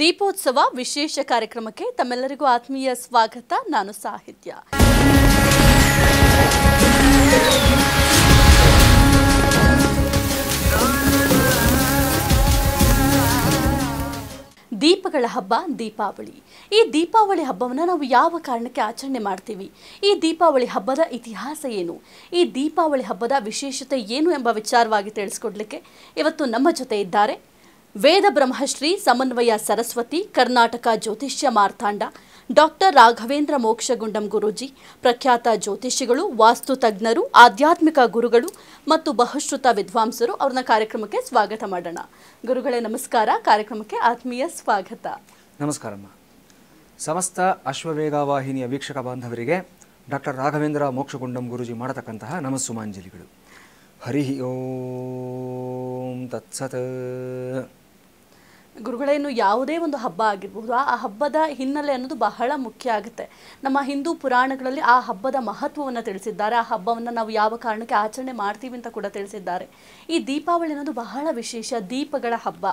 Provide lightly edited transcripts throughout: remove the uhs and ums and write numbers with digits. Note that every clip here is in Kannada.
ದೀಪೋತ್ಸವ ವಿಶೇಷ ಕಾರ್ಯಕ್ರಮಕ್ಕೆ ತಮ್ಮೆಲ್ಲರಿಗೂ ಆತ್ಮೀಯ ಸ್ವಾಗತ. ನಾನು ಸಾಹಿತ್ಯ. ದೀಪಗಳ ಹಬ್ಬ ದೀಪಾವಳಿ. ಈ ದೀಪಾವಳಿ ಹಬ್ಬವನ್ನು ನಾವು ಯಾವ ಕಾರಣಕ್ಕೆ ಆಚರಣೆ ಮಾಡ್ತೀವಿ? ಈ ದೀಪಾವಳಿ ಹಬ್ಬದ ಇತಿಹಾಸ ಏನು? ಈ ದೀಪಾವಳಿ ಹಬ್ಬದ ವಿಶೇಷತೆ ಏನು ಎಂಬ ವಿಚಾರವಾಗಿ ತಿಳಿಸಿಕೊಡ್ಲಿಕ್ಕೆ ಇವತ್ತು ನಮ್ಮ ಜೊತೆ ಇದ್ದಾರೆ ವೇದ ಬ್ರಹ್ಮಶ್ರೀ ಸಮನ್ವಯ ಸರಸ್ವತಿ, ಕರ್ನಾಟಕ ಜ್ಯೋತಿಷ್ಯ ಮಾರ್ತಾಂಡ, ಡಾಕ್ಟರ್ ರಾಘವೇಂದ್ರ ಮೋಕ್ಷಗುಂಡಂ ಗುರೂಜಿ, ಪ್ರಖ್ಯಾತ ಜ್ಯೋತಿಷಿಗಳು, ವಾಸ್ತು ತಜ್ಞರು, ಆಧ್ಯಾತ್ಮಿಕ ಗುರುಗಳು ಮತ್ತು ಬಹುಶ್ರುತ ವಿದ್ವಾಂಸರು. ಅವ್ರನ್ನ ಕಾರ್ಯಕ್ರಮಕ್ಕೆ ಸ್ವಾಗತ ಮಾಡೋಣ. ಗುರುಗಳೇ ನಮಸ್ಕಾರ, ಕಾರ್ಯಕ್ರಮಕ್ಕೆ ಆತ್ಮೀಯ ಸ್ವಾಗತ. ನಮಸ್ಕಾರಮ್ಮ. ಸಮಸ್ತ ಅಶ್ವವೇಗವಾಹಿನಿಯ ವೀಕ್ಷಕ ಬಾಂಧವರಿಗೆ ಡಾಕ್ಟರ್ ರಾಘವೇಂದ್ರ ಮೋಕ್ಷಗುಂಡಂ ಗುರೂಜಿ ಮಾಡತಕ್ಕಂತಹ ನಮಸ್ಸುಮಾಂಜಲಿಗಳು. ಹರಿ ಓಂ ತತ್ಸತ್. ಗುರುಗಳೇನು ಯಾವುದೇ ಒಂದು ಹಬ್ಬ ಆಗಿರಬಹುದು, ಆ ಹಬ್ಬದ ಹಿನ್ನೆಲೆ ಅನ್ನೋದು ಬಹಳ ಮುಖ್ಯ ಆಗುತ್ತೆ. ನಮ್ಮ ಹಿಂದೂ ಪುರಾಣಗಳಲ್ಲಿ ಆ ಹಬ್ಬದ ಮಹತ್ವವನ್ನು ತಿಳಿಸಿದ್ದಾರೆ. ಆ ಹಬ್ಬವನ್ನು ನಾವು ಯಾವ ಕಾರಣಕ್ಕೆ ಆಚರಣೆ ಮಾಡ್ತೀವಿ ಅಂತ ಕೂಡ ತಿಳಿಸಿದ್ದಾರೆ. ಈ ದೀಪಾವಳಿ ಅನ್ನೋದು ಬಹಳ ವಿಶೇಷ, ದೀಪಗಳ ಹಬ್ಬ.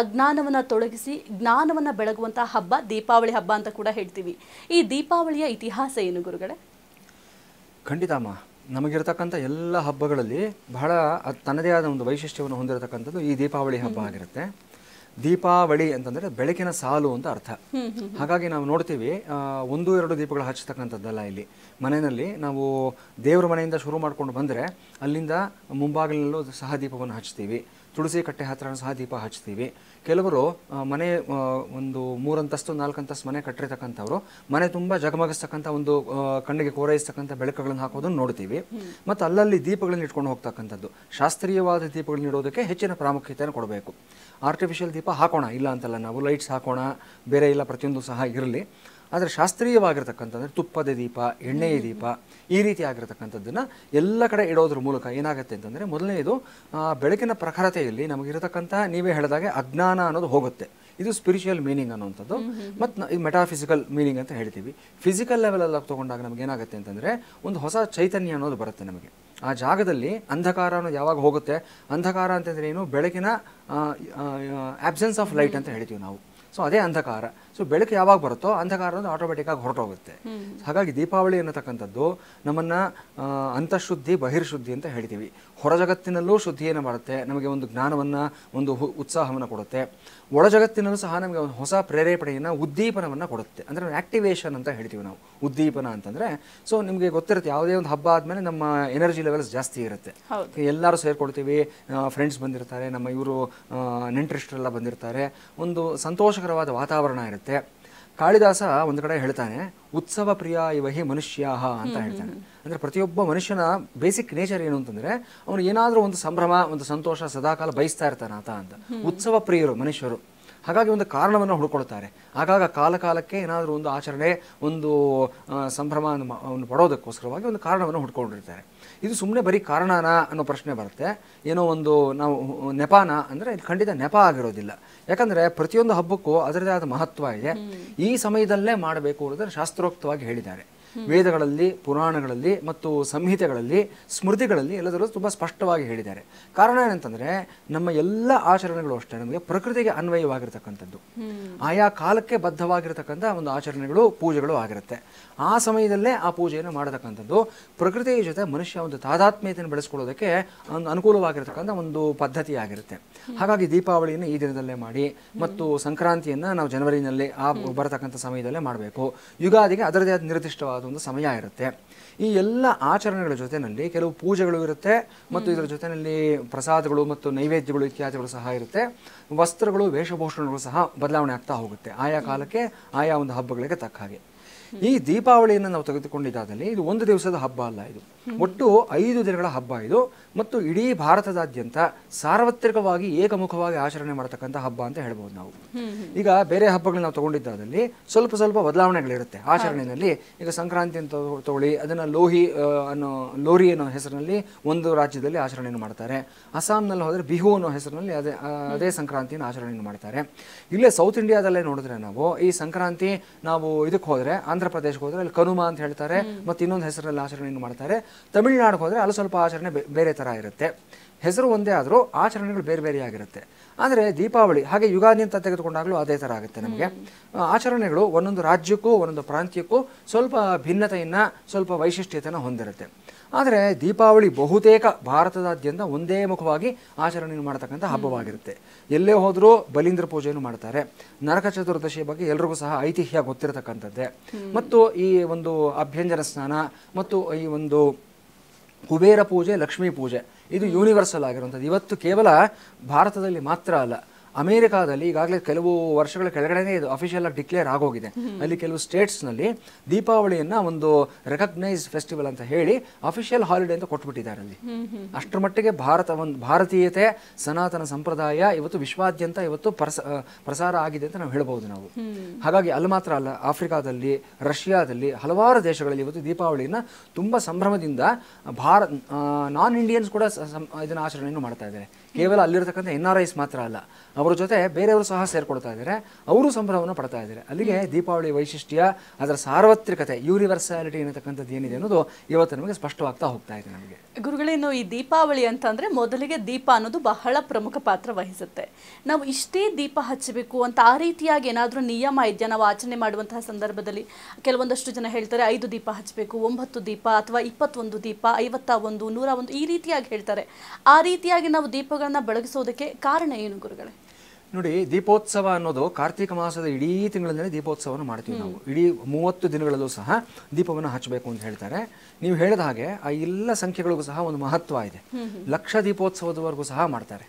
ಅಜ್ಞಾನವನ್ನು ತೊಡಗಿಸಿ ಜ್ಞಾನವನ್ನು ಬೆಳಗುವಂತಹ ಹಬ್ಬ ದೀಪಾವಳಿ ಹಬ್ಬ ಅಂತ ಕೂಡ ಹೇಳ್ತೀವಿ. ಈ ದೀಪಾವಳಿಯ ಇತಿಹಾಸ ಏನು ಗುರುಗಳೇ? ಖಂಡಿತ ಅಮ್ಮ, ನಮಗಿರತಕ್ಕಂಥ ಎಲ್ಲ ಹಬ್ಬಗಳಲ್ಲಿ ಬಹಳ ತನ್ನದೇ ಆದ ಒಂದು ವೈಶಿಷ್ಟ್ಯವನ್ನು ಹೊಂದಿರತಕ್ಕಂಥದ್ದು ಈ ದೀಪಾವಳಿ ಹಬ್ಬ ಆಗಿರುತ್ತೆ. ದೀಪಾವಳಿ ಅಂತಂದರೆ ಬೆಳಕಿನ ಸಾಲು ಅಂತ ಅರ್ಥ. ಹಾಗಾಗಿ ನಾವು ನೋಡ್ತೀವಿ, 1-2 ದೀಪಗಳು ಹಚ್ಚತಕ್ಕಂಥದ್ದಲ್ಲ. ಇಲ್ಲಿ ಮನೆಯಲ್ಲಿ ನಾವು ದೇವರ ಮನೆಯಿಂದ ಶುರು ಮಾಡ್ಕೊಂಡು ಬಂದರೆ ಅಲ್ಲಿಂದ ಮುಂಭಾಗಿಲಲ್ಲೂ ಸಹ ದೀಪವನ್ನು ಹಚ್ತೀವಿ, ತುಳಸಿ ಕಟ್ಟೆ ಹತ್ರ ಸಹ ದೀಪ ಹಚ್ತೀವಿ. ಕೆಲವರು ಮನೆ ಒಂದು 3 ಅಂತಸ್ತು 4 ಅಂತಸ್ತು ಮನೆ ಕಟ್ಟಿರ್ತಕ್ಕಂಥವ್ರು ಮನೆ ತುಂಬ ಜಗಮಗಿಸ್ತಕ್ಕಂಥ ಒಂದು ಕಣ್ಣಿಗೆ ಕೋರೈಸ್ತಕ್ಕಂಥ ಬೆಳಕುಗಳನ್ನು ಹಾಕೋದನ್ನು ನೋಡ್ತೀವಿ. ಮತ್ತು ಅಲ್ಲಲ್ಲಿ ದೀಪಗಳನ್ನು ಇಟ್ಕೊಂಡು ಹೋಗ್ತಕ್ಕಂಥದ್ದು. ಶಾಸ್ತ್ರೀಯವಾದ ದೀಪಗಳನ್ನ ಇಡೋದಕ್ಕೆ ಹೆಚ್ಚಿನ ಪ್ರಾಮುಖ್ಯತೆಯನ್ನು ಕೊಡಬೇಕು. ಆರ್ಟಿಫಿಷಿಯಲ್ ದೀಪ ಹಾಕೋಣ, ಇಲ್ಲ ಅಂತಲ್ಲ, ನಾವು ಲೈಟ್ಸ್ ಹಾಕೋಣ, ಬೇರೆ ಇಲ್ಲ, ಪ್ರತಿಯೊಂದು ಸಹ ಇರಲಿ. ಆದರೆ ಶಾಸ್ತ್ರೀಯವಾಗಿರ್ತಕ್ಕಂಥದ್ದು ತುಪ್ಪದ ದೀಪ, ಎಣ್ಣೆಯ ದೀಪ, ಈ ರೀತಿ ಆಗಿರತಕ್ಕಂಥದ್ದನ್ನು ಎಲ್ಲ ಕಡೆ ಇಡೋದ್ರ ಮೂಲಕ ಏನಾಗುತ್ತೆ ಅಂತಂದರೆ, ಮೊದಲನೇದು ಬೆಳಕಿನ ಪ್ರಖರತೆಯಲ್ಲಿ ನಮಗಿರತಕ್ಕಂಥ, ನೀವೇ ಹೇಳಿದಾಗೆ, ಅಜ್ಞಾನ ಅನ್ನೋದು ಹೋಗುತ್ತೆ. ಇದು ಸ್ಪಿರಿಚುವಲ್ ಮೀನಿಂಗ್ ಅನ್ನೋವಂಥದ್ದು. ಮತ್ತು ಇದು ಮೆಟಾಫಿಸಿಕಲ್ ಮೀನಿಂಗ್ ಅಂತ ಹೇಳ್ತೀವಿ. ಫಿಸಿಕಲ್ ಲೆವೆಲಲ್ಲಿ ತೊಗೊಂಡಾಗ ನಮ್ಗೆ ಏನಾಗುತ್ತೆ ಅಂತಂದರೆ, ಒಂದು ಹೊಸ ಚೈತನ್ಯ ಅನ್ನೋದು ಬರುತ್ತೆ ನಮಗೆ. ಆ ಜಾಗದಲ್ಲಿ ಅಂಧಕಾರ ಅನ್ನೋದು ಯಾವಾಗ ಹೋಗುತ್ತೆ, ಅಂಧಕಾರ ಅಂತಂದರೆ ಏನು, ಬೆಳಕಿನ ಆಬ್ಸೆನ್ಸ್ ಆಫ್ ಲೈಟ್ ಅಂತ ಹೇಳ್ತೀವಿ ನಾವು. ಸೊ ಅದೇ ಅಂಧಕಾರ. ಸೊ ಬೆಳಕು ಯಾವಾಗ ಬರುತ್ತೋ ಅಂಧಕಾರ ಅನ್ನೋದು ಆಟೋಮೆಟಿಕ್ಕಾಗಿ ಹೊರಟೋಗುತ್ತೆ. ಹಾಗಾಗಿ ದೀಪಾವಳಿ ಅನ್ನತಕ್ಕಂಥದ್ದು ನಮ್ಮನ್ನು ಅಂತಃಶುದ್ಧಿ ಬಹಿರ್ಶುದ್ಧಿ ಅಂತ ಹೇಳ್ತೀವಿ. ಹೊರ ಜಗತ್ತಿನಲ್ಲೂ ಶುದ್ಧಿಯನ್ನು ಮಾಡುತ್ತೆ, ನಮಗೆ ಒಂದು ಜ್ಞಾನವನ್ನು, ಒಂದು ಉತ್ಸಾಹವನ್ನು ಕೊಡುತ್ತೆ. ಒಳ ಜಗತ್ತಿನಲ್ಲೂ ಸಹ ನಮಗೆ ಒಂದು ಹೊಸ ಪ್ರೇರೇಪಣೆಯನ್ನು, ಉದ್ದೀಪನವನ್ನು ಕೊಡುತ್ತೆ. ಅಂದರೆ ಆ್ಯಕ್ಟಿವೇಶನ್ ಅಂತ ಹೇಳ್ತೀವಿ ನಾವು. ಉದ್ದೀಪನ ಅಂತಂದರೆ, ಸೊ ನಿಮಗೆ ಗೊತ್ತಿರುತ್ತೆ, ಯಾವುದೇ ಒಂದು ಹಬ್ಬ ಆದಮೇಲೆ ನಮ್ಮ ಎನರ್ಜಿ ಲೆವೆಲ್ಸ್ ಜಾಸ್ತಿ ಇರುತ್ತೆ. ಎಲ್ಲರೂ ಸೇರ್ಕೊಳ್ತೀವಿ, ಫ್ರೆಂಡ್ಸ್ ಬಂದಿರ್ತಾರೆ, ನಮ್ಮ ಇವರು ನೆಂಟರಿಷ್ಟರೆಲ್ಲ ಬಂದಿರ್ತಾರೆ, ಒಂದು ಸಂತೋಷಕರವಾದ ವಾತಾವರಣ ಇರುತ್ತೆ. ಕಾಳಿದಾಸ ಒಂದು ಕಡೆ ಹೇಳ್ತಾನೆ, ಉತ್ಸವ ಪ್ರಿಯ ಇವಹಿ ಮನುಷ್ಯಾಹ ಅಂತ ಹೇಳ್ತಾನೆ. ಅಂದರೆ ಪ್ರತಿಯೊಬ್ಬ ಮನುಷ್ಯನ ಬೇಸಿಕ್ ನೇಚರ್ ಏನು ಅಂತಂದರೆ, ಅವನು ಏನಾದರೂ ಒಂದು ಸಂಭ್ರಮ, ಒಂದು ಸಂತೋಷ ಸದಾಕಾಲ ಬಯಸ್ತಾ ಇರ್ತಾನೆ ಆತ ಅಂತ. ಉತ್ಸವ ಪ್ರಿಯರು ಮನುಷ್ಯರು. ಹಾಗಾಗಿ ಒಂದು ಕಾರಣವನ್ನು ಹುಡ್ಕೊಳ್ತಾರೆ. ಆಗಾಗ ಕಾಲಕ್ಕೆ ಏನಾದರೂ ಒಂದು ಆಚರಣೆ, ಒಂದು ಸಂಭ್ರಮವನ್ನು ಪಡೋದಕ್ಕೋಸ್ಕರವಾಗಿ ಒಂದು ಕಾರಣವನ್ನು ಹುಡ್ಕೊಂಡಿರ್ತಾರೆ. ಇದು ಸುಮ್ಮನೆ ಬರೀ ಕಾರಣನ ಅನ್ನೋ ಪ್ರಶ್ನೆ ಬರುತ್ತೆ. ಏನೋ ಒಂದು ನಾವು ನೆಪಾನ ಅಂದರೆ ಇದು ಖಂಡಿತ ನೆಪ ಆಗಿರೋದಿಲ್ಲ. ಯಾಕಂದರೆ ಪ್ರತಿಯೊಂದು ಹಬ್ಬಕ್ಕೂ ಅದರದೇ ಆದ ಮಹತ್ವ ಇದೆ. ಈ ಸಮಯದಲ್ಲೇ ಮಾಡಬೇಕು ಅನ್ನೋದನ್ನು ಶಾಸ್ತ್ರೋಕ್ತವಾಗಿ ಹೇಳಿದ್ದಾರೆ. ವೇದಗಳಲ್ಲಿ, ಪುರಾಣಗಳಲ್ಲಿ ಮತ್ತು ಸಂಹಿತೆಗಳಲ್ಲಿ, ಸ್ಮೃತಿಗಳಲ್ಲಿ ಎಲ್ಲದರಲ್ಲೂ ತುಂಬ ಸ್ಪಷ್ಟವಾಗಿ ಹೇಳಿದ್ದಾರೆ. ಕಾರಣ ಏನಂತಂದರೆ, ನಮ್ಮ ಎಲ್ಲ ಆಚರಣೆಗಳು ಅಷ್ಟೇ ನಮಗೆ ಪ್ರಕೃತಿಗೆ ಅನ್ವಯವಾಗಿರ್ತಕ್ಕಂಥದ್ದು. ಆಯಾ ಕಾಲಕ್ಕೆ ಬದ್ಧವಾಗಿರ್ತಕ್ಕಂಥ ಒಂದು ಆಚರಣೆಗಳು, ಪೂಜೆಗಳು ಆಗಿರುತ್ತೆ. ಆ ಸಮಯದಲ್ಲೇ ಆ ಪೂಜೆಯನ್ನು ಮಾಡತಕ್ಕಂಥದ್ದು ಪ್ರಕೃತಿಯ ಜೊತೆ ಮನುಷ್ಯ ಒಂದು ತಾದಾತ್ಮ್ಯತೆಯನ್ನು ಬೆಳೆಸ್ಕೊಳ್ಳೋದಕ್ಕೆ ಒಂದು ಅನುಕೂಲವಾಗಿರ್ತಕ್ಕಂಥ ಒಂದು ಪದ್ಧತಿ ಆಗಿರುತ್ತೆ. ಹಾಗಾಗಿ ದೀಪಾವಳಿಯನ್ನು ಈ ದಿನದಲ್ಲೇ ಮಾಡಿ, ಮತ್ತು ಸಂಕ್ರಾಂತಿಯನ್ನು ನಾವು ಜನವರಿನಲ್ಲಿ ಆ ಬರತಕ್ಕಂಥ ಸಮಯದಲ್ಲೇ ಮಾಡಬೇಕು. ಯುಗಾದಿಗೆ ಅದರದೇ ಆದ ನಿರ್ದಿಷ್ಟವಾದ ಒಂದು ಸಮಯ ಇರುತ್ತೆ. ಈ ಎಲ್ಲ ಆಚರಣೆಗಳ ಜೊತೆಯಲ್ಲಿ ಕೆಲವು ಪೂಜೆಗಳು ಇರುತ್ತೆ, ಮತ್ತು ಇದರ ಜೊತೆಯಲ್ಲಿ ಪ್ರಸಾದಗಳು ಮತ್ತು ನೈವೇದ್ಯಗಳು ಇತ್ಯಾದಿಗಳು ಸಹ ಇರುತ್ತೆ. ವಸ್ತ್ರಗಳು, ವೇಷಭೂಷಣಗಳು ಸಹ ಬದಲಾವಣೆ ಆಗ್ತಾ ಹೋಗುತ್ತೆ ಆಯಾ ಕಾಲಕ್ಕೆ, ಆಯಾ ಒಂದು ಹಬ್ಬಗಳಿಗೆ ತಕ್ಕ ಹಾಗೆ. ಈ ದೀಪಾವಳಿಯನ್ನು ನಾವು ತೆಗೆದುಕೊಂಡಿದ್ದಾದಲ್ಲಿ ಇದು ಒಂದು ದಿವಸದ ಹಬ್ಬ ಅಲ್ಲ, ಇದು ಒಟ್ಟು 5 ದಿನಗಳ ಹಬ್ಬ ಇದು. ಮತ್ತು ಇಡೀ ಭಾರತದಾದ್ಯಂತ ಸಾರ್ವತ್ರಿಕವಾಗಿ ಏಕಮುಖವಾಗಿ ಆಚರಣೆ ಮಾಡತಕ್ಕಂಥ ಹಬ್ಬ ಅಂತ ಹೇಳ್ಬೋದು ನಾವು. ಈಗ ಬೇರೆ ಹಬ್ಬಗಳನ್ನ ನಾವು ತಗೊಂಡಿದ್ದಾದಲ್ಲಿ ಸ್ವಲ್ಪ ಬದಲಾವಣೆಗಳಿರುತ್ತೆ ಆಚರಣೆಯಲ್ಲಿ. ಈಗ ಸಂಕ್ರಾಂತಿ ಅಂತ ತಗೊಳ್ಳಿ, ಅದನ್ನು ಲೋರಿ ಅನ್ನೋ ಹೆಸರಿನಲ್ಲಿ ಒಂದು ರಾಜ್ಯದಲ್ಲಿ ಆಚರಣೆಯನ್ನು ಮಾಡ್ತಾರೆ. ಅಸ್ಸಾಂನಲ್ಲಿ ಹೋದರೆ ಬಿಹು ಅನ್ನೋ ಹೆಸರಿನಲ್ಲಿ ಅದೇ ಸಂಕ್ರಾಂತಿಯನ್ನು ಆಚರಣೆಯನ್ನು ಮಾಡ್ತಾರೆ. ಇಲ್ಲೇ ಸೌತ್ ಇಂಡಿಯಾದಲ್ಲೇ ನೋಡಿದ್ರೆ ನಾವು ಈ ಸಂಕ್ರಾಂತಿ, ನಾವು ಇದಕ್ಕೆ ಹೋದರೆ ಆಂಧ್ರ ಪ್ರದೇಶಕ್ಕೆ ಹೋದರೆ ಅಲ್ಲಿ ಕನುಮ ಅಂತ ಹೇಳ್ತಾರೆ, ಮತ್ತು ಇನ್ನೊಂದು ಹೆಸರಲ್ಲಿ ಆಚರಣೆಯನ್ನು ಮಾಡ್ತಾರೆ. ತಮಿಳುನಾಡಿಗೆ ಹೋದರೆ ಅಲ್ಲಿ ಸ್ವಲ್ಪ ಆಚರಣೆ ಬೇರೆ ಥರ ಇರುತ್ತೆ. ಹೆಸರು ಒಂದೇ ಆದರೂ ಆಚರಣೆಗಳು ಬೇರೆ ಬೇರೆಯಾಗಿರುತ್ತೆ. ಆದರೆ ದೀಪಾವಳಿ ಹಾಗೆ ಯುಗಾದಿ ಅಂತ ತೆಗೆದುಕೊಂಡಾಗಲೂ ಅದೇ ಥರ ಆಗುತ್ತೆ. ನಮಗೆ ಆಚರಣೆಗಳು ಒಂದೊಂದು ರಾಜ್ಯಕ್ಕೂ ಒಂದೊಂದು ಪ್ರಾಂತ್ಯಕ್ಕೂ ಸ್ವಲ್ಪ ಭಿನ್ನತೆಯನ್ನು, ಸ್ವಲ್ಪ ವೈಶಿಷ್ಟ್ಯತೆಯನ್ನು ಹೊಂದಿರುತ್ತೆ. ಆದರೆ ದೀಪಾವಳಿ ಬಹುತೇಕ ಭಾರತದಾದ್ಯಂತ ಒಂದೇ ಮುಖವಾಗಿ ಆಚರಣೆ ಮಾಡ್ತಕ್ಕಂಥ ಹಬ್ಬವಾಗಿರುತ್ತೆ. ಎಲ್ಲೇ ಹೋದರೂ ಬಲೀಂದ್ರ ಪೂಜೆಯನ್ನು ಮಾಡ್ತಾರೆ. ನರಕ ಚತುರ್ದಶಿಯ ಬಗ್ಗೆ ಎಲ್ರಿಗೂ ಸಹ ಐತಿಹ್ಯ ಗೊತ್ತಿರತಕ್ಕಂಥದ್ದೇ. ಮತ್ತು ಈ ಒಂದು ಅಭ್ಯಂಜನ ಸ್ನಾನ ಮತ್ತು ಈ ಒಂದು ಕುಬೇರ ಪೂಜೆ, ಲಕ್ಷ್ಮೀ ಪೂಜೆ ಇದು ಯೂನಿವರ್ಸಲ್ ಆಗಿರುವಂಥದ್ದು. ಇವತ್ತು ಕೇವಲ ಭಾರತದಲ್ಲಿ ಮಾತ್ರ ಅಲ್ಲ, ಅಮೇರಿಕಾದಲ್ಲಿ ಈಗಾಗಲೇ ಕೆಲವು ವರ್ಷಗಳ ಕೆಳಗಡೆನೇ ಇದು ಅಫಿಷಿಯಲ್ ಆಗಿ ಡಿಕ್ಲೇರ್ ಆಗೋಗಿದೆ. ಅಲ್ಲಿ ಕೆಲವು ಸ್ಟೇಟ್ಸ್ನಲ್ಲಿ ದೀಪಾವಳಿಯನ್ನು ಒಂದು ರೆಕಗ್ನೈಸ್ಡ್ ಫೆಸ್ಟಿವಲ್ ಅಂತ ಹೇಳಿ ಅಫಿಷಿಯಲ್ ಹಾಲಿಡೇ ಅಂತ ಕೊಟ್ಬಿಟ್ಟಿದ್ದಾರೆ ಅಲ್ಲಿ. ಅಷ್ಟರ ಮಟ್ಟಿಗೆ ಭಾರತೀಯತೆ, ಸನಾತನ ಸಂಪ್ರದಾಯ ಇವತ್ತು ವಿಶ್ವಾದ್ಯಂತ ಇವತ್ತು ಪ್ರಸಾರ ಆಗಿದೆ ಅಂತ ನಾವು ಹೇಳ್ಬೋದು ನಾವು. ಹಾಗಾಗಿ ಅಲ್ಲಿ ಮಾತ್ರ ಅಲ್ಲ, ಆಫ್ರಿಕಾದಲ್ಲಿ, ರಷ್ಯಾದಲ್ಲಿ, ಹಲವಾರು ದೇಶಗಳಲ್ಲಿ ಇವತ್ತು ದೀಪಾವಳಿನ ತುಂಬ ಸಂಭ್ರಮದಿಂದ ನಾನ್ ಇಂಡಿಯನ್ಸ್ ಕೂಡ ಇದನ್ನು ಆಚರಣೆಯನ್ನು ಮಾಡ್ತಾ ಇದ್ದಾರೆ. ಕೇವಲ ಅಲ್ಲಿರ್ತಕ್ಕಂಥ NRIs ಮಾತ್ರ ಅಲ್ಲ, ಅವರ ಜೊತೆ ಬೇರೆಯವರು ಸಹ ಸೇರ್ಕೊಳ್ತಾ ಇದ್ದಾರೆ, ಅವರು ಸಂಭ್ರಮವನ್ನು ಪಡ್ತಾ ಇದ್ದಾರೆ. ಅಲ್ಲಿಗೆ ದೀಪಾವಳಿ ವೈಶಿಷ್ಟ್ಯ, ಅದರ ಸಾರ್ವತ್ರಿಕತೆ, ಯೂನಿವರ್ಸಾಲಿಟಿ ಅನ್ನತಕ್ಕಂಥದ್ದು ಏನಿದೆ ಅನ್ನೋದು ಇವತ್ತು ನಮಗೆ ಸ್ಪಷ್ಟವಾಗ್ತಾ ಹೋಗ್ತಾ ಇದೆ. ನಮಗೆ ಗುರುಗಳೇನು ಈ ದೀಪಾವಳಿ ಅಂತಂದ್ರೆ ಮೊದಲಿಗೆ ದೀಪ ಅನ್ನೋದು ಬಹಳ ಪ್ರಮುಖ ಪಾತ್ರ ವಹಿಸುತ್ತೆ. ನಾವು ಇಷ್ಟೇ ದೀಪ ಹಚ್ಚಬೇಕು ಅಂತ ಆ ರೀತಿಯಾಗಿ ಏನಾದರೂ ನಿಯಮ ಇದೆಯಾ? ನಾವು ಆಚರಣೆ ಮಾಡುವಂತಹ ಸಂದರ್ಭದಲ್ಲಿ ಕೆಲವೊಂದಷ್ಟು ಜನ ಹೇಳ್ತಾರೆ 5 ದೀಪ ಹಚ್ಚಬೇಕು, 9 ದೀಪ ಅಥವಾ 21 ದೀಪ, 51, 101 ಈ ರೀತಿಯಾಗಿ ಹೇಳ್ತಾರೆ. ಆ ರೀತಿಯಾಗಿ ನಾವು ದೀಪಗಳನ್ನ ಬೆಳಗಿಸೋದಕ್ಕೆ ಕಾರಣ ಏನು ಗುರುಗಳೇ? ನೋಡಿ, ದೀಪೋತ್ಸವ ಅನ್ನೋದು ಕಾರ್ತಿಕ ಮಾಸದ ಇಡೀ ತಿಂಗಳಲ್ಲಿ ದೀಪೋತ್ಸವವನ್ನು ಮಾಡ್ತೀವಿ ನಾವು. ಇಡೀ 30 ದಿನಗಳಲ್ಲೂ ಸಹ ದೀಪವನ್ನು ಹಚ್ಚಬೇಕು ಅಂತ ಹೇಳ್ತಾರೆ. ನೀವು ಹೇಳಿದ ಹಾಗೆ ಆ ಎಲ್ಲ ಸಂಖ್ಯೆಗಳಿಗೂ ಸಹ ಒಂದು ಮಹತ್ವ ಇದೆ. ಲಕ್ಷ ದೀಪೋತ್ಸವದವರೆಗೂ ಸಹ ಮಾಡ್ತಾರೆ.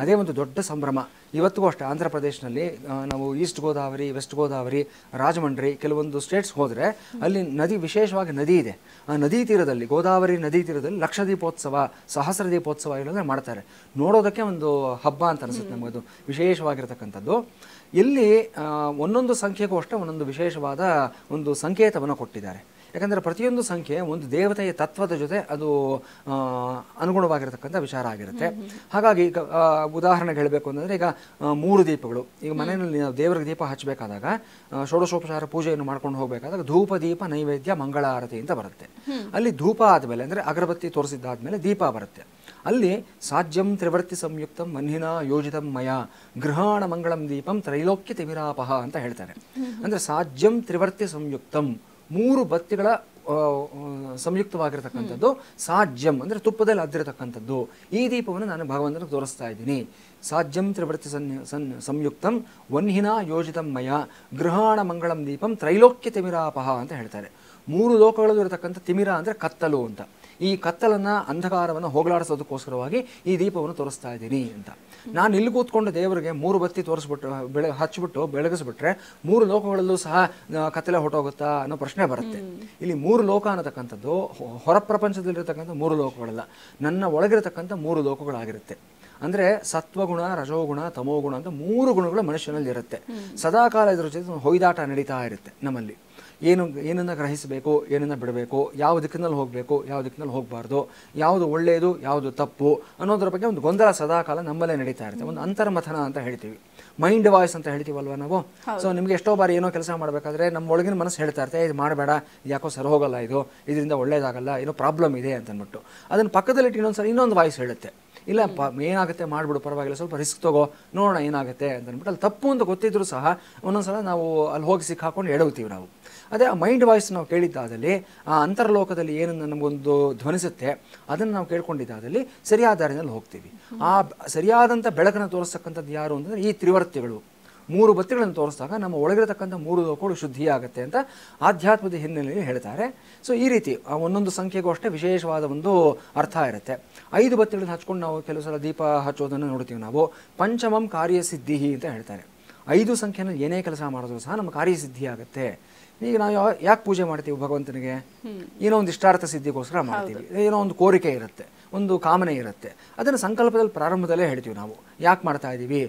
ಅದೇ ಒಂದು ದೊಡ್ಡ ಸಂಭ್ರಮ. ಇವತ್ತಿಗೂ ಅಷ್ಟೇ ಆಂಧ್ರ ಪ್ರದೇಶನಲ್ಲಿ ನಾವು ಈಸ್ಟ್ ಗೋದಾವರಿ, ವೆಸ್ಟ್ ಗೋದಾವರಿ, ರಾಜಮಂಡ್ರಿ ಕೆಲವೊಂದು ಸ್ಟೇಟ್ಸ್ ಹೋದರೆ ಅಲ್ಲಿ ನದಿ, ವಿಶೇಷವಾಗಿ ನದಿ ಇದೆ. ಆ ನದಿ ತೀರದಲ್ಲಿ, ಗೋದಾವರಿ ನದಿ ತೀರದಲ್ಲಿ ಲಕ್ಷ ದೀಪೋತ್ಸವ, ಸಹಸ್ರ ದೀಪೋತ್ಸವ ಇರೋದನ್ನ ಮಾಡ್ತಾರೆ. ನೋಡೋದಕ್ಕೆ ಒಂದು ಹಬ್ಬ ಅಂತ ಅನಿಸುತ್ತೆ ನಮಗದು, ವಿಶೇಷವಾಗಿರ್ತಕ್ಕಂಥದ್ದು. ಇಲ್ಲಿ ಒಂದೊಂದು ಸಂಖ್ಯೆಗೂ ಅಷ್ಟೇ ಒಂದೊಂದು ವಿಶೇಷವಾದ ಒಂದು ಸಂಕೇತವನ್ನು ಕೊಟ್ಟಿದ್ದಾರೆ. ಯಾಕಂದರೆ ಪ್ರತಿಯೊಂದು ಸಂಖ್ಯೆ ಒಂದು ದೇವತೆಯ ತತ್ವದ ಜೊತೆ ಅದು ಅನುಗುಣವಾಗಿರತಕ್ಕಂಥ ವಿಚಾರ ಆಗಿರುತ್ತೆ. ಹಾಗಾಗಿ ಈಗ ಉದಾಹರಣೆಗೆ ಹೇಳಬೇಕು ಅಂತಂದರೆ, ಈಗ 3 ದೀಪಗಳು, ಈಗ ಮನೆಯಲ್ಲಿ ನಾವು ದೇವರಿಗೆ ದೀಪ ಹಚ್ಚಬೇಕಾದಾಗ, ಷೋಡಶೋಪಚಾರ ಪೂಜೆಯನ್ನು ಮಾಡ್ಕೊಂಡು ಹೋಗಬೇಕಾದಾಗ ಧೂಪ, ದೀಪ, ನೈವೇದ್ಯ, ಮಂಗಳ ಆರತಿ ಅಂತ ಬರುತ್ತೆ. ಅಲ್ಲಿ ಧೂಪ ಆದಮೇಲೆ ಅಂದರೆ ಅಗರಬತ್ತಿ ತೋರಿಸಿದ್ದಾದ್ಮೇಲೆ ದೀಪ ಬರುತ್ತೆ. ಅಲ್ಲಿ ಸಾಜ್ಯಂ ತ್ರಿವರ್ತಿ ಸಂಯುಕ್ತಂ ಮನ್ಹಿನ ಯೋಜಿತಂ ಮಯ ಗೃಹಾಣ ಮಂಗಳಂ ದೀಪಂ ತ್ರೈಲೋಕ್ಯ ತಿಮಿರಾಪಹ ಅಂತ ಹೇಳ್ತಾರೆ. ಅಂದರೆ ಸಾಜ್ಯಂ ತ್ರಿವರ್ತಿ ಸಂಯುಕ್ತಂ, 3 ಬತ್ತಿಗಳ ಸಂಯುಕ್ತವಾಗಿರತಕ್ಕಂಥದ್ದು ಸಾಜ್ಯಂ ಅಂದರೆ ತುಪ್ಪದಲ್ಲಿ ಅದ್ದಿರತಕ್ಕಂಥದ್ದು. ಈ ದೀಪವನ್ನು ನಾನು ಭಗವಂತನಿಗೆ ತೋರಿಸ್ತಾ ಇದ್ದೀನಿ. ಸಾಜ್ಯಂ ತ್ರಿವರ್ತಿ ಸಂಯುಕ್ತಂ ವನ್ಹಿನ ಯೋಜಿತಂ ಮಯ ಗೃಹಾಣ ಮಂಗಳಂ ದೀಪಂ ತ್ರೈಲೋಕ್ಯ ತಿಮಿರಾಪಹ ಅಂತ ಹೇಳ್ತಾರೆ. 3 ಲೋಕಗಳಲ್ಲೂ ಇರತಕ್ಕಂಥ ತಿಮಿರ ಅಂದರೆ ಕತ್ತಲು ಅಂತ. ಈ ಕತ್ತಲನ್ನು, ಅಂಧಕಾರವನ್ನು ಹೋಗಲಾಡಿಸೋದಕ್ಕೋಸ್ಕರವಾಗಿ ಈ ದೀಪವನ್ನು ತೋರಿಸ್ತಾ ಇದ್ದೀನಿ ಅಂತ. ನಾನು ಇಲ್ಲಿ ಕೂತ್ಕೊಂಡು ದೇವರಿಗೆ 3 ಬತ್ತಿ ತೋರಿಸ್ಬಿಟ್ಟು ಹಚ್ಚಿಬಿಟ್ಟು ಬೆಳಗಿಸ್ಬಿಟ್ರೆ 3 ಲೋಕಗಳಲ್ಲೂ ಸಹ ಕತ್ತಲೆ ಹೊಟ್ಟೋಗುತ್ತಾ ಅನ್ನೋ ಪ್ರಶ್ನೆ ಬರುತ್ತೆ. ಇಲ್ಲಿ 3 ಲೋಕ ಅನ್ನತಕ್ಕಂಥದ್ದು ಹೊರ ಪ್ರಪಂಚದಲ್ಲಿರತಕ್ಕಂಥ 3 ಲೋಕಗಳಲ್ಲ, ನನ್ನ ಒಳಗಿರತಕ್ಕಂಥ 3 ಲೋಕಗಳಾಗಿರುತ್ತೆ. ಅಂದರೆ ಸತ್ವಗುಣ, ರಜೋಗುಣ, ತಮೋಗುಣ ಅಂತ 3 ಗುಣಗಳು ಮನುಷ್ಯನಲ್ಲಿ ಇರುತ್ತೆ. ಸದಾಕಾಲ ಇದರ ಜೊತೆ ಹೊಯ್ದಾಟ ನಡೀತಾ ಇರುತ್ತೆ ನಮ್ಮಲ್ಲಿ. ಏನನ್ನು ಗ್ರಹಿಸಬೇಕು, ಏನನ್ನು ಬಿಡಬೇಕು, ಯಾವ ದಿಕ್ಕಿನಲ್ಲಿ ಹೋಗಬೇಕು, ಯಾವ ದಿಕ್ಕಿನಲ್ಲಿ ಹೋಗಬಾರ್ದು, ಯಾವುದು ಒಳ್ಳೆಯದು, ಯಾವುದು ತಪ್ಪು ಅನ್ನೋದ್ರ ಬಗ್ಗೆ ಒಂದು ಗೊಂದಲ ಸದಾಕಾಲ ನಮ್ಮಲ್ಲೇ ನಡೀತಾ ಇರುತ್ತೆ. ಒಂದು ಅಂತರ್ಮಥನ ಅಂತ ಹೇಳ್ತೀವಿ, ಮೈಂಡ್ ವಾಯ್ಸ್ ಅಂತ ಹೇಳ್ತೀವಲ್ವ ನಾವು. ಸೊ ನಿಮಗೆ ಎಷ್ಟೋ ಬಾರಿ ಏನೋ ಕೆಲಸ ಮಾಡಬೇಕಾದ್ರೆ ನಮ್ಮ ಒಳಗಿನ ಮನಸ್ಸು ಹೇಳ್ತಾ ಇರುತ್ತೆ, ಇದು ಮಾಡಬೇಡ, ಇದು ಯಾಕೋ ಸರಿ ಹೋಗಲ್ಲ, ಇದರಿಂದ ಒಳ್ಳೇದಾಗಲ್ಲ, ಏನೋ ಪ್ರಾಬ್ಲಮ್ ಇದೆ ಅಂತಂದ್ಬಿಟ್ಟು ಅದನ್ನು ಪಕ್ಕದಲ್ಲಿಟ್ಟು ಇನ್ನೊಂದು ವಾಯ್ಸ್ ಹೇಳುತ್ತೆ, ಇಲ್ಲ ಏನಾಗುತ್ತೆ ಮಾಡಿಬಿಡು, ಪರವಾಗಿಲ್ಲ, ಸ್ವಲ್ಪ ರಿಸ್ಕ್ ತಗೋ, ನೋಡೋಣ ಏನಾಗುತ್ತೆ ಅಂತಂದ್ಬಿಟ್ಟು ಅಲ್ಲಿ ತಪ್ಪು ಅಂತ ಗೊತ್ತಿದ್ರು ಸಹ ಒಂದೊಂದ್ಸಲ ನಾವು ಅಲ್ಲಿ ಹೋಗಿ ಸಿಕ್ಕಾಕೊಂಡು ಎಡವುತ್ತೀವಿ ನಾವು. ಅದೇ ಆ ಮೈಂಡ್ ವಾಯ್ಸ್ ನಾವು ಕೇಳಿದ್ದಾದಲ್ಲಿ, ಆ ಅಂತರ್ಲೋಕದಲ್ಲಿ ಏನನ್ನು ನಮಗೊಂದು ಧ್ವನಿಸುತ್ತೆ ಅದನ್ನು ನಾವು ಕೇಳ್ಕೊಂಡಿದ್ದಾದಲ್ಲಿ ಸರಿಯಾದ ದಾರಿನಲ್ಲಿ ಹೋಗ್ತೀವಿ. ಆ ಸರಿಯಾದಂಥ ಬೆಳಕನ್ನು ತೋರಿಸ್ತಕ್ಕಂಥದ್ದು ಯಾರು ಅಂತಂದರೆ ಈ ತ್ರಿವರ್ತಿಗಳು. 3 ಬತ್ತಿಗಳನ್ನು ತೋರಿಸಿದಾಗ ನಮ್ಮ ಒಳಗಿರತಕ್ಕಂಥ 3 ಲೋಕಗಳು ಶುದ್ಧಿಯಾಗುತ್ತೆ ಅಂತ ಆಧ್ಯಾತ್ಮದ ಹಿನ್ನೆಲೆಯಲ್ಲಿ ಹೇಳ್ತಾರೆ. ಸೊ ಈ ರೀತಿ ಒಂದೊಂದು ಸಂಖ್ಯೆಗೂ ಅಷ್ಟೇ ವಿಶೇಷವಾದ ಒಂದು ಅರ್ಥ ಇರುತ್ತೆ. 5 ಬತ್ತಿಗಳನ್ನು ಹಚ್ಕೊಂಡು ನಾವು ಕೆಲವು ಸಲ ದೀಪ ಹಚ್ಚೋದನ್ನು ನೋಡ್ತೀವಿ ನಾವು. ಪಂಚಮಂ ಕಾರ್ಯಸಿದ್ಧಿ ಅಂತ ಹೇಳ್ತಾರೆ. 5 ಸಂಖ್ಯೆನಲ್ಲಿ ಏನೇ ಕೆಲಸ ಮಾಡಿದ್ರು ಸಹ ನಮ್ಮ ಕಾರ್ಯಸಿದ್ಧಿ ಆಗುತ್ತೆ. ಈಗ ನಾವು ಯಾಕೆ ಪೂಜೆ ಮಾಡ್ತೀವಿ ಭಗವಂತನಿಗೆ? ಏನೋ ಒಂದು ಇಷ್ಟಾರ್ಥ ಸಿದ್ಧಿಗೋಸ್ಕರ ಮಾಡ್ತೀವಿ. ಏನೋ ಒಂದು ಕೋರಿಕೆ ಇರುತ್ತೆ, ಒಂದು ಕಾಮನೆ ಇರುತ್ತೆ. ಅದನ್ನು ಸಂಕಲ್ಪದಲ್ಲಿ ಪ್ರಾರಂಭದಲ್ಲೇ ಹೇಳ್ತೀವಿ ನಾವು. ಯಾಕೆ ಮಾಡ್ತಾ ಇದ್ದೀವಿ?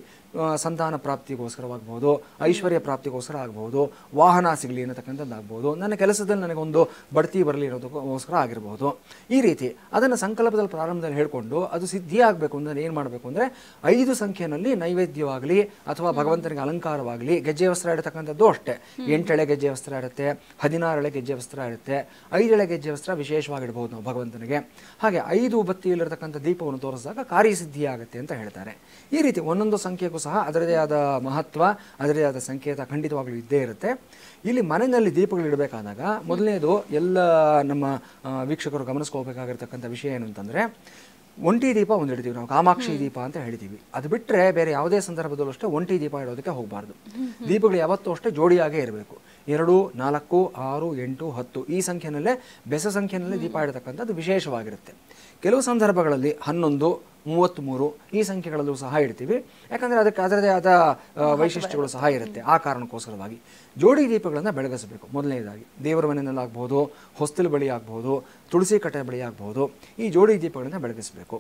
ಸಂತಾನ ಪ್ರಾಪ್ತಿಗೋಸ್ಕರವಾಗಬಹುದು, ಐಶ್ವರ್ಯ ಪ್ರಾಪ್ತಿಗೋಸ್ಕರ ಆಗಬಹುದು, ವಾಹನ ಸಿಗಲಿ ಅನ್ನತಕ್ಕಂಥದ್ದಾಗ್ಬೋದು, ನನ್ನ ಕೆಲಸದಲ್ಲಿ ನನಗೊಂದು ಬಡ್ತಿ ಬರಲಿ ಅನ್ನೋದಕ್ಕೋಸ್ಕರ ಆಗಿರಬಹುದು. ಈ ರೀತಿ ಅದನ್ನು ಸಂಕಲ್ಪದಲ್ಲಿ ಪ್ರಾರಂಭದಲ್ಲಿ ಹೇಳಿಕೊಂಡು ಅದು ಸಿದ್ಧಿ ಆಗಬೇಕು ಅಂದರೆ ಏನು ಮಾಡಬೇಕು ಅಂದರೆ 5 ಸಂಖ್ಯೆಯಲ್ಲಿ ನೈವೇದ್ಯವಾಗಲಿ ಅಥವಾ ಭಗವಂತನಿಗೆ ಅಲಂಕಾರವಾಗಲಿ, ಗೆಜ್ಜೆ ವಸ್ತ್ರ ಇರತಕ್ಕಂಥದ್ದು ಅಷ್ಟೇ. 8 ಎಳೆ ಗೆಜ್ಜೆ ವಸ್ತ್ರ ಇರುತ್ತೆ, 16 ಎಳೆ ಗೆಜ್ಜೆ ವಸ್ತ್ರ ಇರುತ್ತೆ, 5 ಎಳೆ ಗೆಜ್ಜೆ ವಸ್ತ್ರ ವಿಶೇಷವಾಗಿಡ್ಬೋದು ನಾವು ಭಗವಂತನಿಗೆ. ಹಾಗೆ 5 ಬತ್ತಿಯಲ್ಲಿರತಕ್ಕಂಥ ದೀಪವನ್ನು ತೋರಿಸಿದಾಗ ಕಾರ್ಯಸಿದ್ಧಿ ಆಗುತ್ತೆ ಅಂತ ಹೇಳ್ತಾರೆ. ಈ ರೀತಿ ಒಂದೊಂದು ಸಂಖ್ಯೆಗೂ ಸಹ ಅದರದೇ ಆದ ಮಹತ್ವ, ಅದರದೇ ಆದ ಸಂಕೇತ ಖಂಡಿತವಾಗ್ಲೂ ಇದ್ದೇ ಇರುತ್ತೆ. ಇಲ್ಲಿ ಮನೆಯಲ್ಲಿ ದೀಪಗಳಿಡಬೇಕಾದಾಗ ಮೊದಲನೇದು ಎಲ್ಲ ನಮ್ಮ ವೀಕ್ಷಕರು ಗಮನಿಸ್ಕೋಬೇಕಾಗಿರ್ತಕ್ಕಂಥ ವಿಷಯ ಏನು ಅಂತಂದರೆ, ಒಂಟಿ ದೀಪ ಒಂದು ಇಡ್ತೀವಿ ನಾವು, ಕಾಮಾಕ್ಷಿ ದೀಪ ಅಂತ ಹೇಳ್ತೀವಿ. ಅದು ಬಿಟ್ಟರೆ ಬೇರೆ ಯಾವುದೇ ಸಂದರ್ಭದಲ್ಲೂ ಅಷ್ಟೇ ಒಂಟಿ ದೀಪ ಇಡೋದಕ್ಕೆ ಹೋಗಬಾರ್ದು. ದೀಪಗಳು ಯಾವತ್ತೂ ಅಷ್ಟೇ ಜೋಡಿಯಾಗೇ ಇರಬೇಕು. 2, 4, 6, 8, 10 ಈ ಸಂಖ್ಯೆನಲ್ಲೇ, ಬೆಸ ಸಂಖ್ಯೆನಲ್ಲೇ ದೀಪ ಇಡತಕ್ಕಂಥದ್ದು ವಿಶೇಷವಾಗಿರುತ್ತೆ. ಕೆಲವು ಸಂದರ್ಭಗಳಲ್ಲಿ 11, 33 ಈ ಸಂಖ್ಯೆಗಳಲ್ಲೂ ಸಹ ಇಡ್ತೀವಿ. ಯಾಕಂದರೆ ಅದಕ್ಕೆ ಅದರದೇ ಆದ ವೈಶಿಷ್ಟ್ಯಗಳು ಸಹ ಇರುತ್ತೆ. ಆ ಕಾರಣಕ್ಕೋಸ್ಕರವಾಗಿ ಜೋಡಿ ದೀಪಗಳನ್ನು ಬೆಳಗಿಸಬೇಕು. ಮೊದಲನೇದಾಗಿ ದೇವರ ಮನೆಯಲ್ಲಾಗ್ಬೋದು, ಹೊಸ್ತಿಲು ಬಳಿ ಆಗ್ಬೋದು, ತುಳಸಿ ಕಟ್ಟೆ ಬಳಿ ಆಗ್ಬೋದು, ಈ ಜೋಡಿ ದೀಪಗಳನ್ನು ಬೆಳಗಿಸಬೇಕು.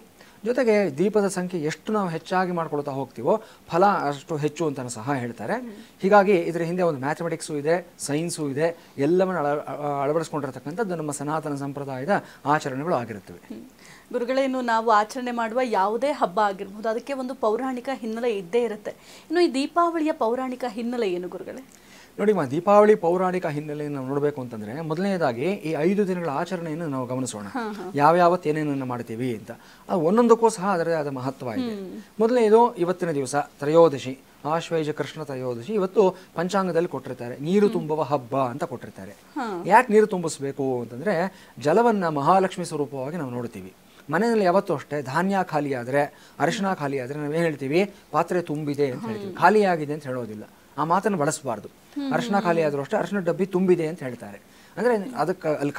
ಜೊತೆಗೆ ದೀಪದ ಸಂಖ್ಯೆ ಎಷ್ಟು ನಾವು ಹೆಚ್ಚಾಗಿ ಮಾಡ್ಕೊಳ್ತಾ ಹೋಗ್ತೀವೋ ಫಲ ಅಷ್ಟು ಹೆಚ್ಚು ಅಂತ ಸಹ ಹೇಳ್ತಾರೆ. ಹೀಗಾಗಿ ಇದರ ಹಿಂದೆ ಒಂದು ಮ್ಯಾಥಮೆಟಿಕ್ಸು ಇದೆ, ಸೈನ್ಸು ಇದೆ, ಎಲ್ಲವನ್ನು ಅಳವಡಿಸ್ಕೊಂಡಿರ್ತಕ್ಕಂಥದ್ದು ನಮ್ಮ ಸನಾತನ ಸಂಪ್ರದಾಯದ ಆಚರಣೆಗಳು ಆಗಿರುತ್ತವೆ. ಗುರುಗಳೇನು ನಾವು ಆಚರಣೆ ಮಾಡುವ ಯಾವುದೇ ಹಬ್ಬ ಆಗಿರ್ಬೋದು ಅದಕ್ಕೆ ಒಂದು ಪೌರಾಣಿಕ ಹಿನ್ನೆಲೆ ಇದ್ದೇ ಇರುತ್ತೆ. ಇನ್ನು ಈ ದೀಪಾವಳಿಯ ಪೌರಾಣಿಕ ಹಿನ್ನೆಲೆ ಏನು ಗುರುಗಳೇ? ನೋಡಿ, ದೀಪಾವಳಿ ಪೌರಾಣಿಕ ಹಿನ್ನೆಲೆಯನ್ನು ನಾವು ನೋಡಬೇಕು ಅಂತಂದರೆ ಮೊದಲನೇದಾಗಿ ಈ 5 ದಿನಗಳ ಆಚರಣೆಯನ್ನು ನಾವು ಗಮನಿಸೋಣ. ಯಾವ್ಯಾವತ್ತು ಏನೇನನ್ನು ಮಾಡ್ತೀವಿ ಅಂತ. ಅದು ಒಂದೊಂದಕ್ಕೂ ಸಹ ಅದರದೇ ಆದ ಮಹತ್ವ ಇದೆ. ಮೊದಲನೇದು ಇವತ್ತಿನ ದಿವಸ ತ್ರಯೋದಶಿ, ಆಶ್ವೇಜ ಕೃಷ್ಣ ತ್ರಯೋದಶಿ. ಇವತ್ತು ಪಂಚಾಂಗದಲ್ಲಿ ಕೊಟ್ಟಿರ್ತಾರೆ ನೀರು ತುಂಬುವ ಹಬ್ಬ ಅಂತ ಕೊಟ್ಟಿರ್ತಾರೆ. ಯಾಕೆ ನೀರು ತುಂಬಿಸ್ಬೇಕು ಅಂತಂದರೆ, ಜಲವನ್ನು ಮಹಾಲಕ್ಷ್ಮಿ ಸ್ವರೂಪವಾಗಿ ನಾವು ನೋಡ್ತೀವಿ. ಮನೆಯಲ್ಲಿ ಯಾವತ್ತೂ ಅಷ್ಟೇ ಧಾನ್ಯ ಖಾಲಿ ಆದರೆ, ಅರಿಶಿನ ಖಾಲಿ ಆದರೆ ನಾವೇನು ಹೇಳ್ತೀವಿ? ಪಾತ್ರೆ ತುಂಬಿದೆ ಅಂತ ಹೇಳ್ತೀವಿ, ಖಾಲಿಯಾಗಿದೆ ಅಂತ ಹೇಳೋದಿಲ್ಲ. ಆ ಮಾತನ್ನು ಬಳಸಬಾರ್ದು. ಅರಿಶಿನ ಖಾಲಿ ಆದರೂ ಅಷ್ಟೇ ಅರಿಶಿನ ಡಬ್ಬಿ ತುಂಬಿದೆ ಅಂತ ಹೇಳ್ತಾರೆ. ಅಂದರೆ ಅದಕ್ಕೆ ಅಲ್ಲಿ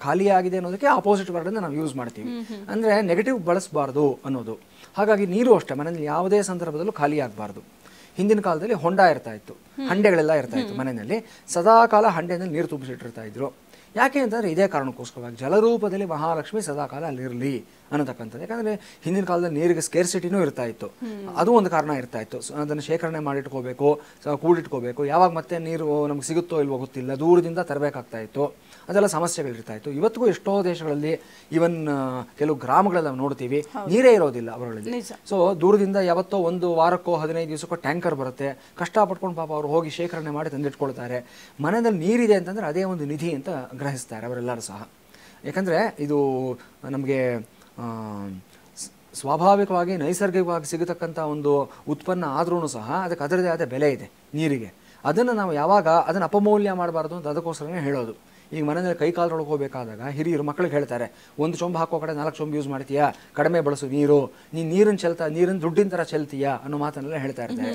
ಖಾಲಿಯಾಗಿದೆ ಅನ್ನೋದಕ್ಕೆ ಆಪೋಸಿಟ್ ವರ್ಡನ್ನು ನಾವು ಯೂಸ್ ಮಾಡ್ತೀವಿ. ಅಂದರೆ ನೆಗೆಟಿವ್ ಬಳಸಬಾರ್ದು ಅನ್ನೋದು. ಹಾಗಾಗಿ ನೀರು ಅಷ್ಟೇ ಮನೆಯಲ್ಲಿ ಯಾವುದೇ ಸಂದರ್ಭದಲ್ಲೂ ಖಾಲಿ ಆಗಬಾರ್ದು. ಹಿಂದಿನ ಕಾಲದಲ್ಲಿ ಹೊಂಡ ಇರ್ತಾ ಇತ್ತು, ಹಂಡೆಗಳೆಲ್ಲ ಇರ್ತಾ ಇತ್ತು ಮನೆಯಲ್ಲಿ. ಸದಾಕಾಲ ಹಂಡೆನಲ್ಲಿ ನೀರು ತುಂಬಿಸಿಟ್ಟಿರ್ತಾ ಇದ್ರು. ಯಾಕೆ ಅಂತಂದರೆ ಇದೇ ಕಾರಣಕ್ಕೋಸ್ಕರವಾಗಿ ಜಲರೂಪದಲ್ಲಿ ಮಹಾಲಕ್ಷ್ಮಿ ಸದಾಕಾಲ ಅಲ್ಲಿರಲಿ ಅನ್ನತಕ್ಕಂಥದ್ದು. ಯಾಕಂದರೆ ಹಿಂದಿನ ಕಾಲದಲ್ಲಿ ನೀರಿಗೆ ಸ್ಕೇರ್ಸಿಟಿನೂ ಇರ್ತಾ ಇತ್ತು, ಅದು ಒಂದು ಕಾರಣ ಇರ್ತಾ ಇತ್ತು. ಅದನ್ನು ಶೇಖರಣೆ ಮಾಡಿಟ್ಕೋಬೇಕು, ಕೂಡಿಟ್ಕೋಬೇಕು. ಯಾವಾಗ ಮತ್ತೆ ನೀರು ನಮ್ಗೆ ಸಿಗುತ್ತೋ ಇಲ್ವೋ ಗೊತ್ತಿಲ್ಲ, ದೂರದಿಂದ ತರಬೇಕಾಗ್ತಾ ಇತ್ತು. ಅದೆಲ್ಲ ಸಮಸ್ಯೆಗಳಿರ್ತಾ ಇತ್ತು. ಇವತ್ತಿಗೂ ಎಷ್ಟೋ ದೇಶಗಳಲ್ಲಿ, ಈವನ್ ಕೆಲವು ಗ್ರಾಮಗಳಲ್ಲಿ ನಾವು ನೋಡ್ತೀವಿ, ನೀರೇ ಇರೋದಿಲ್ಲ ಅವರಲ್ಲಿ. ಸೊ ದೂರದಿಂದ ಯಾವತ್ತೋ ಒಂದು ವಾರಕ್ಕೋ 15 ದಿವಸಕ್ಕೋ ಟ್ಯಾಂಕರ್ ಬರುತ್ತೆ, ಕಷ್ಟಪಟ್ಕೊಂಡು ಪಾಪ ಅವರು ಹೋಗಿ ಶೇಖರಣೆ ಮಾಡಿ ತಂದಿಟ್ಕೊಳ್ತಾರೆ. ಮನೆಯಲ್ಲಿ ನೀರಿದೆ ಅಂತಂದರೆ ಅದೇ ಒಂದು ನಿಧಿ ಅಂತ ಗ್ರಹಿಸ್ತಾರೆ ಅವರೆಲ್ಲರೂ ಸಹ. ಯಾಕಂದರೆ ಇದು ನಮಗೆ ಸ್ವಾಭಾವಿಕವಾಗಿ ನೈಸರ್ಗಿಕವಾಗಿ ಸಿಗತಕ್ಕಂಥ ಒಂದು ಉತ್ಪನ್ನ ಆದ್ರೂ ಸಹ ಅದಕ್ಕೆ ಅದರದೇ ಆದ ಬೆಲೆ ಇದೆ ನೀರಿಗೆ. ಅದನ್ನು ನಾವು ಯಾವಾಗ ಅದನ್ನು ಅಪಮೌಲ್ಯ ಮಾಡಬಾರ್ದು ಅಂತ ಅದಕ್ಕೋಸ್ಕರನೇ ಹೇಳೋದು. ಈಗ ಮನೆಯಲ್ಲಿ ಕೈ ಕಾಲೊಳಗೆ ಹೋಗಬೇಕಾದಾಗ ಹಿರಿಯರು ಮಕ್ಕಳಿಗೆ ಹೇಳ್ತಾರೆ, 1 ಚೊಂಬು ಹಾಕೋ ಕಡೆ 4 ಚೊಂಬು ಯೂಸ್ ಮಾಡ್ತೀಯಾ, ಕಡಿಮೆ ಬಳಸು ನೀರು, ನೀನು ನೀರನ್ನು ದುಡ್ಡಿನ ಥರ ಚೆಲ್ತೀಯಾ ಅನ್ನೋ ಮಾತನ್ನೆಲ್ಲ ಹೇಳ್ತಾ ಇರ್ತಾರೆ.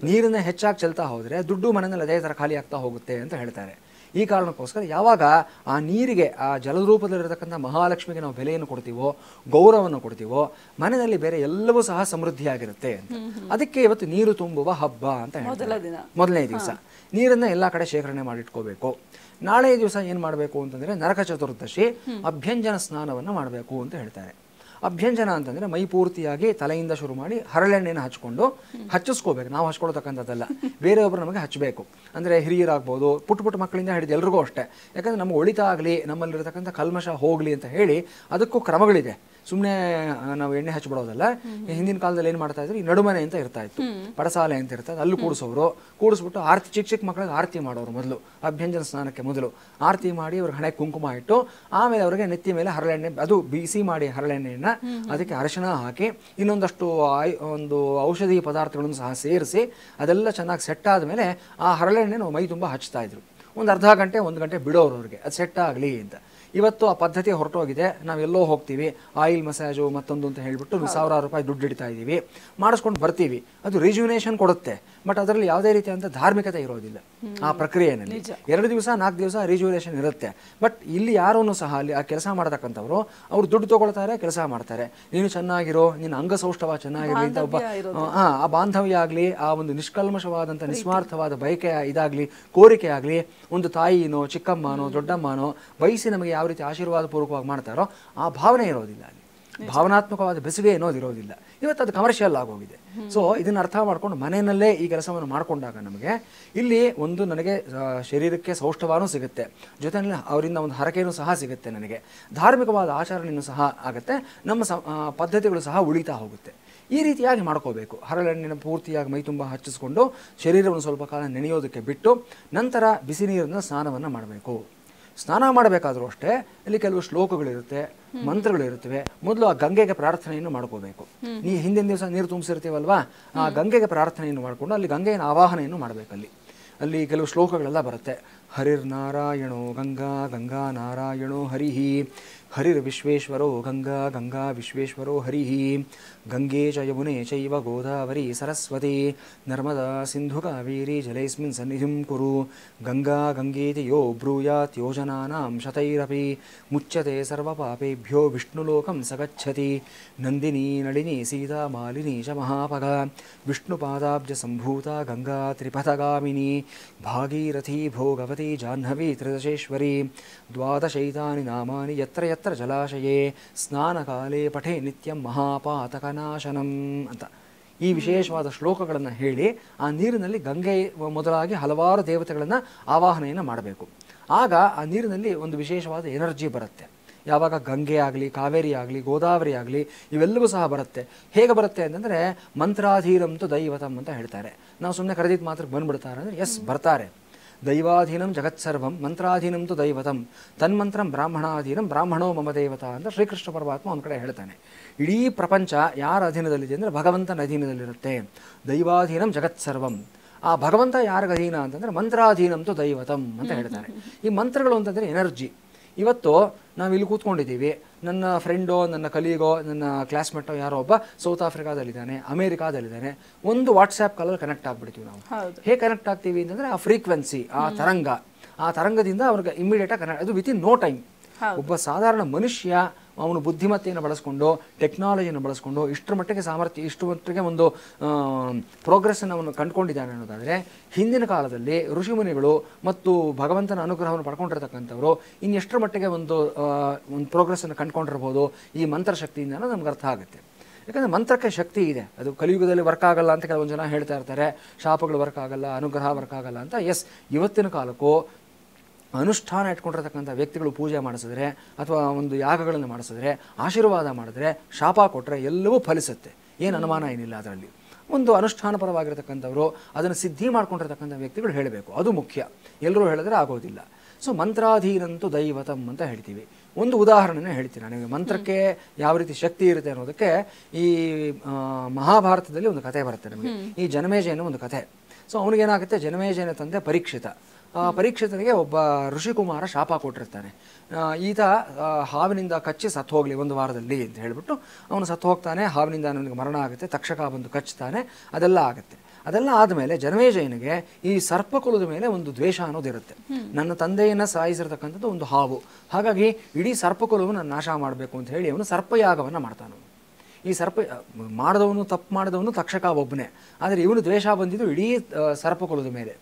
ನೀರನ್ನ ಹೆಚ್ಚಾಗಿ ಚೆಲ್ತಾ ಹೋದರೆ ದುಡ್ಡು ಮನೆಯಲ್ಲಿ ಅದೇ ಥರ ಖಾಲಿ ಆಗ್ತಾ ಹೋಗುತ್ತೆ ಅಂತ ಹೇಳ್ತಾರೆ. ಈ ಕಾರಣಕ್ಕೋಸ್ಕರ ಯಾವಾಗ ಆ ನೀರಿಗೆ, ಆ ಜಲರೂಪದಲ್ಲಿರತಕ್ಕಂಥ ಮಹಾಲಕ್ಷ್ಮಿಗೆ ನಾವು ಬೆಲೆಯನ್ನು ಕೊಡ್ತೀವೋ, ಗೌರವವನ್ನು ಕೊಡ್ತೀವೋ, ಮನೆಯಲ್ಲಿ ಬೇರೆ ಎಲ್ಲವೂ ಸಹ ಸಮೃದ್ಧಿಯಾಗಿರುತ್ತೆ ಅಂತ. ಅದಕ್ಕೆ ಇವತ್ತು ನೀರು ತುಂಬುವ ಹಬ್ಬ ಅಂತ ಹೇಳ್ತಾರೆ. ಮೊದಲನೇ ದಿವಸ ನೀರನ್ನು ಎಲ್ಲ ಕಡೆ ಶೇಖರಣೆ ಮಾಡಿಟ್ಕೋಬೇಕು. ನಾಳೆ ದಿವಸ ಏನು ಮಾಡಬೇಕು ಅಂತಂದರೆ ನರಕ ಚತುರ್ದಶಿ, ಅಭ್ಯಂಜನ ಸ್ನಾನವನ್ನು ಮಾಡಬೇಕು ಅಂತ ಹೇಳ್ತಾರೆ. ಅಭ್ಯಂಜನ ಅಂತಂದರೆ ಮೈ ಪೂರ್ತಿಯಾಗಿ ತಲೆಯಿಂದ ಶುರು ಮಾಡಿ ಹರಳೆಣ್ಣೆಯನ್ನು ಹಚ್ಚಿಸ್ಕೋಬೇಕು. ನಾವು ಹಚ್ಕೊಳ್ತಕ್ಕಂಥದ್ದಲ್ಲ, ಬೇರೆಯೊಬ್ಬರು ನಮಗೆ ಹಚ್ಚಬೇಕು. ಅಂದರೆ ಹಿರಿಯರಾಗ್ಬೋದು, ಪುಟ್ಟ ಮಕ್ಕಳಿಂದ ಹಿಡಿದು ಎಲ್ರಿಗೂ ಅಷ್ಟೇ. ಯಾಕಂದರೆ ನಮ್ಗೆ ಒಳಿತಾಗಲಿ, ನಮ್ಮಲ್ಲಿರತಕ್ಕಂಥ ಕಲ್ಮಶ ಹೋಗಲಿ ಅಂತ ಹೇಳಿ ಅದಕ್ಕೂ ಕ್ರಮಗಳಿದೆ. ಸುಮ್ಮನೆ ನಾವು ಎಣ್ಣೆ ಹಚ್ಬಿಡೋದಲ್ಲ. ಹಿಂದಿನ ಕಾಲದಲ್ಲಿ ಏನು ಮಾಡ್ತಾ ಇದ್ರು, ಈ ನಡುಮನೆ ಅಂತ ಇರ್ತಾ ಇತ್ತು, ಪಡಸಾಲೆ ಅಂತ ಇರ್ತದೆ, ಅಲ್ಲಿ ಕೂಡಿಸ್ಬಿಟ್ಟು ಆರತಿ, ಚಿಕ್ಕ ಮಕ್ಕಳಿಗೆ ಆರತಿ ಮಾಡೋರು. ಮೊದಲು ಅಭ್ಯಂಜನ ಸ್ನಾನಕ್ಕೆ ಮೊದಲು ಆರತಿ ಮಾಡಿ ಅವ್ರಿಗೆ ಹಣೆ ಕುಂಕುಮ ಇಟ್ಟು, ಆಮೇಲೆ ಅವರಿಗೆ ನೆತ್ತಿ ಮೇಲೆ ಹರಳೆಣ್ಣೆ, ಅದು ಬಿಸಿ ಮಾಡಿ ಹರಳೆಣ್ಣೆಯನ್ನು ಅದಕ್ಕೆ ಅರಿಶಿನ ಹಾಕಿ ಇನ್ನೊಂದಷ್ಟು ಒಂದು ಔಷಧಿ ಪದಾರ್ಥಗಳನ್ನು ಸಹ ಸೇರಿಸಿ ಅದೆಲ್ಲ ಚೆನ್ನಾಗಿ ಸೆಟ್ ಆದಮೇಲೆ ಆ ಹರಳೆಣ್ಣೆ ನಾವು ಮೈ ತುಂಬ ಹಚ್ತಾ ಇದ್ರು. ಒಂದು ಅರ್ಧ ಗಂಟೆ 1 ಗಂಟೆ ಬಿಡೋರು ಅವ್ರಿಗೆ, ಅದು ಸೆಟ್ ಆಗಲಿ ಅಂತ. ಇವತ್ತು ಆ ಪದ್ಧತಿ ಹೊರಟೋಗಿದೆ. ನಾವೆಲ್ಲೋ ಹೋಗ್ತೀವಿ, ಆಯಿಲ್ ಮಸಾಜು ಮತ್ತೊಂದು ಅಂತ ಹೇಳಿಬಿಟ್ಟು ₹1000 ದುಡ್ಡು ಇಡ್ತಾ ಇದ್ದೀವಿ, ಮಾಡಿಸ್ಕೊಂಡು ಬರ್ತೀವಿ. ಅದು ರಿಜ್ಯುನೇಷನ್ ಕೊಡುತ್ತೆ, ಬಟ್ ಅದರಲ್ಲಿ ಯಾವುದೇ ರೀತಿಯಾದಂಥ ಧಾರ್ಮಿಕತೆ ಇರೋದಿಲ್ಲ ಆ ಪ್ರಕ್ರಿಯೆಯಲ್ಲಿ. 2 ದಿವಸ 4 ದಿವಸ ರಿಜ್ಯುನೇಷನ್ ಇರುತ್ತೆ. ಬಟ್ ಇಲ್ಲಿ ಯಾರೂ ಸಹ ಅಲ್ಲಿ ಆ ಕೆಲಸ ಮಾಡತಕ್ಕಂಥವ್ರು ಅವ್ರು ದುಡ್ಡು ತೊಗೊಳ್ತಾರೆ, ಕೆಲಸ ಮಾಡ್ತಾರೆ. ನೀನು ಚೆನ್ನಾಗಿರೋ, ನಿನ್ನ ಅಂಗಸೌಷ್ಠವ ಚೆನ್ನಾಗಿರಲಿ ಅಂತ ಒಬ್ಬ ಆ ಬಾಂಧವ್ಯ ಆಗಲಿ, ಆ ಒಂದು ನಿಷ್ಕಲ್ಮಶವಾದಂಥ ನಿಸ್ವಾರ್ಥವಾದ ಬಯಕೆ ಇದಾಗಲಿ, ಕೋರಿಕೆ ಆಗಲಿ, ಒಂದು ತಾಯಿನೋ ಚಿಕ್ಕಮ್ಮನೋ ದೊಡ್ಡಮ್ಮನೋ ಬಯಸಿ ನಮಗೆ ಯಾವ ರೀತಿ ಆಶೀರ್ವಾದ ಪೂರ್ವಕವಾಗಿ ಮಾಡ್ತಾರೋ ಆ ಭಾವನೆ ಇರೋದಿಲ್ಲ ಅಲ್ಲಿ. ಭಾವನಾತ್ಮಕವಾದ ಬೆಸುಗೆ ಅನ್ನೋದು ಇರೋದಿಲ್ಲ. ಇವತ್ತು ಅದು ಕಮರ್ಷಿಯಲ್ ಆಗೋಗಿದೆ. ಸೊ ಇದನ್ನು ಅರ್ಥ ಮಾಡ್ಕೊಂಡು ಮನೆಯಲ್ಲೇ ಈ ಕೆಲಸವನ್ನು ಮಾಡಿಕೊಂಡಾಗ ನಮಗೆ ಇಲ್ಲಿ ಒಂದು ನನಗೆ ಶರೀರಕ್ಕೆ ಸೌಷ್ಠವಾನೂ ಸಿಗುತ್ತೆ, ಜೊತೆಯಲ್ಲಿ ಅವರಿಂದ ಒಂದು ಹರಕೆಯೂ ಸಹ ಸಿಗುತ್ತೆ, ನನಗೆ ಧಾರ್ಮಿಕವಾದ ಆಚರಣೆಯೂ ಸಹ ಆಗುತ್ತೆ, ನಮ್ಮ ಪದ್ಧತಿಗಳು ಸಹ ಉಳಿತಾ ಹೋಗುತ್ತೆ. ಈ ರೀತಿಯಾಗಿ ಮಾಡ್ಕೋಬೇಕು. ಹರಳೆಣ್ಣೆನ ಪೂರ್ತಿಯಾಗಿ ಮೈ ತುಂಬ ಹಚ್ಚಿಸ್ಕೊಂಡು ಶರೀರವನ್ನು ಸ್ವಲ್ಪ ಕಾಲ ನೆನೆಯೋದಕ್ಕೆ ಬಿಟ್ಟು ನಂತರ ಬಿಸಿ ನೀರಿನ ಸ್ನಾನವನ್ನು ಮಾಡಬೇಕು. ಸ್ನಾನ ಮಾಡಬೇಕಾದ್ರೂ ಅಷ್ಟೇ ಇಲ್ಲಿ ಕೆಲವು ಶ್ಲೋಕಗಳಿರುತ್ತೆ, ಮಂತ್ರಗಳಿರುತ್ತವೆ. ಮೊದಲು ಆ ಗಂಗೆಗೆ ಪ್ರಾರ್ಥನೆಯನ್ನು ಮಾಡ್ಕೋಬೇಕು. ಹಿಂದಿನ ದಿವಸ ನೀರು ತುಂಬಿಸಿರ್ತೀವಲ್ವಾ, ಆ ಗಂಗೆಗೆ ಪ್ರಾರ್ಥನೆಯನ್ನು ಮಾಡಿಕೊಂಡು ಅಲ್ಲಿ ಗಂಗೆಯನ್ನು ಆವಾಹನೆಯನ್ನು ಮಾಡಬೇಕಲ್ಲಿ. ಅಲ್ಲಿ ಕೆಲವು ಶ್ಲೋಕಗಳೆಲ್ಲ ಬರುತ್ತೆ. ಹರಿರ್ನಾರಾಯಣೋ ಗಂಗಾ ಗಂಗಾ ನಾರಾಯಣೋ ಹರಿಹಿ, ಹರಿರ್ ವಿಶ್ವೇಶ್ವರೋ ಗಂಗಾ ಗಂಗಾ ವಿಶ್ವೇಶ್ವರೋ ಹರಿಹಿ, ಗಂಗೆ ಚ ಯಮುನೆ ಚೈವ ಗೋದಾವರಿ ಸರಸ್ವತಿ ನರ್ಮದಾ ಸಿಂಧು ಕಾವೇರಿ ಜಲೈಸ್ಮಿನ್ ಸನ್ನಿಧಿಂ ಕುರು, ಗಂಗಾ ಗಂಗೇತಿ ಯೋ ಬ್ರೂಯಾತ್ ಯೋಜನಾನಾಂ ಶತೈರಪಿ ಮುಚ್ಯತೆ ಸರ್ವಪಾಪೇಭ್ಯೋ ವಿಷ್ಣುಲೋಕಂ ಸಗಚ್ಚತಿ, ನಂದಿನಿ ನಳಿನಿ ಸೀತಾ ಮಾಲಿನಿ ಚ ಮಹಾಪಗ, ವಿಷ್ಣುಪಾದಾಬ್ಜ ಸಂಭೂತ ಗಂಗಾ ತ್ರಿಪಥಗಾಮಿನಿ, ಭಾಗೀರಥಿ ಭೋಗವತಿ ಜಾಹ್ನವಿ ತ್ರಿದಶೇಶ್ವರಿ, ದ್ವಾದಶೈತಾನಿ ನಾಮಾನಿ ಯತ್ರ ಯತ್ರ ಜಲಾಶಯೇ ಸ್ನಾನಕಾಲೇ ಪಠೆ ನಿತ್ಯಂ ಮಹಾಪಾತಕನಾಶನಂ ಅಂತ ಈ ವಿಶೇಷವಾದ ಶ್ಲೋಕಗಳನ್ನು ಹೇಳಿ ಆ ನೀರಿನಲ್ಲಿ ಗಂಗೆ ಮೊದಲಾಗಿ ಹಲವಾರು ದೇವತೆಗಳನ್ನು ಆವಾಹನೆಯನ್ನು ಮಾಡಬೇಕು. ಆಗ ಆ ನೀರಿನಲ್ಲಿ ಒಂದು ವಿಶೇಷವಾದ ಎನರ್ಜಿ ಬರುತ್ತೆ. ಯಾವಾಗ ಗಂಗೆ ಆಗಲಿ, ಕಾವೇರಿ ಆಗಲಿ, ಗೋದಾವರಿ ಆಗಲಿ ಇವೆಲ್ಲವೂ ಸಹ ಬರುತ್ತೆ. ಹೇಗೆ ಬರುತ್ತೆ ಅಂತಂದರೆ ಮಂತ್ರಾಧೀನಂತು ದೈವತಂ ಅಂತ ಹೇಳ್ತಾರೆ. ನಾವು ಸುಮ್ಮನೆ ಕರೆದಿದ್ದು ಮಾತ್ರ ಬಂದ್ಬಿಡ್ತಾರೆ ಅಂದರೆ ಎಸ್ ಬರ್ತಾರೆ. ದೈವಾಧೀನಂ ಜಗತ್ಸರ್ವಂ ಮಂತ್ರಾಧೀನಂತು ದೈವತಂ ತನ್ಮಂತ್ರಂ ಬ್ರಾಹ್ಮಣಾಧೀನಂ ಬ್ರಾಹ್ಮಣೋ ಮಮ ದೇವತಾ ಅಂತ ಶ್ರೀಕೃಷ್ಣ ಪರಮಾತ್ಮ ಒಂದು ಕಡೆ ಹೇಳ್ತಾನೆ. ಇಡೀ ಪ್ರಪಂಚ ಯಾರ ಅಧೀನದಲ್ಲಿದೆ ಅಂದರೆ ಭಗವಂತನ ಅಧೀನದಲ್ಲಿರುತ್ತೆ. ದೈವಾಧೀನಂ ಜಗತ್ಸರ್ವಂ. ಆ ಭಗವಂತ ಯಾರಿಗೆ ಅಧೀನ ಅಂತಂದರೆ ಮಂತ್ರಾಧೀನಂತು ದೈವತಂ ಅಂತ ಹೇಳ್ತಾರೆ. ಈ ಮಂತ್ರಗಳು ಅಂತಂದರೆ ಎನರ್ಜಿ. ಇವತ್ತು ನಾವು ಇಲ್ಲಿ ಕೂತ್ಕೊಂಡಿದ್ದೀವಿ, ನನ್ನ ಫ್ರೆಂಡೋ, ನನ್ನ ಕಲೀಗೋ, ನನ್ನ ಕ್ಲಾಸ್ಮೇಟೋ ಯಾರೋ ಒಬ್ಬ ಸೌತ್ ಆಫ್ರಿಕಾದಲ್ಲಿದ್ದಾನೆ, ಅಮೇರಿಕಾದಲ್ಲಿದ್ದಾನೆ, ಒಂದು ವಾಟ್ಸ್ಆ್ಯಪ್ ಕಾಲಲ್ಲಿ ಕನೆಕ್ಟ್ ಆಗ್ಬಿಡ್ತೀವಿ ನಾವು. ಹೇಗೆ ಕನೆಕ್ಟ್ ಆಗ್ತೀವಿ ಅಂತಂದರೆ ಆ ಫ್ರೀಕ್ವೆನ್ಸಿ, ಆ ತರಂಗದಿಂದ ಅವ್ರಿಗೆ ಇಮಿಡಿಯೇಟಾಗಿ ಕನೆಕ್ಟ್, ಅದು ವಿತಿನ್ ನೋ ಟೈಮ್. ಒಬ್ಬ ಸಾಧಾರಣ ಮನುಷ್ಯ ಅವನು ಬುದ್ಧಿಮತ್ತೆಯನ್ನು ಬಳಸ್ಕೊಂಡು, ಟೆಕ್ನಾಲಜಿಯನ್ನು ಬಳಸ್ಕೊಂಡು ಇಷ್ಟರ ಮಟ್ಟಿಗೆ ಸಾಮರ್ಥ್ಯ, ಇಷ್ಟು ಮಟ್ಟಿಗೆ ಒಂದು ಪ್ರೋಗ್ರೆಸ್ಸನ್ನು ಅವನು ಕಂಡುಕೊಂಡಿದ್ದಾನೆ ಅನ್ನೋದಾದರೆ, ಹಿಂದಿನ ಕಾಲದಲ್ಲಿ ಋಷಿಮುನಿಗಳು ಮತ್ತು ಭಗವಂತನ ಅನುಗ್ರಹವನ್ನು ಪಡ್ಕೊಂಡಿರ್ತಕ್ಕಂಥವ್ರು ಇನ್ನೆಷ್ಟರ ಮಟ್ಟಿಗೆ ಒಂದು ಪ್ರೋಗ್ರೆಸ್ಸನ್ನು ಕಂಡುಕೊಂಡಿರ್ಬೋದು ಈ ಮಂತ್ರಶಕ್ತಿಯಿಂದ ಅನ್ನೋದು ನಮ್ಗೆ ಅರ್ಥ ಆಗುತ್ತೆ. ಯಾಕಂದರೆ ಮಂತ್ರಕ್ಕೆ ಶಕ್ತಿ ಇದೆ. ಅದು ಕಲಿಯುಗದಲ್ಲಿ ವರ್ಕ್ ಆಗಲ್ಲ ಅಂತ ಕೆಲವೊಂದು ಜನ ಹೇಳ್ತಾ ಇರ್ತಾರೆ, ಶಾಪಗಳು ವರ್ಕ್ ಆಗಲ್ಲ, ಅನುಗ್ರಹ ವರ್ಕ್ ಆಗಲ್ಲ ಅಂತ. ಎಸ್, ಇವತ್ತಿನ ಕಾಲಕ್ಕೂ ಅನುಷ್ಠಾನ ಇಟ್ಕೊಂಡಿರ್ತಕ್ಕಂಥ ವ್ಯಕ್ತಿಗಳು ಪೂಜೆ ಮಾಡಿಸಿದ್ರೆ ಅಥವಾ ಒಂದು ಯಾಗಗಳನ್ನು ಮಾಡಿಸಿದ್ರೆ, ಆಶೀರ್ವಾದ ಮಾಡಿದ್ರೆ, ಶಾಪ ಕೊಟ್ಟರೆ ಎಲ್ಲವೂ ಫಲಿಸುತ್ತೆ. ಏನು ಅನುಮಾನ ಏನಿಲ್ಲ ಅದರಲ್ಲಿ. ಒಂದು ಅನುಷ್ಠಾನಪರವಾಗಿರ್ತಕ್ಕಂಥವ್ರು ಅದನ್ನು ಸಿದ್ಧಿ ಮಾಡ್ಕೊಂಡಿರ್ತಕ್ಕಂಥ ವ್ಯಕ್ತಿಗಳು ಹೇಳಬೇಕು, ಅದು ಮುಖ್ಯ. ಎಲ್ಲರೂ ಹೇಳಿದ್ರೆ ಆಗೋದಿಲ್ಲ. ಸೊ ಮಂತ್ರಾಧೀನಂತೂ ದೈವತಂ ಅಂತ ಹೇಳ್ತೀವಿ. ಒಂದು ಉದಾಹರಣೆನೇ ಹೇಳ್ತೀನಿ ನನಗೆ ಮಂತ್ರಕ್ಕೆ ಯಾವ ರೀತಿ ಶಕ್ತಿ ಇರುತ್ತೆ ಅನ್ನೋದಕ್ಕೆ. ಈ ಮಹಾಭಾರತದಲ್ಲಿ ಒಂದು ಕಥೆ ಬರುತ್ತೆ ನಮಗೆ, ಈ ಜನಮೇಜಯನ ಒಂದು ಕಥೆ. ಸೊ ಅವನಿಗೇನಾಗುತ್ತೆ, ಜನಮೇಜಯನ ತಂದೆ ಪರೀಕ್ಷಿತ. ಪರೀಕ್ಷಿತನಿಗೆ ಒಬ್ಬ ಋಷಿಕುಮಾರ ಶಾಪ ಕೊಟ್ಟಿರ್ತಾನೆ, ಈತ ಹಾವಿನಿಂದ ಕಚ್ಚಿ ಸತ್ತು ಹೋಗಲಿ ಒಂದು ವಾರದಲ್ಲಿ ಅಂತ ಹೇಳಿಬಿಟ್ಟು ಅವನು ಸತ್ತು ಹೋಗ್ತಾನೆ. ಹಾವಿನಿಂದ ಅವನಿಗೆ ಮರಣ ಆಗುತ್ತೆ, ತಕ್ಷಕ ಬಂದು ಕಚ್ತಾನೆ, ಅದೆಲ್ಲ ಆಗುತ್ತೆ. ಅದೆಲ್ಲ ಆದಮೇಲೆ ಜನಮೇಜಯನಿಗೆ ಈ ಸರ್ಪಕುಲದ ಮೇಲೆ ಒಂದು ದ್ವೇಷ ಅನ್ನೋದಿರುತ್ತೆ. ನನ್ನ ತಂದೆಯನ್ನು ಸಾಯಿಸಿರ್ತಕ್ಕಂಥದ್ದು ಒಂದು ಹಾವು, ಹಾಗಾಗಿ ಇಡೀ ಸರ್ಪಕುಲವನ್ನು ನಾನು ನಾಶ ಮಾಡಬೇಕು ಅಂತ ಹೇಳಿ ಅವನು ಸರ್ಪಯಾಗವನ್ನು ಮಾಡ್ತಾನೆ. ಈ ಮಾಡಿದವನು, ತಪ್ಪು ಮಾಡಿದವನು ತಕ್ಷಕ ಒಬ್ಬನೇ, ಆದರೆ ಇವನು ದ್ವೇಷ ಬಂದಿದ್ದು ಇಡೀ ಸರ್ಪಕುಲದ ಮೇಲೆ.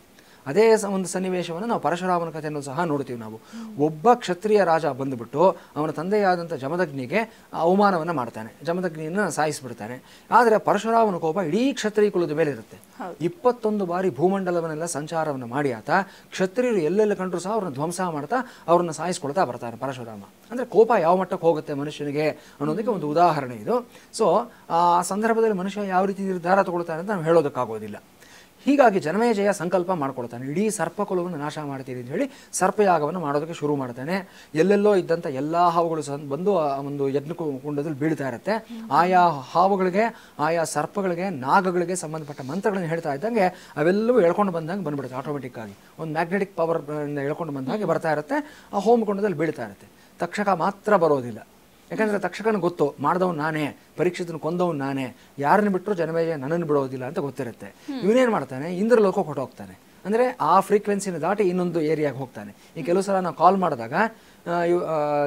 ಅದೇ ಒಂದು ಸನ್ನಿವೇಶವನ್ನು ನಾವು ಪರಶುರಾಮನ ಕಥೆಯನ್ನು ಸಹ ನೋಡ್ತೀವಿ ನಾವು. ಒಬ್ಬ ಕ್ಷತ್ರಿಯ ರಾಜ ಬಂದುಬಿಟ್ಟು ಅವನ ತಂದೆಯಾದಂಥ ಜಮದಗ್ನಿಗೆ ಅವಮಾನವನ್ನು ಮಾಡ್ತಾನೆ, ಜಮದಗ್ನಿಯನ್ನು ಸಾಯಿಸಿಬಿಡ್ತಾನೆ. ಆದರೆ ಪರಶುರಾಮನ ಕೋಪ ಇಡೀ ಕ್ಷತ್ರಿಯ ಕುಲದ ಮೇಲೆ ಇರುತ್ತೆ. 21 ಬಾರಿ ಭೂಮಂಡಲವನ್ನೆಲ್ಲ ಸಂಚಾರವನ್ನು ಮಾಡಿ ಆತ ಕ್ಷತ್ರಿಯರು ಎಲ್ಲೆಲ್ಲ ಕಂಡ್ರು ಸಹ ಅವ್ರನ್ನ ಧ್ವಂಸ ಮಾಡ್ತಾ ಅವ್ರನ್ನ ಸಾಯಿಸ್ಕೊಳ್ತಾ ಬರ್ತಾನೆ ಪರಶುರಾಮ. ಅಂದರೆ ಕೋಪ ಯಾವ ಮಟ್ಟಕ್ಕೆ ಹೋಗುತ್ತೆ ಮನುಷ್ಯನಿಗೆ ಅನ್ನೋದಕ್ಕೆ ಒಂದು ಉದಾಹರಣೆ ಇದು. ಸೊ ಆ ಸಂದರ್ಭದಲ್ಲಿ ಮನುಷ್ಯ ಯಾವ ರೀತಿ ನಿರ್ಧಾರ ತಗೊಳ್ತಾನೆ ಅಂತ ನಾವು ಹೇಳೋದಕ್ಕಾಗೋದಿಲ್ಲ. ಹೀಗಾಗಿ ಜನಮೇಜಯ ಸಂಕಲ್ಪ ಮಾಡ್ಕೊಳ್ತಾನೆ, ಇಡೀ ಸರ್ಪಕುಲವನ್ನು ನಾಶ ಮಾಡ್ತೀನಿ ಅಂತ ಹೇಳಿ ಸರ್ಪಯಾಗವನ್ನು ಮಾಡೋದಕ್ಕೆ ಶುರು ಮಾಡ್ತಾನೆ. ಎಲ್ಲೆಲ್ಲೋ ಇದ್ದಂಥ ಎಲ್ಲ ಹಾವುಗಳು ಸಹ ಬಂದು ಆ ಒಂದು ಯಜ್ಞಕುಂಡದಲ್ಲಿ ಬೀಳ್ತಾ ಇರುತ್ತೆ. ಆಯಾ ಹಾವುಗಳಿಗೆ, ಆಯಾ ಸರ್ಪಗಳಿಗೆ, ನಾಗಗಳಿಗೆ ಸಂಬಂಧಪಟ್ಟ ಮಂತ್ರಗಳನ್ನು ಹೇಳ್ತಾ ಇದ್ದಂಗೆ ಅವೆಲ್ಲವೂ ಎಳ್ಕೊಂಡು ಬಂದಂಗೆ ಬಂದ್ಬಿಡುತ್ತೆ. ಆಟೋಮೆಟಿಕ್ ಆಗಿ ಒಂದು ಮ್ಯಾಗ್ನೆಟಿಕ್ ಪವರ್ ಎಳ್ಕೊಂಡು ಬಂದಾಗೆ ಬರ್ತಾ ಇರುತ್ತೆ. ಆ ಹೋಮಕುಂಡದಲ್ಲಿ ಬೀಳ್ತಾ ಇರುತ್ತೆ. ತಕ್ಷಕ ಮಾತ್ರ ಬರೋದಿಲ್ಲ. ಯಾಕಂದರೆ ತಕ್ಷಕನ ಗೊತ್ತು, ಮಾಡಿದವನು ನಾನೇ, ಪರೀಕ್ಷಿತನ ಕೊಂದವನು ನಾನೇ, ಯಾರನ್ನು ಬಿಟ್ಟರು ಜನಮೇಜಯ ನನ್ನನ್ನು ಬಿಡೋದಿಲ್ಲ ಅಂತ ಗೊತ್ತಿರುತ್ತೆ. ಇವನೇನು ಮಾಡ್ತಾನೆ, ಇಂದ್ರಲೋಕಕ್ಕೆ ಹೊಟ್ಟೋಗ್ತಾನೆ. ಅಂದರೆ ಆ ಫ್ರೀಕ್ವೆನ್ಸಿನ ದಾಟಿ ಇನ್ನೊಂದು ಏರಿಯಾಗೆ ಹೋಗ್ತಾನೆ. ಈ ಕೆಲವು ಸಲ ನಾವು ಕಾಲ್ ಮಾಡಿದಾಗ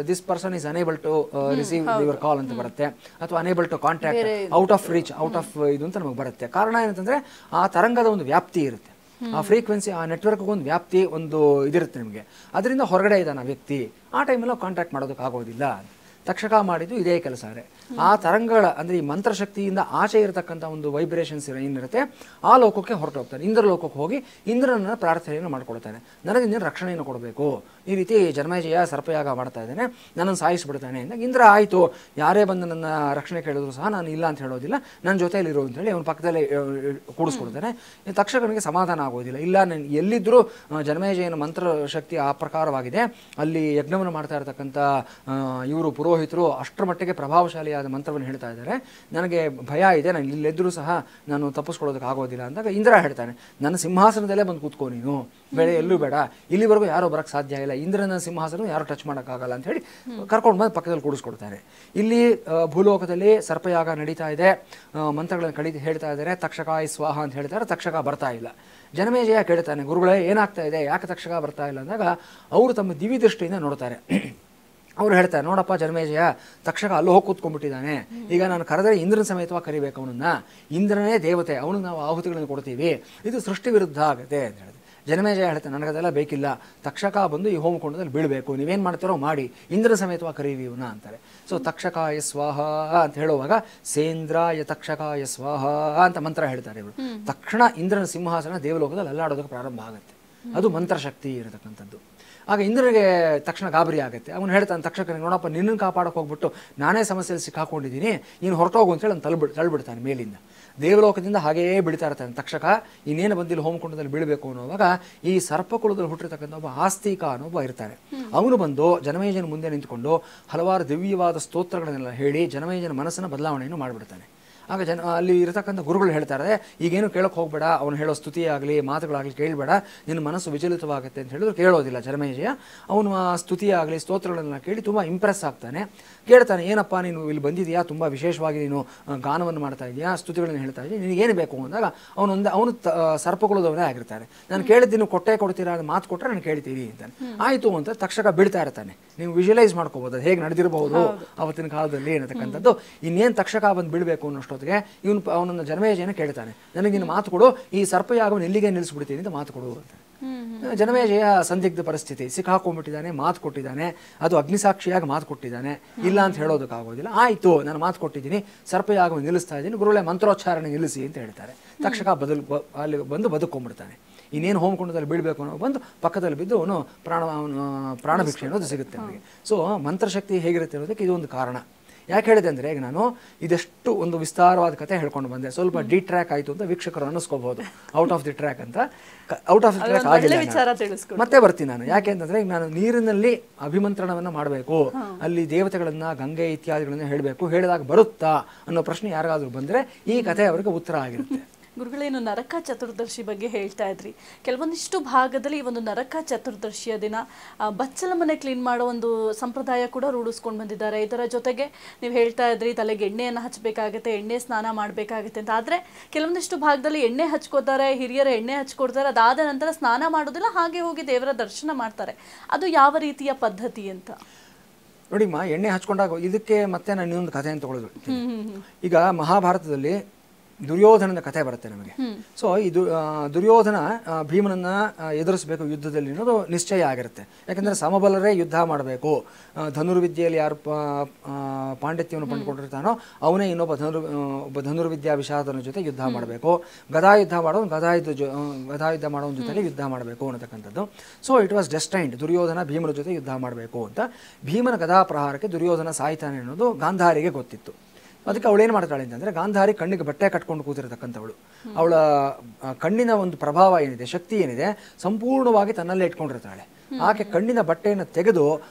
this person is unable to receive your call ಅಂತ ಬರುತ್ತೆ, ಅಥವಾ unable to contact, out of reach, out of ಇದು ಅಂತ ನಮಗೆ ಬರುತ್ತೆ. ಕಾರಣ ಏನಂತಂದರೆ ಆ ತರಂಗದ ಒಂದು ವ್ಯಾಪ್ತಿ ಇರುತ್ತೆ, ಆ ಫ್ರೀಕ್ವೆನ್ಸಿ, ಆ ನೆಟ್ವರ್ಕ್ಗೆ ಒಂದು ವ್ಯಾಪ್ತಿ, ಒಂದು ಇದಿರುತ್ತೆ ನಿಮಗೆ. ಅದರಿಂದ ಹೊರಗಡೆ ಇದ್ದಾನೆ ಆ ವ್ಯಕ್ತಿ, ಆ ಟೈಮಲ್ಲಿ ಕಾಂಟ್ಯಾಕ್ಟ್ ಮಾಡೋದಕ್ಕಾಗೋದಿಲ್ಲ. ತಕ್ಷಕ ಮಾಡಿದ್ದು ಇದೇ ಕೆಲಸನೇ. ಆ ತರಂಗಗಳ ಅಂದರೆ ಈ ಮಂತ್ರಶಕ್ತಿಯಿಂದ ಆಚೆ ಇರತಕ್ಕಂಥ ಒಂದು ವೈಬ್ರೇಷನ್ಸ್ ಏನಿರುತ್ತೆ ಆ ಲೋಕಕ್ಕೆ ಹೊರಟು ಹೋಗ್ತಾನೆ. ಇಂದ್ರ ಲೋಕಕ್ಕೆ ಹೋಗಿ ಇಂದ್ರನ ಪ್ರಾರ್ಥನೆಯನ್ನು ಮಾಡ್ಕೊಳ್ತಾನೆ, ನನಗೆ ಇಂದ್ರ ರಕ್ಷಣೆಯನ್ನು ಕೊಡಬೇಕು, ಈ ರೀತಿ ಜನಮೇಜಯ ಸರ್ಪಯಾಗ ಮಾಡ್ತಾ ಇದ್ದೇನೆ, ನನ್ನನ್ನು ಸಾಯಿಸಿಬಿಡ್ತಾನೆ ಅಂದಾಗ ಇಂದ್ರ ಆಯಿತು, ಯಾರೇ ಬಂದು ನನ್ನ ರಕ್ಷಣೆ ಕೇಳಿದ್ರು ಸಹ ನಾನು ಇಲ್ಲ ಅಂತ ಹೇಳೋದಿಲ್ಲ, ನನ್ನ ಜೊತೆಯಲ್ಲಿ ಇರೋ ಅಂತೇಳಿ ಅವನ ಪಕ್ಕದಲ್ಲೇ ಕೂಡಿಸ್ಕೊಡ್ತಾನೆ. ತಕ್ಷಕನಿಗೆ ಸಮಾಧಾನ ಆಗೋದಿಲ್ಲ, ಇಲ್ಲ ನಾನು ಎಲ್ಲಿದ್ದರೂ ಜನಮೇಜಯನ ಮಂತ್ರಶಕ್ತಿ ಆ ಪ್ರಕಾರವಾಗಿದೆ, ಅಲ್ಲಿ ಯಜ್ಞವನ್ನು ಮಾಡ್ತಾ ಇರತಕ್ಕಂಥ ಇವರು ಪುರೋಹಿತರು ಅಷ್ಟರ ಮಟ್ಟಿಗೆ ಪ್ರಭಾವಶಾಲಿಯಾದ ಮಂತ್ರವನ್ನು ಹೇಳ್ತಾ ಇದ್ದಾರೆ, ನನಗೆ ಭಯ ಇದೆ, ನಾನು ಇಲ್ಲೆದ್ದರೂ ಸಹ ನಾನು ತಪ್ಪಿಸ್ಕೊಳ್ಳೋದಕ್ಕೆ ಆಗೋದಿಲ್ಲ ಅಂದಾಗ ಇಂದ್ರ ಹೇಳ್ತಾನೆ, ನನ್ನ ಸಿಂಹಾಸನದಲ್ಲೇ ಬಂದು ಕೂತ್ಕೋ ನೀನು, ಬೇಡ ಎಲ್ಲೂ ಬೇಡ, ಇಲ್ಲಿವರೆಗೂ ಯಾರೋ ಬರೋಕ್ಕೆ ಸಾಧ್ಯ ಇಲ್ಲ, ಇಂದ್ರನ ಸಿಂಹಾಸನ ಯಾರು ಟಚ್ ಮಾಡೋಕ್ಕಾಗಲ್ಲ ಅಂತ ಹೇಳಿ ಕರ್ಕೊಂಡು ಬಂದು ಪಕ್ಕದಲ್ಲಿ ಕೂಡಿಸ್ಕೊಡ್ತಾರೆ. ಇಲ್ಲಿ ಭೂಲೋಕದಲ್ಲಿ ಸರ್ಪಯಾಗ ನಡೀತಾ ಇದೆ, ಮಂತ್ರಗಳನ್ನು ಹೇಳ್ತಾ ಇದ್ದಾರೆ, ತಕ್ಷಕಾಯ ಸ್ವಾಹ ಅಂತ ಹೇಳ್ತಾರೆ, ತಕ್ಷಕ ಬರ್ತಾ ಇಲ್ಲ. ಜನಮೇಜಯ ಕೇಳ್ತಾನೆ, ಗುರುಗಳೇ ಏನಾಗ್ತಾ ಇದೆ, ಯಾಕೆ ತಕ್ಷಕ ಬರ್ತಾ ಇಲ್ಲ ಅಂದಾಗ ಅವರು ತಮ್ಮ ದಿವ್ಯ ದೃಷ್ಟಿಯಿಂದ ನೋಡ್ತಾರೆ. ಅವ್ರು ಹೇಳ್ತಾರೆ, ನೋಡಪ್ಪ ಜನಮೇಜಯ, ತಕ್ಷಕ ಅಲ್ಲೂ ಹೋಗಿ ಕೂತ್ಕೊಂಡ್ಬಿಟ್ಟಿದ್ದಾನೆ, ಈಗ ನಾನು ಕರೆದರೆ ಇಂದ್ರನ ಸಮೇತವಾಗಿ ಕರಿಬೇಕು ಅವನನ್ನು, ಇಂದ್ರನೇ ದೇವತೆ, ಅವನಿಗೆ ನಾವು ಆಹುತಿಗಳನ್ನು ಕೊಡ್ತೀವಿ, ಇದು ಸೃಷ್ಟಿ ವಿರುದ್ಧ ಆಗುತ್ತೆ ಅಂತ ಹೇಳಿದೆ. ಜನಮೇಜಯ ಹೇಳ್ತಾನೆ, ನನಗದೆಲ್ಲ ಬೇಕಿಲ್ಲ, ತಕ್ಷಕ ಬಂದು ಈ ಹೋಮಕುಂಡದಲ್ಲಿ ಬೀಳಬೇಕು, ನೀವೇನು ಮಾಡ್ತಾರೋ ಮಾಡಿ, ಇಂದ್ರನ ಸಮೇತವಾಗಿ ಕರೀವಿ ಇವನ ಅಂತಾರೆ. ಸೊ ತಕ್ಷಕಾಯ ಸ್ವಾಹ ಅಂತ ಹೇಳುವಾಗ ಸೇಂದ್ರಾಯ ತಕ್ಷಕಾಯ ಸ್ವಾಹ ಅಂತ ಮಂತ್ರ ಹೇಳ್ತಾರೆ ಇವರು. ತಕ್ಷಣ ಇಂದ್ರನ ಸಿಂಹಾಸನ ದೇವಲೋಕದಲ್ಲಿ ಅಲ್ಲಾಡೋದಕ್ಕೆ ಪ್ರಾರಂಭ ಆಗುತ್ತೆ, ಅದು ಮಂತ್ರಶಕ್ತಿ ಇರತಕ್ಕಂಥದ್ದು. ಆಗ ಇಂದ್ರನಿಗೆ ತಕ್ಷಣ ಗಾಬರಿ ಆಗುತ್ತೆ. ಅವನು ಹೇಳ್ತಾನೆ ತಕ್ಷಕನಿಗೆ, ನೋಡಪ್ಪ ನಿನ್ನನ್ನು ಕಾಪಾಡೋಕೆ ಹೋಗ್ಬಿಟ್ಟು ನಾನೇ ಸಮಸ್ಯೆಯಲ್ಲಿ ಸಿಕ್ಕಾಕೊಂಡಿದ್ದೀನಿ, ನೀನು ಹೊರಟೋಗು ಅಂತೇಳಿ ಅವ್ನು ತಳ್ಳಿಬಿಡ್ತಾನೆ ಮೇಲಿಂದ. ದೇವಲೋಕದಿಂದ ಹಾಗೆಯೇ ಬಿಡ್ತಾ ಇರ್ತಾನೆ ತಕ್ಷಕ, ಇನ್ನೇನು ಬಂದಿಲ್ಲ ಹೋಮಕುಂಡದಲ್ಲಿ ಬೀಳಬೇಕು ಅನ್ನೋವಾಗ ಈ ಸರ್ಪಕುಲದಲ್ಲಿ ಹುಟ್ಟಿರ್ತಕ್ಕಂಥ ಒಬ್ಬ ಆಸ್ತಿಕ ಅನ್ನೊಬ್ಬ ಇರ್ತಾನೆ. ಅವನು ಬಂದು ಜನಮೇಜನ ಮುಂದೆ ನಿಂತ್ಕೊಂಡು ಹಲವಾರು ದಿವ್ಯವಾದ ಸ್ತೋತ್ರಗಳನ್ನೆಲ್ಲ ಹೇಳಿ ಜನಮೇಜನ ಮನಸ್ಸಿನ ಬದಲಾವಣೆಯನ್ನು ಮಾಡಿಬಿಡ್ತಾನೆ. ಆಗ ಅಲ್ಲಿ ಇರತಕ್ಕಂಥ ಗುರುಗಳು ಹೇಳ್ತಾರೆ, ಈಗೇನು ಕೇಳೋಕೆ ಹೋಗಬೇಡ, ಅವನು ಹೇಳೋ ಸ್ತುತಿ ಆಗಲಿ ಮಾತುಗಳಾಗಲಿ ಕೇಳಬೇಡ, ನಿನ್ನ ಮನಸ್ಸು ವಿಚಲಿತವಾಗುತ್ತೆ ಅಂತ ಹೇಳಿದ್ರು ಕೇಳೋದಿಲ್ಲ ಜನಮೇಜಯ. ಅವನು ಆ ಸ್ತುತಿ ಆಗಲಿ ಸ್ತೋತ್ರಗಳನ್ನ ಕೇಳಿ ತುಂಬ ಇಂಪ್ರೆಸ್ ಆಗ್ತಾನೆ. ಕೇಳ್ತಾನೆ, ಏನಪ್ಪ ನೀನು ಇಲ್ಲಿ ಬಂದಿದೆಯಾ, ತುಂಬ ವಿಶೇಷವಾಗಿ ನೀನು ಗಾನವನ್ನು ಮಾಡ್ತಾ ಇದೆಯಾ, ಸ್ತುತಿಗಳನ್ನು ಹೇಳ್ತಾ ಇದೆಯಾ, ನಿನಗೇನು ಬೇಕು ಅಂದಾಗ ಅವನು ಸರ್ಪಕುಲದವನೇ ಆಗಿರ್ತಾನೆ. ನಾನು ಕೇಳಿದ್ದೀನಿ ಕೊಟ್ಟೆ ಕೊಡ್ತೀರಾ, ಅದು ಮಾತು ಕೊಟ್ಟರೆ ನಾನು ಕೇಳ್ತೀವಿ ಅಂತಾನೆ. ಆಯಿತು ಅಂತ ತಕ್ಷಕ ಬೀಳ್ತಾ ಇರ್ತಾನೆ. ನೀವು ವಿಜುವಲೈಸ್ ಮಾಡ್ಕೋಬೋದು ಅದು ಹೇಗೆ ನಡೆದಿರಬಹುದು ಅವತ್ತಿನ ಕಾಲದಲ್ಲಿ ಏನತಕ್ಕಂಥದ್ದು. ಇನ್ನೇನು ತಕ್ಷಕ ಬಂದು ಬೀಳಬೇಕು ಅನ್ನೋಷ್ಟೊತ್ತಿಗೆ ಅವನನ್ನು ಜನಮೇಜಯನ ಕೇಳ್ತಾನೆ, ನನಗಿನ್ನು ಮಾತು ಕೊಡು, ಈ ಸರ್ಪಯಾಗವನ್ನು ಇಲ್ಲಿಗೆ ನಿಲ್ಲಿಸ್ಬಿಡ್ತೀನಿ ಅಂತ ಮಾತು ಕೊಡು ಅಂತ. ಜನಮೇಜಯ ಸಂದಿಗ್ಧ ಪರಿಸ್ಥಿತಿ, ಸಿಕ್ಕಾಕೊಂಡ್ಬಿಟ್ಟಿದ್ದಾನೆ, ಮಾತು ಕೊಟ್ಟಿದ್ದಾನೆ, ಅದು ಅಗ್ನಿಸಾಕ್ಷಿಯಾಗಿ ಮಾತು ಕೊಟ್ಟಿದ್ದಾನೆ, ಇಲ್ಲ ಅಂತ ಹೇಳೋದಕ್ಕಾಗೋದಿಲ್ಲ. ಆಯಿತು, ನಾನು ಮಾತು ಕೊಟ್ಟಿದ್ದೀನಿ, ಸರ್ಪಯಾಗವನ್ನು ನಿಲ್ಲಿಸ್ತಾ ಇದ್ದೀನಿ, ಗುರುಗಳೇ ಮಂತ್ರೋಚ್ಚಾರಣೆ ನಿಲ್ಲಿಸಿ ಅಂತ ಹೇಳ್ತಾರೆ. ತಕ್ಷಕ ಅಲ್ಲಿ ಬಂದು ಬದುಕೊಂಡ್ಬಿಡ್ತಾನೆ. ಇನ್ನೇನು ಹೋಮಕುಂಡದಲ್ಲಿ ಬೀಳಬೇಕು ಅನ್ನೋ ಬಂದು ಪಕ್ಕದಲ್ಲಿ ಬಿದ್ದು ಅವನು ಪ್ರಾಣಭಿಕ್ಷೆ ಅನ್ನೋದು ಸಿಗುತ್ತೆ ಅವನಿಗೆ. ಸೊ ಮಂತ್ರಶಕ್ತಿ ಹೇಗಿರುತ್ತೆ ಅನ್ನೋದಕ್ಕೆ ಇದೊಂದು ಕಾರಣ. ಯಾಕೆ ಹೇಳಿದೆ ಅಂದರೆ, ಈಗ ನಾನು ಇದೆಷ್ಟು ಒಂದು ವಿಸ್ತಾರವಾದ ಕಥೆ ಹೇಳ್ಕೊಂಡು ಬಂದೆ, ಸ್ವಲ್ಪ ಡಿ ಟ್ರ್ಯಾಕ್ ಆಯಿತು ಅಂತ ವೀಕ್ಷಕರು ಅನ್ನಿಸ್ಕೋಬಹುದು, ಔಟ್ ಆಫ್ ದಿ ಟ್ರ್ಯಾಕ್ ಅಂತ. ಔಟ್ ಆಫ್ ದಿ ಟ್ರ್ಯಾಕ್ ಆಗಿಲ್ಲ, ಮತ್ತೆ ಬರ್ತೀನಿ ನಾನು. ಯಾಕೆ ಅಂತಂದರೆ, ಈಗ ನಾನು ನೀರಿನಲ್ಲಿ ಅಭಿಮಂತ್ರಣವನ್ನು ಮಾಡಬೇಕು, ಅಲ್ಲಿ ದೇವತೆಗಳನ್ನು ಗಂಗೆ ಇತ್ಯಾದಿಗಳನ್ನು ಹೇಳಬೇಕು, ಹೇಳಿದಾಗ ಬರುತ್ತಾ ಅನ್ನೋ ಪ್ರಶ್ನೆ ಯಾರಿಗಾದ್ರೂ ಬಂದರೆ ಈ ಕಥೆ ಅವರಿಗೆ ಉತ್ತರ ಆಗಿರುತ್ತೆ. ಗುರುಗಳೇನು ನರಕ ಚತುರ್ದಶಿ ಬಗ್ಗೆ ಹೇಳ್ತಾ ಇದ್ರಿ, ಕೆಲವೊಂದಿಷ್ಟು ಭಾಗದಲ್ಲಿ ಈ ಒಂದು ನರಕ ಚತುರ್ದಶಿಯ ದಿನ ಬಚ್ಚಲ ಮನೆ ಕ್ಲೀನ್ ಮಾಡೋ ಒಂದು ಸಂಪ್ರದಾಯ ಕೂಡ ರೂಢಿಸ್ಕೊಂಡು ಬಂದಿದ್ದಾರೆ. ಇದರ ಜೊತೆಗೆ ನೀವು ಹೇಳ್ತಾ ಇದ್ರಿ ತಲೆಗೆ ಎಣ್ಣೆಯನ್ನು ಹಚ್ಚಬೇಕಾಗುತ್ತೆ, ಎಣ್ಣೆ ಸ್ನಾನ ಮಾಡಬೇಕಾಗುತ್ತೆ ಅಂತ. ಆದರೆ ಕೆಲವೊಂದಿಷ್ಟು ಭಾಗದಲ್ಲಿ ಎಣ್ಣೆ ಹಚ್ಕೋತಾರೆ, ಹಿರಿಯರು ಎಣ್ಣೆ ಹಚ್ಕೊಡ್ತಾರೆ, ಅದಾದ ನಂತರ ಸ್ನಾನ ಮಾಡೋದಿಲ್ಲ, ಹಾಗೆ ಹೋಗಿ ದೇವರ ದರ್ಶನ ಮಾಡ್ತಾರೆ. ಅದು ಯಾವ ರೀತಿಯ ಪದ್ಧತಿ ಅಂತ ನೋಡಿಮ್ಮ. ಎಣ್ಣೆ ಹಚ್ಕೊಂಡಾಗ ಇದಕ್ಕೆ ಮತ್ತೆ ನಾನು ಇನ್ನೊಂದು ಕಥೆಯನ್ನು ತಗೊಳ್ಳೋದು. ಈಗ ಮಹಾಭಾರತದಲ್ಲಿ ದುರ್ಯೋಧನದ ಕಥೆ ಬರುತ್ತೆ ನಮಗೆ. ಸೊ ಇದು ದುರ್ಯೋಧನ ಭೀಮನನ್ನ ಎದುರಿಸಬೇಕು ಯುದ್ಧದಲ್ಲಿ ಅನ್ನೋದು ನಿಶ್ಚಯ ಆಗಿರುತ್ತೆ. ಯಾಕಂದರೆ ಸಮಬಲರೇ ಯುದ್ಧ ಮಾಡಬೇಕು, ಧನುರ್ವಿದ್ಯೆಯಲ್ಲಿ ಯಾರು ಪಾಂಡಿತ್ಯವನ್ನು ಪಂಡ್ಕೊಂಡಿರ್ತಾನೋ ಅವನೇ ಒಬ್ಬ ಧನುರ್ವಿದ್ಯಾ ವಿಷಾದನ ಜೊತೆ ಯುದ್ಧ ಮಾಡಬೇಕು, ಗದಾಯುದ್ಧ ಮಾಡೋನು ಗದಾಯುದ್ಧ ಮಾಡೋನ ಜೊತೆಲಿ ಯುದ್ಧ ಮಾಡಬೇಕು ಅನ್ನತಕ್ಕಂಥದ್ದು. So it was destined, Duryodhana ಭೀಮನ ಜೊತೆ ಯುದ್ಧ ಮಾಡಬೇಕು ಅಂತ. ಭೀಮನ ಗದಾ ಪ್ರಹಾರಕ್ಕೆ ದುರ್ಯೋಧನ ಸಾಯ್ತಾನೆ ಅನ್ನೋದು ಗಾಂಧಾರಿಗೆ ಗೊತ್ತಿತ್ತು. ಅದಕ್ಕೆ ಅವಳೇನು ಮಾಡ್ತಾಳೆ ಅಂತಂದರೆ, ಗಾಂಧಾರಿ ಕಣ್ಣಿಗೆ ಬಟ್ಟೆ ಕಟ್ಕೊಂಡು ಕೂತಿರತಕ್ಕಂಥವಳು, ಅವಳ ಕಣ್ಣಿನ ಒಂದು ಪ್ರಭಾವ ಏನಿದೆ, ಶಕ್ತಿ ಏನಿದೆ, ಸಂಪೂರ್ಣವಾಗಿ ತನ್ನಲ್ಲೇ ಇಟ್ಕೊಂಡಿರ್ತಾಳೆ. ಆಕೆ ಕಣ್ಣಿನ ಬಟ್ಟೆಯನ್ನು ತೆಗೆದು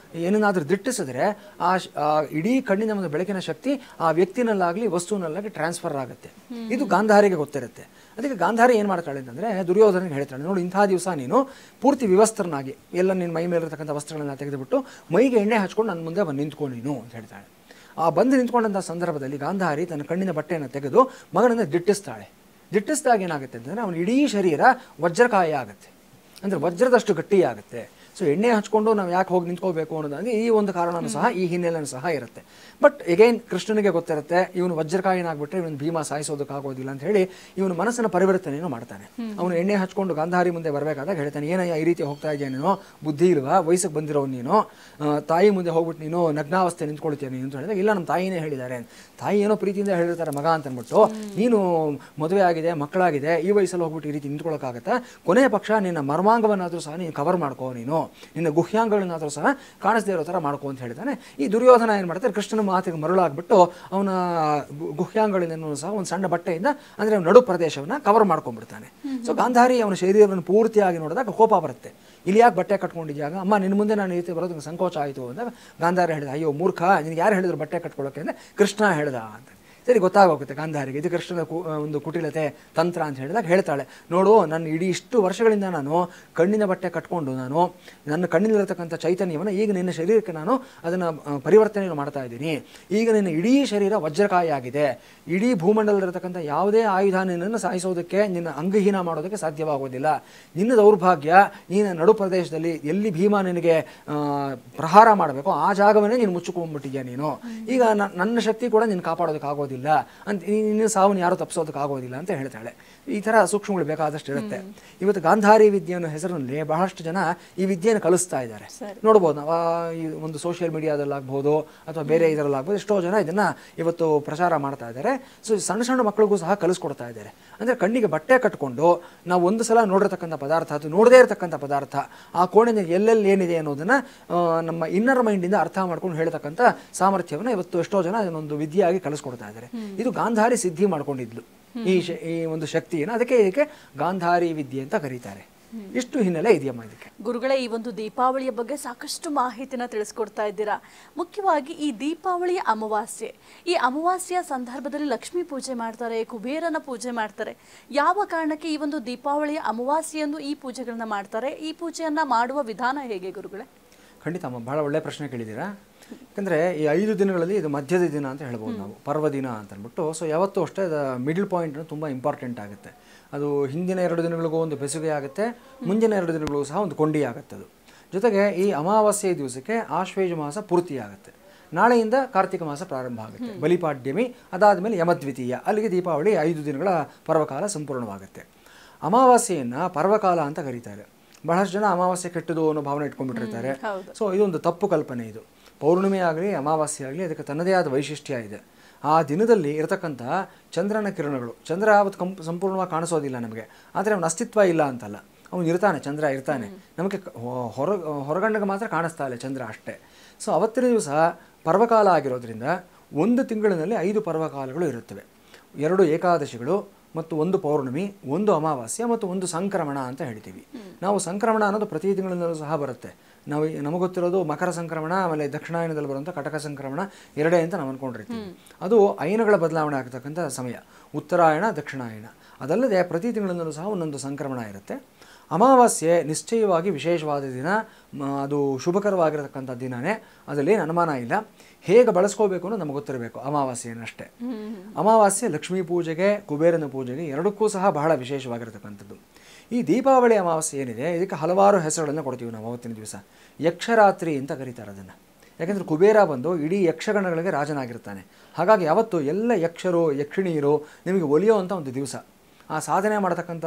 ಏನನ್ನಾದರೂ ದಿಟ್ಟಿಸಿದ್ರೆ ಆ ಇಡೀ ಕಣ್ಣಿನ ಒಂದು ಬೆಳಕಿನ ಶಕ್ತಿ ಆ ವ್ಯಕ್ತಿನಲ್ಲಾಗಲಿ ವಸ್ತುವಿನಲ್ಲಾಗಲಿ ಟ್ರಾನ್ಸ್ಫರ್ ಆಗುತ್ತೆ. ಇದು ಗಾಂಧಾರಿಗೆ ಗೊತ್ತಿರುತ್ತೆ. ಅದಕ್ಕೆ ಗಾಂಧಾರಿ ಏನು ಮಾಡ್ತಾಳೆ ಅಂತಂದರೆ, ದುರ್ಯೋಧನಿಗೆ ಹೇಳ್ತಾಳೆ, ನೋಡಿ ಇಂಥ ದಿವಸ ನೀನು ಪೂರ್ತಿ ವಿವಸ್ತ್ರನಾಗಿ ಎಲ್ಲ ನಿನ್ನ ಮೈ ಮೇಲಿರತಕ್ಕಂಥ ವಸ್ತ್ರಗಳನ್ನ ತೆಗೆದುಬಿಟ್ಟು ಮೈಗೆ ಎಣ್ಣೆ ಹಚ್ಕೊಂಡು ನನ್ನ ಮುಂದೆ ಬಂದು ನಿಂತ್ಕೊ ನೀನು ಅಂತ ಹೇಳ್ತಾಳೆ. ಆ ಬಂದು ನಿಂತ್ಕೊಂಡಂಥ ಸಂದರ್ಭದಲ್ಲಿ ಗಾಂಧಾರಿ ತನ್ನ ಕಣ್ಣಿನ ಬಟ್ಟೆಯನ್ನು ತೆಗೆದು ಮಗನನ್ನು ದಿಟ್ಟಿಸ್ತಾಳೆ. ದಿಟ್ಟಿಸಿದಾಗ ಏನಾಗುತ್ತೆ ಅಂತಂದರೆ ಅವನ ಇಡೀ ಶರೀರ ವಜ್ರಕಾಯ ಆಗುತ್ತೆ, ಅಂದರೆ ವಜ್ರದಷ್ಟು ಗಟ್ಟಿಯಾಗುತ್ತೆ. ಸೊ ಎಣ್ಣೆ ಹಚ್ಕೊಂಡು ನಾವು ಯಾಕೆ ಹೋಗಿ ನಿಂತ್ಕೋಬೇಕು ಅನ್ನೋದಾಗಿ ಈ ಒಂದು ಕಾರಣನೂ ಸಹ, ಈ ಹಿನ್ನೆಲೆನೂ ಸಹ ಇರುತ್ತೆ. ಬಟ್ ಎಗೈನ್ ಕೃಷ್ಣನಿಗೆ ಗೊತ್ತಿರುತ್ತೆ ಇವನು ವಜ್ರಕಾಯಿನಾಗ್ಬಿಟ್ರೆ ಇವನು ಭೀಮ ಸಾಯಿಸೋದಕ್ಕಾಗೋದಿಲ್ಲ ಅಂತ ಹೇಳಿ ಇವನು ಮನಸ್ಸನ್ನು ಪರಿವರ್ತನೆಯನ್ನು ಮಾಡ್ತಾನೆ. ಅವನು ಎಣ್ಣೆ ಹಚ್ಕೊಂಡು ಗಾಂಧಾರಿ ಮುಂದೆ ಬರಬೇಕಾದಾಗ ಹೇಳ್ತಾನೆ, ಏನಯ್ಯ ಈ ರೀತಿ ಹೋಗ್ತಾ ಇದೆಯಾ ನೀನು, ಬುದ್ಧಿ ಇಲ್ವಾ, ವಯಸ್ಸಿಗೆ ಬಂದಿರೋನು ನೀನು, ತಾಯಿ ಮುಂದೆ ಹೋಗ್ಬಿಟ್ಟು ನೀನು ನಗ್ನಾವಸ್ಥೆ ನಿಂತ್ಕೊಳ್ತೀಯ ನೀನು ಅಂತ ಹೇಳಿದಾಗ, ಇಲ್ಲ ನಮ್ಮ ತಾಯಿನೇ ಹೇಳಿದ್ದಾರೆ, ತಾಯಿ ಏನೋ ಪ್ರೀತಿಯಿಂದ ಹೇಳಿರ್ತಾರೆ ಮಗ ಅಂತ ಅಂದ್ಬಿಟ್ಟು, ನೀನು ಮದುವೆ ಆಗಿದೆ, ಮಕ್ಕಳಾಗಿದೆ, ಈ ವಯಸ್ಸಲ್ಲಿ ಹೋಗ್ಬಿಟ್ಟು ಈ ರೀತಿ ನಿಂತ್ಕೊಳ್ಳೋಕ್ಕಾಗತ್ತಾ, ಕೊನೆಯ ಪಕ್ಷ ನಿನ್ನ ಮರ್ಮಾಂಗವನ್ನಾದರೂ ಸಹ ನೀನು ಕವರ್ ಮಾಡ್ಕೋ, ನೀನು ನಿನ್ನ ಗುಹ್ಯಾಂಗಗಳನ್ನಾದರೂ ಸಹ ಕಾಣಿಸದೇ ಇರೋ ಥರ ಮಾಡ್ಕೋ ಅಂತ ಹೇಳ್ತಾನೆ. ಈ ದುರ್ಯೋಧನ ಏನು ಮಾಡ್ತಾರೆ, ಕೃಷ್ಣನ ಮಾತಿಗೆ ಮರಳಾಗ್ಬಿಟ್ಟು ಅವನ ಗುಹ್ಯಾಂಗಳಿಂದನೂ ಸಹ ಒಂದು ಸಣ್ಣ ಬಟ್ಟೆಯಿಂದ ಅಂದರೆ ನಡು ಪ್ರದೇಶವನ್ನು ಕವರ್ ಮಾಡ್ಕೊಂಡ್ಬಿಡ್ತಾನೆ. ಸೊ ಗಾಂಧಾರಿ ಅವನ ಶರೀರವನ್ನು ಪೂರ್ತಿಯಾಗಿ ನೋಡಿದಾಗ ಕೋಪ ಬರುತ್ತೆ. ಇಲ್ಲಿ ಯಾಕೆ ಬಟ್ಟೆ ಕಟ್ಕೊಂಡಿದ್ಯಾಗ, ಅಮ್ಮ ನಿನ್ನ ಮುಂದೆ ನಾನು ಈ ರೀತಿ ಬರೋದಕ್ಕೆ ಸಂಕೋಚ ಆಯಿತು ಅಂದಾಗ ಗಾಂಧಾರಿ ಹೇಳಿದ, ಅಯ್ಯೋ ಮೂರ್ಖ, ನಿನಗೆ ಯಾರು ಹೇಳಿದ್ರು ಬಟ್ಟೆ ಕಟ್ಕೊಳ್ಳೋಕೆ ಅಂದರೆ ಕೃಷ್ಣ ಹೇಳ್ದ ಅಂತ. ಸರಿ, ಗೊತ್ತಾಗೋಗುತ್ತೆ ಗಾಂಧಾರಿಗೆ ಇದು ಕೃಷ್ಣನ ಒಂದು ಕುಟಿಲತೆ ತಂತ್ರ ಅಂತ ಹೇಳಿದಾಗ ಹೇಳ್ತಾಳೆ, ನೋಡು ನನ್ನ ಇಡೀ ಇಷ್ಟು ವರ್ಷಗಳಿಂದ ನಾನು ಕಣ್ಣಿನ ಬಟ್ಟೆ ಕಟ್ಕೊಂಡು ನಾನು ನನ್ನ ಕಣ್ಣಿನಲ್ಲಿರತಕ್ಕಂಥ ಚೈತನ್ಯವನ್ನು ಈಗ ನಿನ್ನ ಶರೀರಕ್ಕೆ ನಾನು ಅದನ್ನು ಪರಿವರ್ತನೆಯನ್ನು ಮಾಡ್ತಾ ಇದ್ದೀನಿ. ಈಗ ನಿನ್ನ ಇಡೀ ಶರೀರ ವಜ್ರಕಾಯಿ ಆಗಿದೆ. ಇಡೀ ಭೂಮಂಡಲದಲ್ಲಿರತಕ್ಕಂಥ ಯಾವುದೇ ಆಯುಧ ನಿನ್ನನ್ನು ಸಾಯಿಸೋದಕ್ಕೆ, ನಿನ್ನ ಅಂಗಹೀನ ಮಾಡೋದಕ್ಕೆ ಸಾಧ್ಯವಾಗೋದಿಲ್ಲ. ನಿನ್ನ ದೌರ್ಭಾಗ್ಯ, ನೀನು ನಡು ಪ್ರದೇಶದಲ್ಲಿ ಎಲ್ಲಿ ಭೀಮ ನಿನಗೆ ಪ್ರಹಾರ ಮಾಡಬೇಕು ಆ ಜಾಗವನ್ನೇ ನೀನು ಮುಚ್ಚಿಕೊಂಡ್ಬಿಟ್ಟಿದ್ಯಾ ನೀನು. ಈಗ ನನ್ನ ಶಕ್ತಿ ಕೂಡ ನೀನು ಕಾಪಾಡೋದಕ್ಕಾಗೋದಿಲ್ಲ ಅಂತ, ನಿನ್ನ ಸಾವನ್ನು ಯಾರು ತಪ್ಪಿಸೋದಕ್ಕಾಗೋದಿಲ್ಲ ಅಂತ ಹೇಳ್ತಾಳೆ. ಈ ಥರ ಸೂಕ್ಷ್ಮಗಳು ಬೇಕಾದಷ್ಟು ಇರುತ್ತೆ. ಇವತ್ತು ಗಾಂಧಾರಿ ವಿದ್ಯೆ ಅನ್ನೋ ಹೆಸರಿನಲ್ಲಿ ಬಹಳಷ್ಟು ಜನ ಈ ವಿದ್ಯೆಯನ್ನು ಕಲಿಸ್ತಾ ಇದ್ದಾರೆ. ನೋಡ್ಬೋದು ನಾವು ಈ ಒಂದು ಸೋಷಿಯಲ್ ಮೀಡಿಯಾದಲ್ಲಾಗ್ಬೋದು ಅಥವಾ ಬೇರೆ ಇದರಲ್ಲಾಗ್ಬೋದು, ಎಷ್ಟೋ ಜನ ಇದನ್ನು ಇವತ್ತು ಪ್ರಚಾರ ಮಾಡ್ತಾ ಇದ್ದಾರೆ. ಸೊ ಸಣ್ಣ ಸಣ್ಣ ಮಕ್ಕಳಿಗೂ ಸಹ ಕಲಿಸ್ಕೊಡ್ತಾ ಇದ್ದಾರೆ. ಅಂದರೆ ಕಣ್ಣಿಗೆ ಬಟ್ಟೆ ಕಟ್ಕೊಂಡು ನಾವು ಒಂದು ಸಲ ನೋಡಿರ್ತಕ್ಕಂಥ ಪದಾರ್ಥ, ಅದು ನೋಡದೇ ಇರತಕ್ಕಂಥ ಪದಾರ್ಥ, ಆ ಕೋಣೆಯಲ್ಲಿ ಎಲ್ಲೆಲ್ಲಿ ಏನಿದೆ ಅನ್ನೋದನ್ನು ನಮ್ಮ ಇನ್ನರ್ ಮೈಂಡಿಂದ ಅರ್ಥ ಮಾಡ್ಕೊಂಡು ಹೇಳ್ತಕ್ಕಂಥ ಸಾಮರ್ಥ್ಯವನ್ನು ಇವತ್ತು ಎಷ್ಟೋ ಜನ ಇದನ್ನೊಂದು ವಿದ್ಯೆಯಾಗಿ ಕಲಿಸ್ಕೊಡ್ತಾ ಇದ್ದಾರೆ. ಇದು ಗಾಂಧಾರಿ ಸಿದ್ಧಿ ಮಾಡ್ಕೊಂಡಿದ್ಲು ಈ ಒಂದು ಶಕ್ತಿಯನ್ನು, ಅದಕ್ಕೆ ಇದಕ್ಕೆ ಗಾಂಧಾರಿ ವಿದ್ಯೆ ಅಂತ ಕರೀತಾರೆ. ಇಷ್ಟು ಹಿನ್ನೆಲೆ ಇದೆಯಮ್ಮ ಇದಕ್ಕೆ. ಗುರುಗಳೇ, ಈ ಒಂದು ದೀಪಾವಳಿಯ ಬಗ್ಗೆ ಸಾಕಷ್ಟು ಮಾಹಿತಿನ ತಿಳಿಸ್ಕೊಡ್ತಾ ಇದ್ದೀರಾ. ಮುಖ್ಯವಾಗಿ ಈ ದೀಪಾವಳಿಯ ಅಮಾವಾಸ್ಯೆ, ಈ ಅಮಾವಾಸ್ಯೆಯ ಸಂದರ್ಭದಲ್ಲಿ ಲಕ್ಷ್ಮೀ ಪೂಜೆ ಮಾಡ್ತಾರೆ, ಕುಬೇರನ ಪೂಜೆ ಮಾಡ್ತಾರೆ. ಯಾವ ಕಾರಣಕ್ಕೆ ಈ ಒಂದು ದೀಪಾವಳಿಯ ಅಮಾವಾಸ್ಯೆಯಂದು ಈ ಪೂಜೆಗಳನ್ನ ಮಾಡ್ತಾರೆ? ಈ ಪೂಜೆಯನ್ನ ಮಾಡುವ ವಿಧಾನ ಹೇಗೆ ಗುರುಗಳೇ? ಖಂಡಿತ ಅಮ್ಮ, ಬಹಳ ಒಳ್ಳೆ ಪ್ರಶ್ನೆ ಕೇಳಿದ್ದೀರಾ. ಯಾಕಂದರೆ ಈ 5 ದಿನಗಳಲ್ಲಿ ಇದು ಮಧ್ಯದ ದಿನ ಅಂತ ಹೇಳ್ಬೋದು ನಾವು, ಪರ್ವದಿನ ಅಂತ ಅಂದ್ಬಿಟ್ಟು. ಸೊ ಯಾವತ್ತೂ ಅಷ್ಟೇ ಮಿಡಲ್ ಪಾಯಿಂಟ್ ತುಂಬ ಇಂಪಾರ್ಟೆಂಟ್ ಆಗುತ್ತೆ. ಅದು ಹಿಂದಿನ 2 ದಿನಗಳಿಗೂ ಒಂದು ಬೆಸುಗೆ ಆಗುತ್ತೆ, ಮುಂದಿನ 2 ದಿನಗಳಿಗೂ ಸಹ ಒಂದು ಕೊಂಡಿ ಆಗುತ್ತೆ. ಅದು ಜೊತೆಗೆ ಈ ಅಮಾವಾಸ್ಯೆ ದಿವಸಕ್ಕೆ ಆಶ್ವೇಜ ಮಾಸ ಪೂರ್ತಿ ಆಗುತ್ತೆ. ನಾಳೆಯಿಂದ ಕಾರ್ತಿಕ ಮಾಸ ಪ್ರಾರಂಭ ಆಗುತ್ತೆ, ಬಲಿಪಾಡ್ಯಮಿ, ಅದಾದಮೇಲೆ ಯಮದ್ವಿತೀಯ, ಅಲ್ಲಿಗೆ ದೀಪಾವಳಿ 5 ದಿನಗಳ ಪರ್ವಕಾಲ ಸಂಪೂರ್ಣವಾಗುತ್ತೆ. ಅಮಾವಾಸ್ಯೆಯನ್ನು ಪರ್ವಕಾಲ ಅಂತ ಕರೀತಾರೆ. ಬಹಳಷ್ಟು ಜನ ಅಮಾವಾಸ್ಯೆ ಕೆಟ್ಟದು ಅನ್ನೋ ಭಾವನೆ ಇಟ್ಕೊಂಡ್ಬಿಟ್ಟಿರ್ತಾರೆ. ಸೊ ಇದೊಂದು ತಪ್ಪು ಕಲ್ಪನೆ. ಇದು ಪೌರ್ಣಿಮೆ ಆಗಲಿ ಅಮಾವಾಸ್ಯೆ ಆಗಲಿ ಅದಕ್ಕೆ ತನ್ನದೇ ಆದ ವೈಶಿಷ್ಟ್ಯ ಇದೆ. ಆ ದಿನದಲ್ಲಿ ಇರತಕ್ಕಂಥ ಚಂದ್ರನ ಕಿರಣಗಳು, ಚಂದ್ರ ಅವತ್ತು ಸಂಪೂರ್ಣವಾಗಿ ಕಾಣಿಸೋದಿಲ್ಲ ನಮಗೆ, ಆದರೆ ಅವನ ಅಸ್ತಿತ್ವ ಇಲ್ಲ ಅಂತಲ್ಲ, ಅವನು ಇರ್ತಾನೆ, ಚಂದ್ರ ಇರ್ತಾನೆ, ನಮಗೆ ಹೊರಗಣ್ಣಿಗೆ ಮಾತ್ರ ಕಾಣಿಸ್ತಾ ಇಲ್ಲ ಚಂದ್ರ ಅಷ್ಟೇ. ಸೊ ಅವತ್ತಿನ ದಿವಸ ಪರ್ವಕಾಲ ಆಗಿರೋದ್ರಿಂದ 1 ತಿಂಗಳಿನಲ್ಲಿ 5 ಪರ್ವಕಾಲಗಳು ಇರುತ್ತವೆ. 2 ಏಕಾದಶಿಗಳು ಮತ್ತು 1 ಪೌರ್ಣಮಿ, 1 ಅಮಾವಾಸ್ಯೆ ಮತ್ತು 1 ಸಂಕ್ರಮಣ ಅಂತ ಹೇಳ್ತೀವಿ ನಾವು. ಸಂಕ್ರಮಣ ಅನ್ನೋದು ಪ್ರತಿ ತಿಂಗಳಿನಲ್ಲೂ ಸಹ ಬರುತ್ತೆ. ನಮಗೆ ಗೊತ್ತಿರೋದು ಮಕರ ಸಂಕ್ರಮಣ, ಆಮೇಲೆ ದಕ್ಷಿಣಾಯನದಲ್ಲಿ ಬರುವಂಥ ಕಟಕ ಸಂಕ್ರಮಣ, 2 ಅಂತ ನಾವು ಅಂದ್ಕೊಂಡಿರ್ತೀವಿ. ಅದು ಅಯನಗಳ ಬದಲಾವಣೆ ಆಗ್ತಕ್ಕಂಥ ಸಮಯ, ಉತ್ತರಾಯಣ ದಕ್ಷಿಣಾಯನ. ಅದಲ್ಲದೆ ಪ್ರತಿ ತಿಂಗಳಿನಲ್ಲೂ ಸಹ ಒಂದೊಂದು ಸಂಕ್ರಮಣ ಇರುತ್ತೆ. ಅಮಾವಾಸ್ಯೆ ನಿಶ್ಚಯವಾಗಿ ವಿಶೇಷವಾದ ದಿನ, ಅದು ಶುಭಕರವಾಗಿರತಕ್ಕಂಥ ದಿನವೇ, ಅದರಲ್ಲೇನು ಅನುಮಾನ ಇಲ್ಲ. ಹೇಗೆ ಬಳಸ್ಕೋಬೇಕು ಅನ್ನೋದು ನಮಗೆ ಗೊತ್ತಿರಬೇಕು ಅಮಾವಾಸ್ಯೆಯನ್ನಷ್ಟೇ. ಅಮಾವಾಸ್ಯೆ ಲಕ್ಷ್ಮೀ ಪೂಜೆಗೆ, ಕುಬೇರನ ಪೂಜೆಗೆ ಎರಡಕ್ಕೂ ಸಹ ಬಹಳ ವಿಶೇಷವಾಗಿರತಕ್ಕಂಥದ್ದು. ಈ ದೀಪಾವಳಿ ಅಮಾವಾಸ್ಯೆ ಏನಿದೆ ಇದಕ್ಕೆ ಹಲವಾರು ಹೆಸರುಗಳನ್ನು ಕೊಡ್ತೀವಿ ನಾವು. ಅವತ್ತಿನ ದಿವಸ ಯಕ್ಷರಾತ್ರಿ ಅಂತ ಕರೀತಾರೆ ಅದನ್ನು. ಯಾಕೆಂದರೆ ಕುಬೇರ ಬಂದು ಇಡೀ ಯಕ್ಷಗಣಗಳಿಗೆ ರಾಜನಾಗಿರ್ತಾನೆ. ಹಾಗಾಗಿ ಯಾವತ್ತು ಎಲ್ಲ ಯಕ್ಷರು ಯಕ್ಷಿಣಿಯರು ನಿಮಗೆ ಒಲಿಯುವಂಥ ಒಂದು ದಿವಸ. ಆ ಸಾಧನೆ ಮಾಡತಕ್ಕಂಥ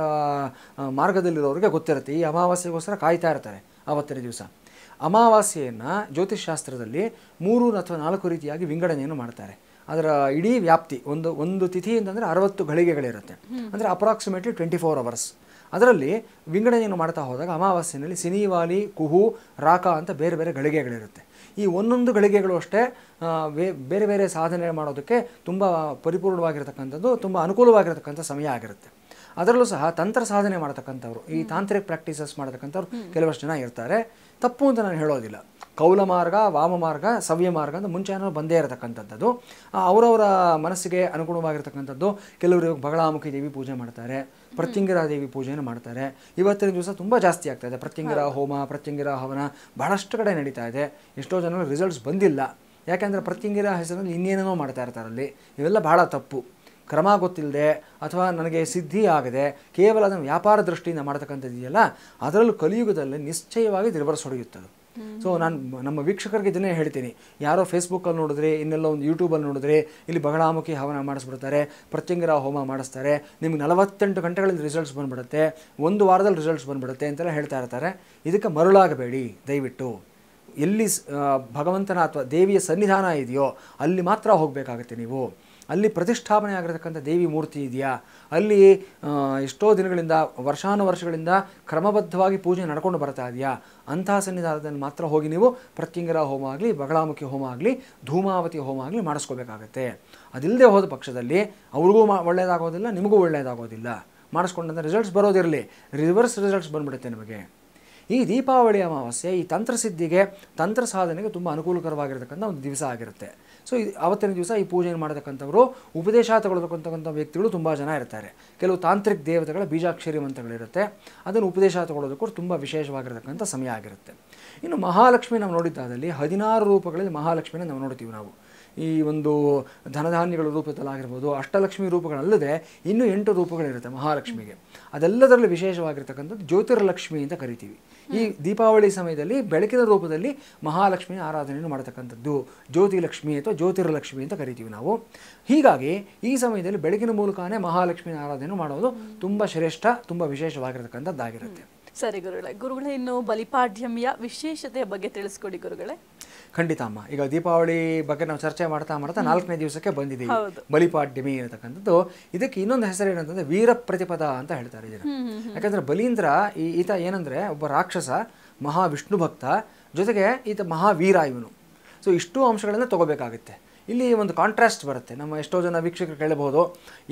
ಮಾರ್ಗದಲ್ಲಿರೋರಿಗೆ ಗೊತ್ತಿರುತ್ತೆ, ಈ ಅಮಾವಾಸ್ಯೆಗೋಸ್ಕರ ಕಾಯ್ತಾ ಇರ್ತಾರೆ ಆವತ್ತಿನ ದಿವಸ. ಅಮಾವಾಸ್ಯೆಯನ್ನು ಜ್ಯೋತಿಷ್ಶಾಸ್ತ್ರದಲ್ಲಿ 3 ಅಥವಾ 4 ರೀತಿಯಾಗಿ ವಿಂಗಡಣೆಯನ್ನು ಮಾಡ್ತಾರೆ. ಅದರ ಇಡೀ ವ್ಯಾಪ್ತಿ ಒಂದು ತಿಥಿ ಅಂತಂದರೆ 60 ಘಳಿಗೆಗಳಿರುತ್ತೆ, ಅಂದರೆ ಅಪ್ರಾಕ್ಸಿಮೇಟ್ಲಿ 24 ಅವರ್ಸ್. ಅದರಲ್ಲಿ ವಿಂಗಡಣೆಯನ್ನು ಮಾಡ್ತಾ ಹೋದಾಗ ಅಮಾವಾಸ್ಯೆಯಲ್ಲಿ ಸಿನಿವಾಲಿ, ಕುಹು, ರಾಕ ಅಂತ ಬೇರೆ ಬೇರೆ ಘಳಿಗೆಗಳಿರುತ್ತೆ. ಈ ಒಂದೊಂದು ಘಳಿಗೆಗಳು ಅಷ್ಟೇ ಬೇರೆ ಬೇರೆ ಸಾಧನೆ ಮಾಡೋದಕ್ಕೆ ತುಂಬ ಪರಿಪೂರ್ಣವಾಗಿರ್ತಕ್ಕಂಥದ್ದು, ತುಂಬ ಅನುಕೂಲವಾಗಿರ್ತಕ್ಕಂಥ ಸಮಯ ಆಗಿರುತ್ತೆ. ಅದರಲ್ಲೂ ಸಹ ತಂತ್ರ ಸಾಧನೆ ಮಾಡ್ತಕ್ಕಂಥವ್ರು, ಈ ತಾಂತ್ರಿಕ ಪ್ರಾಕ್ಟೀಸಸ್ ಮಾಡ್ತಕ್ಕಂಥವ್ರು ಕೆಲವಷ್ಟು ಜನ ಇರ್ತಾರೆ. ತಪ್ಪು ಅಂತ ನಾನು ಹೇಳೋದಿಲ್ಲ. ಕೌಲ ಮಾರ್ಗ, ವಾಮ ಮಾರ್ಗ, ಸವ್ಯ ಮಾರ್ಗ ಅಂತ ಮುಂಚೆನೂ ಬಂದೇ ಇರತಕ್ಕಂಥದ್ದು. ಅವರವರ ಮನಸ್ಸಿಗೆ ಅನುಗುಣವಾಗಿರ್ತಕ್ಕಂಥದ್ದು. ಕೆಲವರು ಬಗಳಾಮುಖಿ ದೇವಿ ಪೂಜೆ ಮಾಡ್ತಾರೆ, ಪ್ರತ್ಯಂಗಿರಾ ದೇವಿ ಪೂಜೆಯನ್ನು ಮಾಡ್ತಾರೆ. ಇವತ್ತಿನ ದಿವಸ ತುಂಬ ಜಾಸ್ತಿ ಆಗ್ತಾ ಇದೆ. ಪ್ರತ್ಯಂಗಿರಾ ಹೋಮ, ಪ್ರತ್ಯಂಗಿರಾ ಹವನ ಬಹಳಷ್ಟು ಕಡೆ ನಡೀತಾ ಇದೆ. ಎಷ್ಟೋ ಜನ ರಿಸಲ್ಟ್ಸ್ ಬಂದಿಲ್ಲ. ಯಾಕೆಂದರೆ ಪ್ರತ್ಯಂಗಿರಾ ಹೆಸರಲ್ಲಿ ಇನ್ನೇನೇನೋ ಮಾಡ್ತಾ ಇರ್ತಾರಲ್ಲಿ. ಇವೆಲ್ಲ ಬಹಳ ತಪ್ಪು. ಕ್ರಮ ಗೊತ್ತಿಲ್ಲದೆ ಅಥವಾ ನನಗೆ ಸಿದ್ಧಿ ಆಗದೆ ಕೇವಲ ಅದನ್ನು ವ್ಯಾಪಾರ ದೃಷ್ಟಿಯಿಂದ ಮಾಡ್ತಕ್ಕಂಥದ್ದು ಇದೆಯಲ್ಲ, ಅದರಲ್ಲೂ ಕಲಿಯುಗದಲ್ಲಿ ನಿಶ್ಚಯವಾಗಿ ರಿವರ್ಸ್ ಹೊಡೆಯುತ್ತದೆ. ಸೊ ನಾನು ನಮ್ಮ ವೀಕ್ಷಕರಿಗೆ ಇದನ್ನೇ ಹೇಳ್ತೀನಿ, ಯಾರೋ ಫೇಸ್ಬುಕ್ಕಲ್ಲಿ ನೋಡಿದ್ರೆ, ಇನ್ನೆಲ್ಲ ಒಂದು ಯೂಟ್ಯೂಬಲ್ಲಿ ನೋಡಿದ್ರೆ ಇಲ್ಲಿ ಬಗಳಾಮುಖಿ ಹವನ ಮಾಡಿಸ್ಬಿಡ್ತಾರೆ, ಪ್ರತ್ಯಂಗಿರ ಹೋಮ ಮಾಡಿಸ್ತಾರೆ, ನಿಮ್ಗೆ 48 ಗಂಟೆಗಳಲ್ಲಿ ರಿಸಲ್ಟ್ಸ್ ಬಂದುಬಿಡುತ್ತೆ, 1 ವಾರದಲ್ಲಿ ರಿಸಲ್ಟ್ಸ್ ಬಂದುಬಿಡುತ್ತೆ ಅಂತೆಲ್ಲ ಹೇಳ್ತಾ ಇರ್ತಾರೆ. ಇದಕ್ಕೆ ಮರುಳಾಗಬೇಡಿ ದಯವಿಟ್ಟು. ಎಲ್ಲಿ ಭಗವಂತನ ಅಥವಾ ದೇವಿಯ ಸನ್ನಿಧಾನ ಇದೆಯೋ ಅಲ್ಲಿ ಮಾತ್ರ ಹೋಗಬೇಕಾಗತ್ತೆ ನೀವು. ಅಲ್ಲಿ ಪ್ರತಿಷ್ಠಾಪನೆ ಆಗಿರತಕ್ಕಂಥ ದೇವಿ ಮೂರ್ತಿ ಇದೆಯಾ, ಅಲ್ಲಿ ಎಷ್ಟೋ ದಿನಗಳಿಂದ ವರ್ಷಾನುವರ್ಷಗಳಿಂದ ಕ್ರಮಬದ್ಧವಾಗಿ ಪೂಜೆ ನಡ್ಕೊಂಡು ಬರ್ತಾ ಇದೆಯಾ, ಅಂತಹ ಸನ್ನಿಧಾನದಲ್ಲಿ ಮಾತ್ರ ಹೋಗಿ ನೀವು ಪ್ರತ್ಯಂಗಿರ ಹೋಮ ಆಗಲಿ, ಬಗಳಾಮುಖಿ ಹೋಮ ಆಗಲಿ, ಧೂಮಾವತಿ ಹೋಮ ಆಗಲಿ ಮಾಡಿಸ್ಕೋಬೇಕಾಗತ್ತೆ. ಅದಿಲ್ಲದೆ ಹೋದ ಪಕ್ಷದಲ್ಲಿ ಅವ್ರಿಗೂ ಒಳ್ಳೆಯದಾಗೋದಿಲ್ಲ, ನಿಮಗೂ ಒಳ್ಳೆಯದಾಗೋದಿಲ್ಲ. ಮಾಡಿಸ್ಕೊಂಡಂಥ ರಿಸಲ್ಟ್ಸ್ ಬರೋದಿರಲಿ, ರಿವರ್ಸ್ ರಿಸಲ್ಟ್ಸ್ ಬಂದುಬಿಡುತ್ತೆ ನಿಮಗೆ. ಈ ದೀಪಾವಳಿ ಅಮಾವಾಸ್ಯೆ ಈ ತಂತ್ರಸಿದ್ಧಿಗೆ, ತಂತ್ರ ಸಾಧನೆಗೆ ತುಂಬ ಅನುಕೂಲಕರವಾಗಿರ್ತಕ್ಕಂಥ ಒಂದು ದಿವಸ ಆಗಿರುತ್ತೆ. ಸೊ ಆವತ್ತಿನ ದಿವಸ ಈ ಪೂಜೆಯನ್ನು ಮಾಡತಕ್ಕಂಥವರು, ಉಪದೇಶ ತಗೊಳ್ತಕ್ಕಂಥ ವ್ಯಕ್ತಿಗಳು ತುಂಬ ಜನ ಇರ್ತಾರೆ. ಕೆಲವು ತಾಂತ್ರಿಕ ದೇವತೆಗಳ ಬೀಜಾಕ್ಷರಿ ಮಂತ್ರಗಳಿರುತ್ತೆ, ಅದನ್ನು ಉಪದೇಶ ತಗೊಳ್ಳೋದಕ್ಕೂ ತುಂಬ ವಿಶೇಷವಾಗಿರ್ತಕ್ಕಂಥ ಸಮಯ ಆಗಿರುತ್ತೆ. ಇನ್ನು ಮಹಾಲಕ್ಷ್ಮಿ ನಾವು ನೋಡಿದ್ದಾದಲ್ಲಿ 16 ರೂಪಗಳಲ್ಲಿ ಮಹಾಲಕ್ಷ್ಮಿನ ನಾವು ನೋಡ್ತೀವಿ. ನಾವು ಈ ಒಂದು ಧನಧಾನ್ಯಗಳ ರೂಪದಲ್ಲಾಗಿರ್ಬೋದು, ಅಷ್ಟಲಕ್ಷ್ಮಿ ರೂಪಗಳಲ್ಲದೆ ಇನ್ನೂ 8 ರೂಪಗಳಿರುತ್ತೆ ಮಹಾಲಕ್ಷ್ಮಿಗೆ. ಅದೆಲ್ಲದರಲ್ಲಿ ವಿಶೇಷವಾಗಿರ್ತಕ್ಕಂಥದ್ದು ಜ್ಯೋತಿರ್ಲಕ್ಷ್ಮಿ ಅಂತ ಕರಿತೀವಿ. ಈ ದೀಪಾವಳಿ ಸಮಯದಲ್ಲಿ ಬೆಳಕಿನ ರೂಪದಲ್ಲಿ ಮಹಾಲಕ್ಷ್ಮಿಯ ಆರಾಧನೆಯನ್ನು ಮಾಡತಕ್ಕಂಥದ್ದು ಜ್ಯೋತಿಲಕ್ಷ್ಮಿ ಅಥವಾ ಜ್ಯೋತಿರ್ಲಕ್ಷ್ಮಿ ಅಂತ ಕರಿತೀವಿ ನಾವು. ಹೀಗಾಗಿ ಈ ಸಮಯದಲ್ಲಿ ಬೆಳಕಿನ ಮೂಲಕನೇ ಮಹಾಲಕ್ಷ್ಮಿಯ ಆರಾಧನೆ ಮಾಡೋದು ತುಂಬ ಶ್ರೇಷ್ಠ, ತುಂಬ ವಿಶೇಷವಾಗಿರ್ತಕ್ಕಂಥದ್ದಾಗಿರುತ್ತೆ. ಸರಿ ಗುರುಗಳೇ, ಇನ್ನು ಬಲಿಪಾಡ್ಯಮಿಯ ವಿಶೇಷತೆಯ ಬಗ್ಗೆ ತಿಳಿಸ್ಕೊಡಿ ಗುರುಗಳೇ. ಖಂಡಿತ ಅಮ್ಮ. ಈಗ ದೀಪಾವಳಿ ಬಗ್ಗೆ ನಾವು ಚರ್ಚೆ ಮಾಡ್ತಾ 4ನೇ ದಿವಸಕ್ಕೆ ಬಂದಿದ್ದೀವಿ. ಬಲಿಪಾಡ್ಯಮಿ ಅನ್ನತಕ್ಕಂಥದ್ದು, ಇದಕ್ಕೆ ಇನ್ನೊಂದು ಹೆಸರು ಏನಂತಂದ್ರೆ ವೀರ ಪ್ರತಿಪದ ಅಂತ ಹೇಳ್ತಾರೆ ಇದನ್ನು. ಯಾಕಂದ್ರೆ ಬಲೀಂದ್ರ ಈತ ಏನಂದ್ರೆ ಒಬ್ಬ ರಾಕ್ಷಸ, ಮಹಾವಿಷ್ಣು ಭಕ್ತ, ಜೊತೆಗೆ ಈತ ಮಹಾವೀರ ಇವನು. ಸೊ ಇಷ್ಟು ಅಂಶಗಳನ್ನ ತಗೋಬೇಕಾಗುತ್ತೆ. ಇಲ್ಲಿ ಒಂದು ಕಾಂಟ್ರಾಸ್ಟ್ ಬರುತ್ತೆ. ನಮ್ಮ ಎಷ್ಟೋ ಜನ ವೀಕ್ಷಕರು ಕೇಳಬಹುದು,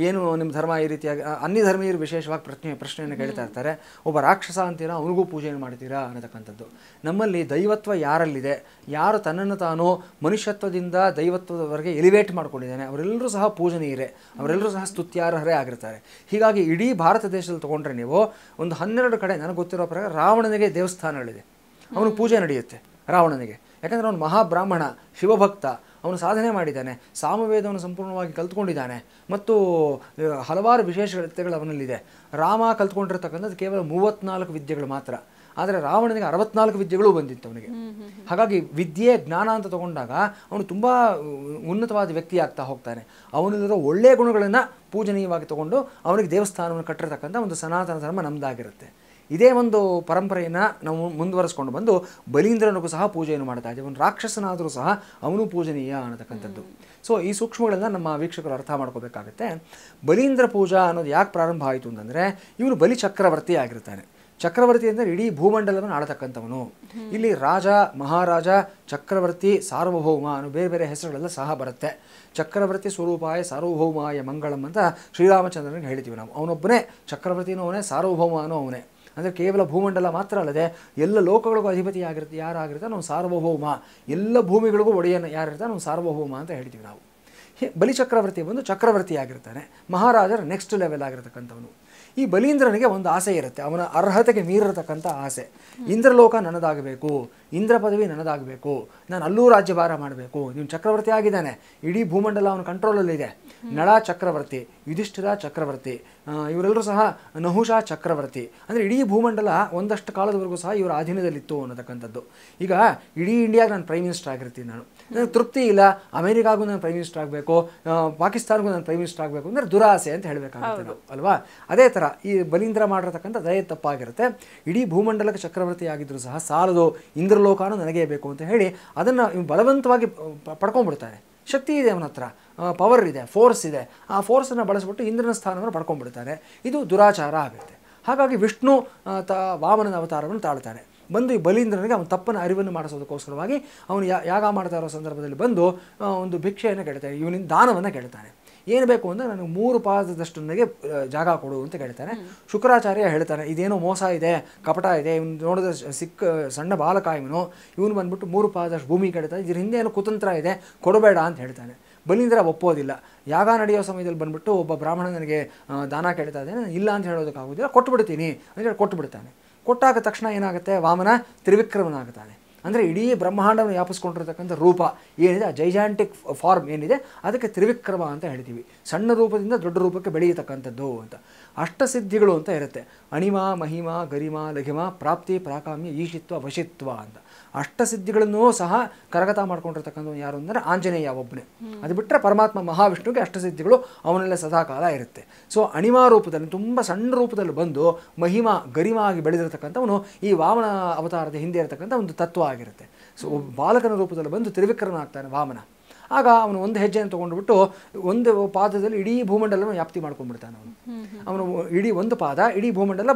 ಏನು ನಿಮ್ಮ ಧರ್ಮ ಈ ರೀತಿಯಾಗಿ, ಅನ್ಯ ಧರ್ಮೀಯರು ವಿಶೇಷವಾಗಿ ಪ್ರಶ್ನೆಯನ್ನು ಕೇಳ್ತಾ ಇರ್ತಾರೆ, ಒಬ್ಬ ರಾಕ್ಷಸ ಅಂತೀರಾ, ಅವನಿಗೂ ಪೂಜೆಯನ್ನು ಮಾಡ್ತೀರಾ ಅನ್ನತಕ್ಕಂಥದ್ದು. ನಮ್ಮಲ್ಲಿ ದೈವತ್ವ ಯಾರಲ್ಲಿದೆ, ಯಾರು ತನ್ನನ್ನು ತಾನು ಮನುಷ್ಯತ್ವದಿಂದ ದೈವತ್ವದವರೆಗೆ ಎಲಿವೇಟ್ ಮಾಡ್ಕೊಂಡಿದ್ದಾನೆ, ಅವರೆಲ್ಲರೂ ಸಹ ಪೂಜನೀಯರೇ, ಅವರೆಲ್ಲರೂ ಸಹ ಸ್ತುತ್ಯಾರ್ಹರೇ ಆಗಿರ್ತಾರೆ. ಹೀಗಾಗಿ ಇಡೀ ಭಾರತ ದೇಶದಲ್ಲಿ ತೊಗೊಂಡ್ರೆ ನೀವು ಒಂದು 12 ಕಡೆ ನನಗೆ ಗೊತ್ತಿರೋ ಪ್ರಕಾರ ರಾವಣನಿಗೆ ದೇವಸ್ಥಾನಗಳಿದೆ, ಅವನು ಪೂಜೆ ನಡೆಯುತ್ತೆ ರಾವಣನಿಗೆ. ಯಾಕಂದರೆ ಅವನು ಮಹಾಬ್ರಾಹ್ಮಣ, ಶಿವಭಕ್ತ, ಅವನು ಸಾಧನೆ ಮಾಡಿದ್ದಾನೆ, ಸಾಮವೇದವನ್ನು ಸಂಪೂರ್ಣವಾಗಿ ಕಲ್ತ್ಕೊಂಡಿದ್ದಾನೆ ಮತ್ತು ಹಲವಾರು ವಿಶೇಷತೆಗಳು ಅವನಲ್ಲಿದೆ. ರಾಮ ಕಲ್ತ್ಕೊಂಡಿರ್ತಕ್ಕಂಥದ್ದು ಕೇವಲ 34 ವಿದ್ಯೆಗಳು ಮಾತ್ರ, ಆದರೆ ರಾವಣನಿಗೆ 64 ವಿದ್ಯೆಗಳು ಬಂದಿತ್ತು ಅವನಿಗೆ. ಹಾಗಾಗಿ ವಿದ್ಯೆ ಜ್ಞಾನ ಅಂತ ತಗೊಂಡಾಗ ಅವನು ತುಂಬ ಉನ್ನತವಾದ ವ್ಯಕ್ತಿ ಆಗ್ತಾ ಹೋಗ್ತಾನೆ. ಅವನಲ್ಲಿರೋ ಒಳ್ಳೆಯ ಗುಣಗಳನ್ನು ಪೂಜನೀಯವಾಗಿ ತಗೊಂಡು ಅವನಿಗೆ ದೇವಸ್ಥಾನವನ್ನು ಕಟ್ಟಿರ್ತಕ್ಕಂಥ ಒಂದು ಸನಾತನ ಧರ್ಮ ನಮ್ಮದಾಗಿರುತ್ತೆ. ಇದೇ ಒಂದು ಪರಂಪರೆಯನ್ನು ನಾವು ಮುಂದುವರಿಸ್ಕೊಂಡು ಬಂದು ಬಲೀಂದ್ರನಿಗೂ ಸಹ ಪೂಜೆಯನ್ನು ಮಾಡ್ತಾ ಇದ್ದೀವಿ. ಅವನು ರಾಕ್ಷಸನಾದರೂ ಸಹ ಅವನು ಪೂಜನೀಯ ಅನ್ನತಕ್ಕಂಥದ್ದು. ಸೊ ಈ ಸೂಕ್ಷ್ಮಗಳನ್ನು ನಮ್ಮ ವೀಕ್ಷಕರು ಅರ್ಥ ಮಾಡ್ಕೋಬೇಕಾಗುತ್ತೆ. ಬಲೀಂದ್ರ ಪೂಜಾ ಅನ್ನೋದು ಯಾಕೆ ಪ್ರಾರಂಭ ಆಯಿತು ಅಂತಂದರೆ, ಇವನು ಬಲಿ ಚಕ್ರವರ್ತಿ ಆಗಿರ್ತಾನೆ. ಚಕ್ರವರ್ತಿ ಅಂದರೆ ಇಡೀ ಭೂಮಂಡಲವನ್ನು ಆಳತಕ್ಕಂಥವನು. ಇಲ್ಲಿ ರಾಜ, ಮಹಾರಾಜ, ಚಕ್ರವರ್ತಿ, ಸಾರ್ವಭೌಮ ಅನ್ನೋ ಬೇರೆ ಬೇರೆ ಹೆಸರುಗಳೆಲ್ಲ ಸಹ ಬರುತ್ತೆ. ಚಕ್ರವರ್ತಿ ಸ್ವರೂಪಾಯ ಸಾರ್ವಭೌಮಾಯ ಮಂಗಳಂ ಅಂತ ಶ್ರೀರಾಮಚಂದ್ರನಿಗೆ ಹೇಳ್ತೀವಿ ನಾವು. ಅವನೊಬ್ಬನೇ ಚಕ್ರವರ್ತಿನೂ ಅವನೇ, ಸಾರ್ವಭೌಮನೂ ಅವನೇ. ಅಂದರೆ ಕೇವಲ ಭೂಮಂಡಲ ಮಾತ್ರ ಅಲ್ಲದೆ ಎಲ್ಲ ಲೋಕಗಳಿಗೂ ಅಧಿಪತಿ ಯಾರಾಗಿರ್ತಾನೆ ಅವನು ಸಾರ್ವಭೌಮ, ಎಲ್ಲ ಭೂಮಿಗಳಿಗೂ ಒಡೆಯನ ಯಾರಿರ್ತಾನೆ ಅವನು ಸಾರ್ವಭೌಮ ಅಂತ ಹೇಳ್ತೀವಿ ನಾವು. ಬಲಿಚಕ್ರವರ್ತಿ ಬಂದು ಚಕ್ರವರ್ತಿ ಆಗಿರ್ತಾನೆ, ಮಹಾರಾಜರ ನೆಕ್ಸ್ಟ್ ಲೆವೆಲ್ ಆಗಿರ್ತಕ್ಕಂಥವನು. ಈ ಬಲೀಂದ್ರನಿಗೆ ಒಂದು ಆಸೆ ಇರುತ್ತೆ, ಅವನ ಅರ್ಹತೆಗೆ ಮೀರಿರತಕ್ಕಂಥ ಆಸೆ. ಇಂದ್ರಲೋಕ ನನ್ನದಾಗಬೇಕು, ಇಂದ್ರ ಪದವಿ ನನ್ನದಾಗಬೇಕು, ನಾನು ಅಲ್ಲೂ ರಾಜ್ಯಭಾರ ಮಾಡಬೇಕು. ಇವನು ಚಕ್ರವರ್ತಿ ಆಗಿದ್ದಾನೆ, ಇಡೀ ಭೂಮಂಡಲ ಅವನ ಕಂಟ್ರೋಲಲ್ಲಿದೆ. ನಳ ಚಕ್ರವರ್ತಿ, ಯುಧಿಷ್ಠಿರ ಚಕ್ರವರ್ತಿ, ಇವರೆಲ್ಲರೂ ಸಹ ನಹುಷ ಚಕ್ರವರ್ತಿ. ಅಂದರೆ ಇಡೀ ಭೂಮಂಡಲ ಒಂದಷ್ಟು ಕಾಲದವರೆಗೂ ಸಹ ಇವರ ಅಧೀನದಲ್ಲಿತ್ತು ಅನ್ನತಕ್ಕಂಥದ್ದು. ಈಗ ಇಡೀ ಇಂಡಿಯಾಗೆ ನಾನು ಪ್ರೈಮ್ ಮಿನಿಸ್ಟರ್ ಆಗಿರ್ತೀನಿ, ನನಗೆ ತೃಪ್ತಿ ಇಲ್ಲ, ಅಮೆರಿಕಾಗೂ ನಾನು ಪ್ರೈಮ್ ಮಿನಿಸ್ಟರ್ ಆಗಬೇಕು, ಪಾಕಿಸ್ತಾನ್ಗೂ ನಾನು ಪ್ರೈಮ್ ಮಿನಿಸ್ಟರ್ ಆಗಬೇಕು ಅಂದರೆ ದುರಾಸೆ ಅಂತ ಹೇಳಬೇಕಾಗುತ್ತೆ ನಾವು, ಅಲ್ವಾ? ಅದೇ ಥರ ಈ ಬಲೀಂದ್ರ ಮಾಡಿರ್ತಕ್ಕಂಥ ದಯ ತಪ್ಪಾಗಿರುತ್ತೆ. ಇಡೀ ಭೂಮಂಡಲಕ್ಕೆ ಚಕ್ರವರ್ತಿ ಆಗಿದ್ದರೂ ಸಹ ಸಾಲದು, ಇಂದ್ರಲೋಕಾನು ನನಗೇ ಬೇಕು ಅಂತ ಹೇಳಿ ಅದನ್ನು ಬಲವಂತವಾಗಿ ಪಡ್ಕೊಂಡ್ಬಿಡ್ತಾನೆ. ಶಕ್ತಿ ಇದೆ ಅವನ ಹತ್ರ, ಪವರ್ ಇದೆ, ಫೋರ್ಸ್ ಇದೆ. ಆ ಫೋರ್ಸನ್ನು ಬಳಸ್ಬಿಟ್ಟು ಇಂದ್ರನ ಸ್ಥಾನವನ್ನು ಪಡ್ಕೊಂಡ್ಬಿಡ್ತಾನೆ. ಇದು ದುರಾಚಾರ ಆಗುತ್ತೆ. ಹಾಗಾಗಿ ವಿಷ್ಣು ವಾಮನನ ಅವತಾರವನ್ನು ತಾಳ್ತಾನೆ. ಬಂದು ಈ ಬಲೀಂದ್ರನಿಗೆ ಅವನ ತಪ್ಪನ ಅರಿವನ್ನು ಮಾಡಿಸೋದಕ್ಕೋಸ್ಕರವಾಗಿ ಅವನು ಯಾಗ ಮಾಡ್ತಾ ಇರೋ ಸಂದರ್ಭದಲ್ಲಿ ಬಂದು ಒಂದು ಭಿಕ್ಷೆಯನ್ನು ಕೇಳ್ತಾನೆ, ಇವನಿಂದ ದಾನವನ್ನು ಕೇಳ್ತಾನೆ. ಏನು ಬೇಕು ಅಂದರೆ ನನಗೆ 3 ಪಾದದಷ್ಟು ನನಗೆ ಜಾಗ ಕೊಡು ಅಂತ ಕೇಳ್ತಾನೆ. ಶುಕ್ರಾಚಾರ್ಯ ಹೇಳ್ತಾನೆ, ಇದೇನೋ ಮೋಸ ಇದೆ, ಕಪಟ ಇದೆ, ಇವನು ನೋಡಿದ್ರೆ ಸಣ್ಣ ಬಾಲಕ, ಇವನು ಬಂದ್ಬಿಟ್ಟು 3 ಪಾದದಷ್ಟು ಭೂಮಿ ಕೇಳ್ತಾನೆ, ಇದ್ರ ಹಿಂದೆ ಏನೋ ಕುತಂತ್ರ ಇದೆ, ಕೊಡಬೇಡ ಅಂತ ಹೇಳ್ತಾನೆ. ಬಲೀಂದ್ರ ಒಪ್ಪೋದಿಲ್ಲ. ಯಾಗ ನಡೆಯೋ ಸಮಯದಲ್ಲಿ ಬಂದ್ಬಿಟ್ಟು ಒಬ್ಬ ಬ್ರಾಹ್ಮಣ ನನಗೆ ದಾನ ಕೇಳ್ತಾ ಇದ್ದಾನೆ, ಇಲ್ಲ ಅಂತ ಹೇಳೋದಕ್ಕಾಗೋದಿಲ್ಲ, ಕೊಟ್ಟುಬಿಡ್ತೀನಿ ಅಂತ ಹೇಳಿ ಕೊಟ್ಟುಬಿಡ್ತಾನೆ. ಕೊಟ್ಟಾಗ ತಕ್ಷಣ ಏನಾಗುತ್ತೆ, ವಾಮನ ತ್ರಿವಿಕ್ರಮನಾಗುತ್ತಾನೆ. ಅಂದರೆ ಇಡೀ ಬ್ರಹ್ಮಾಂಡವನ್ನು ವ್ಯಾಪಿಸ್ಕೊಂಡಿರ್ತಕ್ಕಂಥ ರೂಪ ಏನಿದೆ, ಆ ಜೈಜಾಂಟಿಕ್ ಫಾರ್ಮ್ ಏನಿದೆ, ಅದಕ್ಕೆ ತ್ರಿವಿಕ್ರಮ ಅಂತ ಹೇಳ್ತೀವಿ. ಸಣ್ಣ ರೂಪದಿಂದ ದೊಡ್ಡ ರೂಪಕ್ಕೆ ಬೆಳೆಯತಕ್ಕಂಥದ್ದು ಅಂತ. ಅಷ್ಟಸಿದ್ಧಿಗಳು ಅಂತ ಇರುತ್ತೆ. ಅಣಿಮ, ಮಹಿಮ, ಗರಿಮ, ಲಘಿಮ, ಪ್ರಾಪ್ತಿ, ಪ್ರಾಕಾಮ್ಯ, ಈಶಿತ್ವ, ವಶಿತ್ವ ಅಂತ. ಅಷ್ಟಸಿದ್ಧಿಗಳನ್ನೂ ಸಹ ಕರಗತ ಮಾಡ್ಕೊಂಡಿರ್ತಕ್ಕಂಥ ಯಾರು ಅಂದರೆ ಆಂಜನೇಯ ಒಬ್ಬನೇ. ಅದು ಬಿಟ್ಟರೆ ಪರಮಾತ್ಮ ಮಹಾವಿಷ್ಣುವಿಗೆ ಅಷ್ಟಸಿದ್ಧಿಗಳು ಅವನಲ್ಲೇ ಸದಾಕಾಲ ಇರುತ್ತೆ. ಸೊ ಅಣಿಮಾ ರೂಪದಲ್ಲಿ, ತುಂಬ ಸಣ್ಣ ರೂಪದಲ್ಲಿ ಬಂದು ಮಹಿಮಾ ಗರಿಮ ಆಗಿ ಬೆಳೆದಿರತಕ್ಕಂಥವನು ಈ ವಾಮನ ಅವತಾರದ ಹಿಂದೆ ಇರತಕ್ಕಂಥ ಒಂದು ತತ್ವ ಆಗಿರುತ್ತೆ. ಸೊ ಬಾಲಕನ ರೂಪದಲ್ಲಿ ಬಂದು ತ್ರಿವಿಕ್ರಮ ಆಗ್ತಾನೆ ವಾಮನ. ಆಗ ಅವನು ಒಂದು ಹೆಜ್ಜೆಯನ್ನು ತೊಗೊಂಡ್ಬಿಟ್ಟು ಒಂದು ಪಾದದಲ್ಲಿ ಇಡೀ ಭೂಮಂಡಲವನ್ನು ವ್ಯಾಪ್ತಿ ಮಾಡ್ಕೊಂಡ್ಬಿಡ್ತಾನೆ. ಅವನು ಇಡೀ ಒಂದು ಪಾದ ಇಡೀ ಭೂಮಂಡಲ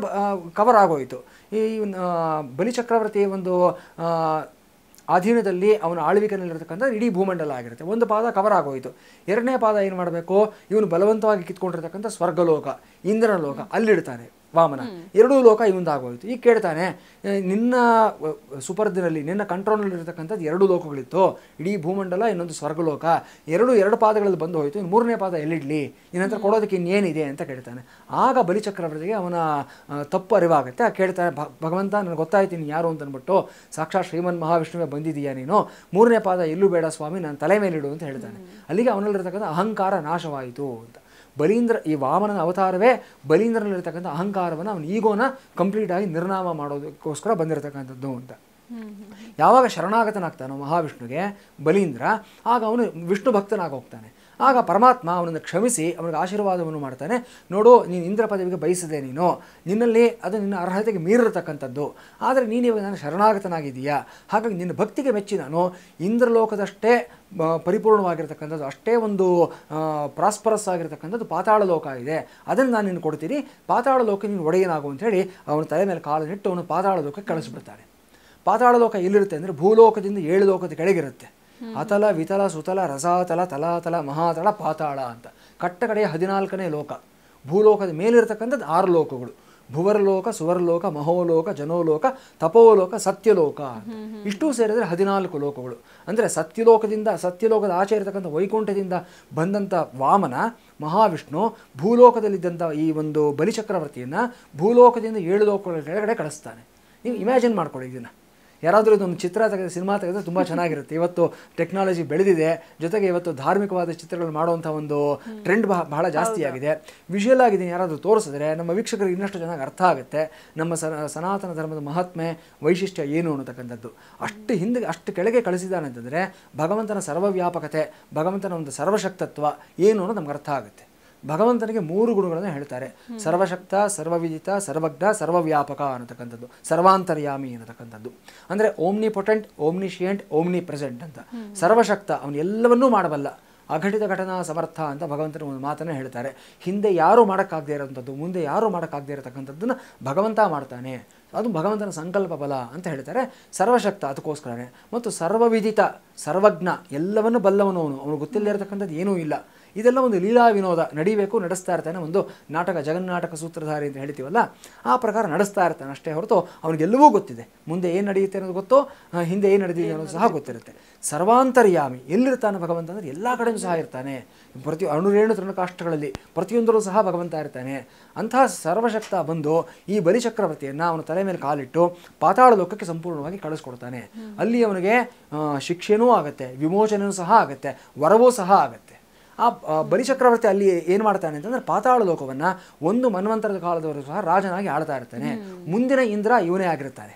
ಕವರ್ ಆಗೋಯಿತು. ಈ ಬಲಿಚಕ್ರವರ್ತಿಯ ಒಂದು ಅಧೀನದಲ್ಲಿ ಅವನ ಆಳ್ವಿಕೆಯಲ್ಲಿರ್ತಕ್ಕಂಥ ಇಡೀ ಭೂಮಂಡಲ ಆಗಿರುತ್ತೆ. ಒಂದು ಪಾದ ಕವರ್ ಆಗೋಯಿತು. ಎರಡನೇ ಪಾದ ಏನು ಮಾಡಬೇಕು, ಇವನು ಬಲವಂತವಾಗಿ ಕಿತ್ಕೊಂಡಿರ್ತಕ್ಕಂಥ ಸ್ವರ್ಗಲೋಕ, ಇಂದ್ರನ ಲೋಕ ಅಲ್ಲಿಡ್ತಾನೆ ವಾಮನ. ಎರಡೂ ಲೋಕ ಇವಂದಾಗೋಯಿತು. ಈಗ ಕೇಳ್ತಾನೆ, ನಿನ್ನ ಸುಪರ್ದಿನಲ್ಲಿ ನಿನ್ನ ಕಂಟ್ರೋಲ್ನಲ್ಲಿರ್ತಕ್ಕಂಥದ್ದು ಎರಡು ಲೋಕಗಳಿತ್ತು, ಇಡೀ ಭೂಮಂಡಲ, ಇನ್ನೊಂದು ಸ್ವರ್ಗಲೋಕ, ಎರಡು ಪಾದಗಳಲ್ಲಿ ಬಂದು ಹೋಯಿತು, ಇನ್ನು ಮೂರನೇ ಪಾದ ಎಲ್ಲಿಡ್ಲಿ, ನಿನ್ನಂತರ ಕೊಡೋದಕ್ಕೆ ಇನ್ನೇನಿದೆ ಅಂತ ಕೇಳ್ತಾನೆ. ಆಗ ಬಲಿಚಕ್ರವರ್ತಿಗೆ ಅವನ ತಪ್ಪು ಅರಿವಾಗುತ್ತೆ. ಕೇಳ್ತಾನೆ, ಭಗವಂತ ನನಗೆ ಗೊತ್ತಾಯ್ತು ನೀನು ಯಾರು ಅಂತ ಅಂದ್ಬಿಟ್ಟು, ಸಾಕ್ಷಾತ್ ಶ್ರೀಮನ್ ಮಹಾವಿಷ್ಣುವೇ ಬಂದಿದ್ದೀಯಾ ನೀನು, ಮೂರನೇ ಪಾದ ಎಲ್ಲೂ ಬೇಡ ಸ್ವಾಮಿ, ನನ್ನ ತಲೆ ಮೇಲಿಡು ಅಂತ ಹೇಳ್ತಾನೆ. ಅಲ್ಲಿಗೆ ಅವನಲ್ಲಿರ್ತಕ್ಕಂಥ ಅಹಂಕಾರ ನಾಶವಾಯಿತು ಅಂತ. ಬಲೀಂದ್ರ, ಈ ವಾಮನನ ಅವತಾರವೇ ಬಲೀಂದ್ರನಲ್ಲಿರ್ತಕ್ಕಂಥ ಅಹಂಕಾರವನ್ನು ಅವನ ಈಗೋನ ಕಂಪ್ಲೀಟಾಗಿ ನಿರ್ನಾಮ ಮಾಡೋದಕ್ಕೋಸ್ಕರ ಬಂದಿರತಕ್ಕಂಥದ್ದು ಅಂತ. ಯಾವಾಗ ಶರಣಾಗತನಾಗ್ತಾನೋ ಮಹಾವಿಷ್ಣುಗೆ ಬಲೀಂದ್ರ, ಆಗ ಅವನು ವಿಷ್ಣು ಭಕ್ತನಾಗಿ ಹೋಗ್ತಾನೆ. ಆಗ ಪರಮಾತ್ಮ ಅವನನ್ನು ಕ್ಷಮಿಸಿ ಅವನಿಗೆ ಆಶೀರ್ವಾದವನ್ನು ಮಾಡ್ತಾನೆ. ನೋಡು, ನೀನು ಇಂದ್ರ ಪದವಿಗೆ ಬಯಸಿದೆ, ನಿನ್ನಲ್ಲಿ ಅದು ನಿನ್ನ ಅರ್ಹತೆಗೆ ಮೀರಿರತಕ್ಕಂಥದ್ದು, ಆದರೆ ನೀನು ಇವಾಗ ನಾನು ಶರಣಾಗತನಾಗಿದ್ದೀಯಾ, ಹಾಗಾಗಿ ನಿನ್ನ ಭಕ್ತಿಗೆ ಮೆಚ್ಚಿ ನಾನು ಇಂದ್ರಲೋಕದಷ್ಟೇ ಪರಿಪೂರ್ಣವಾಗಿರ್ತಕ್ಕಂಥದ್ದು, ಅಷ್ಟೇ ಒಂದು ಪ್ರಾಸ್ಪರಸ್ ಆಗಿರ್ತಕ್ಕಂಥದ್ದು ಪಾತಾಳ ಲೋಕ ಇದೆ, ಅದನ್ನು ನಾನು ನಿನ್ನ ಕೊಡ್ತೀನಿ, ಪಾತಾಳ ಲೋಕ ನೀನು ಒಡೆಯನಾಗು ಅಂತೇಳಿ ಅವನ ತಲೆ ಮೇಲೆ ಕಾಲನ್ನಿಟ್ಟು ಅವನು ಪಾತಾಳ ಲೋಕಕ್ಕೆ ಕಳಿಸ್ಬಿಡ್ತಾನೆ. ಪಾತಾಳ ಲೋಕ ಎಲ್ಲಿರುತ್ತೆ ಅಂದರೆ ಭೂಲೋಕದಿಂದ 7 ಲೋಕದ ಕೆಳಗಿರುತ್ತೆ. ಅತಲ, ವಿತಲ, ಸುತಲ, ರಸಾತಲ, ತಲಾತಲ, ಮಹಾತಳ, ಪಾತಾಳ ಅಂತ ಕಟ್ಟಕಡೆಯ 14ನೇ ಲೋಕ. ಭೂಲೋಕದ ಮೇಲಿರ್ತಕ್ಕಂಥದ್ದು 6 ಲೋಕಗಳು: ಭುವರಲೋಕ, ಸುವರಲೋಕ, ಮಹೋಲೋಕ, ಜನೋಲೋಕ, ತಪೋಲೋಕ, ಸತ್ಯಲೋಕ. ಇಷ್ಟೂ ಸೇರಿದರೆ 14 ಲೋಕಗಳು. ಅಂದರೆ ಸತ್ಯಲೋಕದ ಆಚೆ ಇರತಕ್ಕಂಥ ವೈಕುಂಠದಿಂದ ಬಂದಂಥ ವಾಮನ ಮಹಾವಿಷ್ಣು ಭೂಲೋಕದಲ್ಲಿದ್ದಂಥ ಈ ಒಂದು ಬಲಿಚಕ್ರವರ್ತಿಯನ್ನು ಭೂಲೋಕದಿಂದ 7 ಲೋಕಗಳ ಕೆಳಗಡೆ ಕಳಿಸ್ತಾನೆ. ನೀವು ಇಮ್ಯಾಜಿನ್ ಮಾಡ್ಕೊಳ್ಳಿ ಇದನ್ನು. ಯಾರಾದರೂ ಇದೊಂದು ಚಿತ್ರ ತೆಗೆದು ಸಿನಿಮಾ ತೆಗೆದ್ರೆ ತುಂಬ ಚೆನ್ನಾಗಿರುತ್ತೆ. ಇವತ್ತು ಟೆಕ್ನಾಲಜಿ ಬೆಳೆದಿದೆ, ಜೊತೆಗೆ ಇವತ್ತು ಧಾರ್ಮಿಕವಾದ ಚಿತ್ರಗಳು ಮಾಡುವಂಥ ಒಂದು ಟ್ರೆಂಡ್ ಬಹಳ ಜಾಸ್ತಿ ಆಗಿದೆ. ವಿಷುವಲ್ ಆಗಿ ಯಾರಾದರೂ ತೋರಿಸಿದ್ರೆ ನಮ್ಮ ವೀಕ್ಷಕರಿಗೆ ಇನ್ನಷ್ಟು ಚೆನ್ನಾಗಿ ಅರ್ಥ ಆಗುತ್ತೆ ನಮ್ಮ ಸನಾತನ ಧರ್ಮದ ಮಹಾತ್ಮೆ, ವೈಶಿಷ್ಟ್ಯ ಏನು ಅನ್ನತಕ್ಕಂಥದ್ದು. ಅಷ್ಟು ಕೆಳಗೆ ಕಳಿಸಿದ್ದಾನೆ ಅಂತಂದರೆ ಭಗವಂತನ ಸರ್ವವ್ಯಾಪಕತೆ, ಭಗವಂತನ ಒಂದು ಸರ್ವಶಕ್ತತ್ವ ಏನು ಅನ್ನೋದು ನಮ್ಗೆ ಅರ್ಥ ಆಗುತ್ತೆ. ಭಗವಂತನಿಗೆ 3 ಗುಣಗಳನ್ನು ಹೇಳ್ತಾರೆ: ಸರ್ವಶಕ್ತ, ಸರ್ವವಿದಿತ, ಸರ್ವಜ್ಞ, ಸರ್ವವ್ಯಾಪಕ ಅನ್ನತಕ್ಕಂಥದ್ದು, ಸರ್ವಾಂತರ್ಯಾಮಿ ಅನ್ನತಕ್ಕಂಥದ್ದು. ಅಂದರೆ ಓಮ್ನಿಪೊಟೆಂಟ್, ಓಮ್ನಿಶಿಯೆಂಟ್, ಓಮ್ನಿ ಪ್ರೆಸೆಂಟ್ ಅಂತ. ಸರ್ವಶಕ್ತ, ಅವನು ಎಲ್ಲವನ್ನೂ ಮಾಡಬಲ್ಲ, ಅಘಟಿತ ಘಟನಾ ಸಮರ್ಥ ಅಂತ ಭಗವಂತನ ಒಂದು ಮಾತನ್ನು ಹೇಳ್ತಾರೆ. ಹಿಂದೆ ಯಾರೂ ಮಾಡೋಕ್ಕಾಗದೇ ಇರೋಂಥದ್ದು, ಮುಂದೆ ಯಾರೂ ಮಾಡೋಕ್ಕಾಗದೇ ಇರತಕ್ಕಂಥದ್ದನ್ನು ಭಗವಂತ ಮಾಡ್ತಾನೆ, ಅದು ಭಗವಂತನ ಸಂಕಲ್ಪ ಬಲ ಅಂತ ಹೇಳ್ತಾರೆ. ಸರ್ವಶಕ್ತ ಅದಕ್ಕೋಸ್ಕರನೇ. ಮತ್ತು ಸರ್ವವಿದಿತ, ಸರ್ವಜ್ಞ, ಎಲ್ಲವನ್ನೂ ಬಲ್ಲವನು ಅವನು ಗೊತ್ತಿಲ್ಲದೆ ಇರತಕ್ಕಂಥದ್ದು ಏನೂ ಇಲ್ಲ. ಇದೆಲ್ಲ ಒಂದು ಲೀಲಾ ವಿನೋದ, ನಡಿಬೇಕು, ನಡೆಸ್ತಾ ಇರ್ತಾನೆ. ಒಂದು ನಾಟಕ, ಜಗನ್ನಾಟಕ ಸೂತ್ರಧಾರಿ ಅಂತ ಹೇಳ್ತೀವಲ್ಲ, ಆ ಪ್ರಕಾರ ನಡೆಸ್ತಾ ಇರ್ತಾನೆ ಅಷ್ಟೇ ಹೊರತು ಅವನಿಗೆಲ್ಲವೂ ಗೊತ್ತಿದೆ. ಮುಂದೆ ಏನು ನಡೆಯುತ್ತೆ ಅನ್ನೋದು ಗೊತ್ತು, ಹಿಂದೆ ಏನು ನಡೆದಿದೆ ಅನ್ನೋದು ಸಹ ಗೊತ್ತಿರುತ್ತೆ. ಸರ್ವಾಂತರ್ಯಾಮಿ, ಎಲ್ಲಿರ್ತಾನೆ ಭಗವಂತ ಅಂದರೆ ಎಲ್ಲ ಕಡೆಯೂ ಸಹ ಇರ್ತಾನೆ. ಪ್ರತಿ ಅಣುರೇಣು ತೃಣಕಾಷ್ಟಗಳಲ್ಲಿ ಪ್ರತಿಯೊಂದರಲ್ಲೂ ಸಹ ಭಗವಂತ ಇರ್ತಾನೆ. ಅಂತಹ ಸರ್ವಶಕ್ತ ಬಂದು ಈ ಬಲಿಚಕ್ರವರ್ತಿಯನ್ನು ಅವನ ತಲೆ ಮೇಲೆ ಕಾಲಿಟ್ಟು ಪಾತಾಳ ಲೋಕಕ್ಕೆ ಸಂಪೂರ್ಣವಾಗಿ ಕಳಿಸ್ಕೊಡ್ತಾನೆ. ಅಲ್ಲಿ ಅವನಿಗೆ ಶಿಕ್ಷೆನೂ ಆಗುತ್ತೆ, ವಿಮೋಚನೆಯೂ ಸಹ ಆಗುತ್ತೆ, ವರವೂ ಸಹ ಆಗುತ್ತೆ. ಆ ಬಲಿಚಕ್ರವರ್ತಿ ಅಲ್ಲಿ ಏನು ಮಾಡ್ತಾನೆ ಅಂತಂದರೆ ಪಾತಾಳ ಲೋಕವನ್ನು 1 ಮನ್ವಂತರದ ಕಾಲದವರೆಗೂ ಸಹ ರಾಜನಾಗಿ ಆಳ್ತಾ ಇರ್ತಾನೆ. ಮುಂದಿನ ಇಂದ್ರ ಇವನೇ ಆಗಿರ್ತಾನೆ.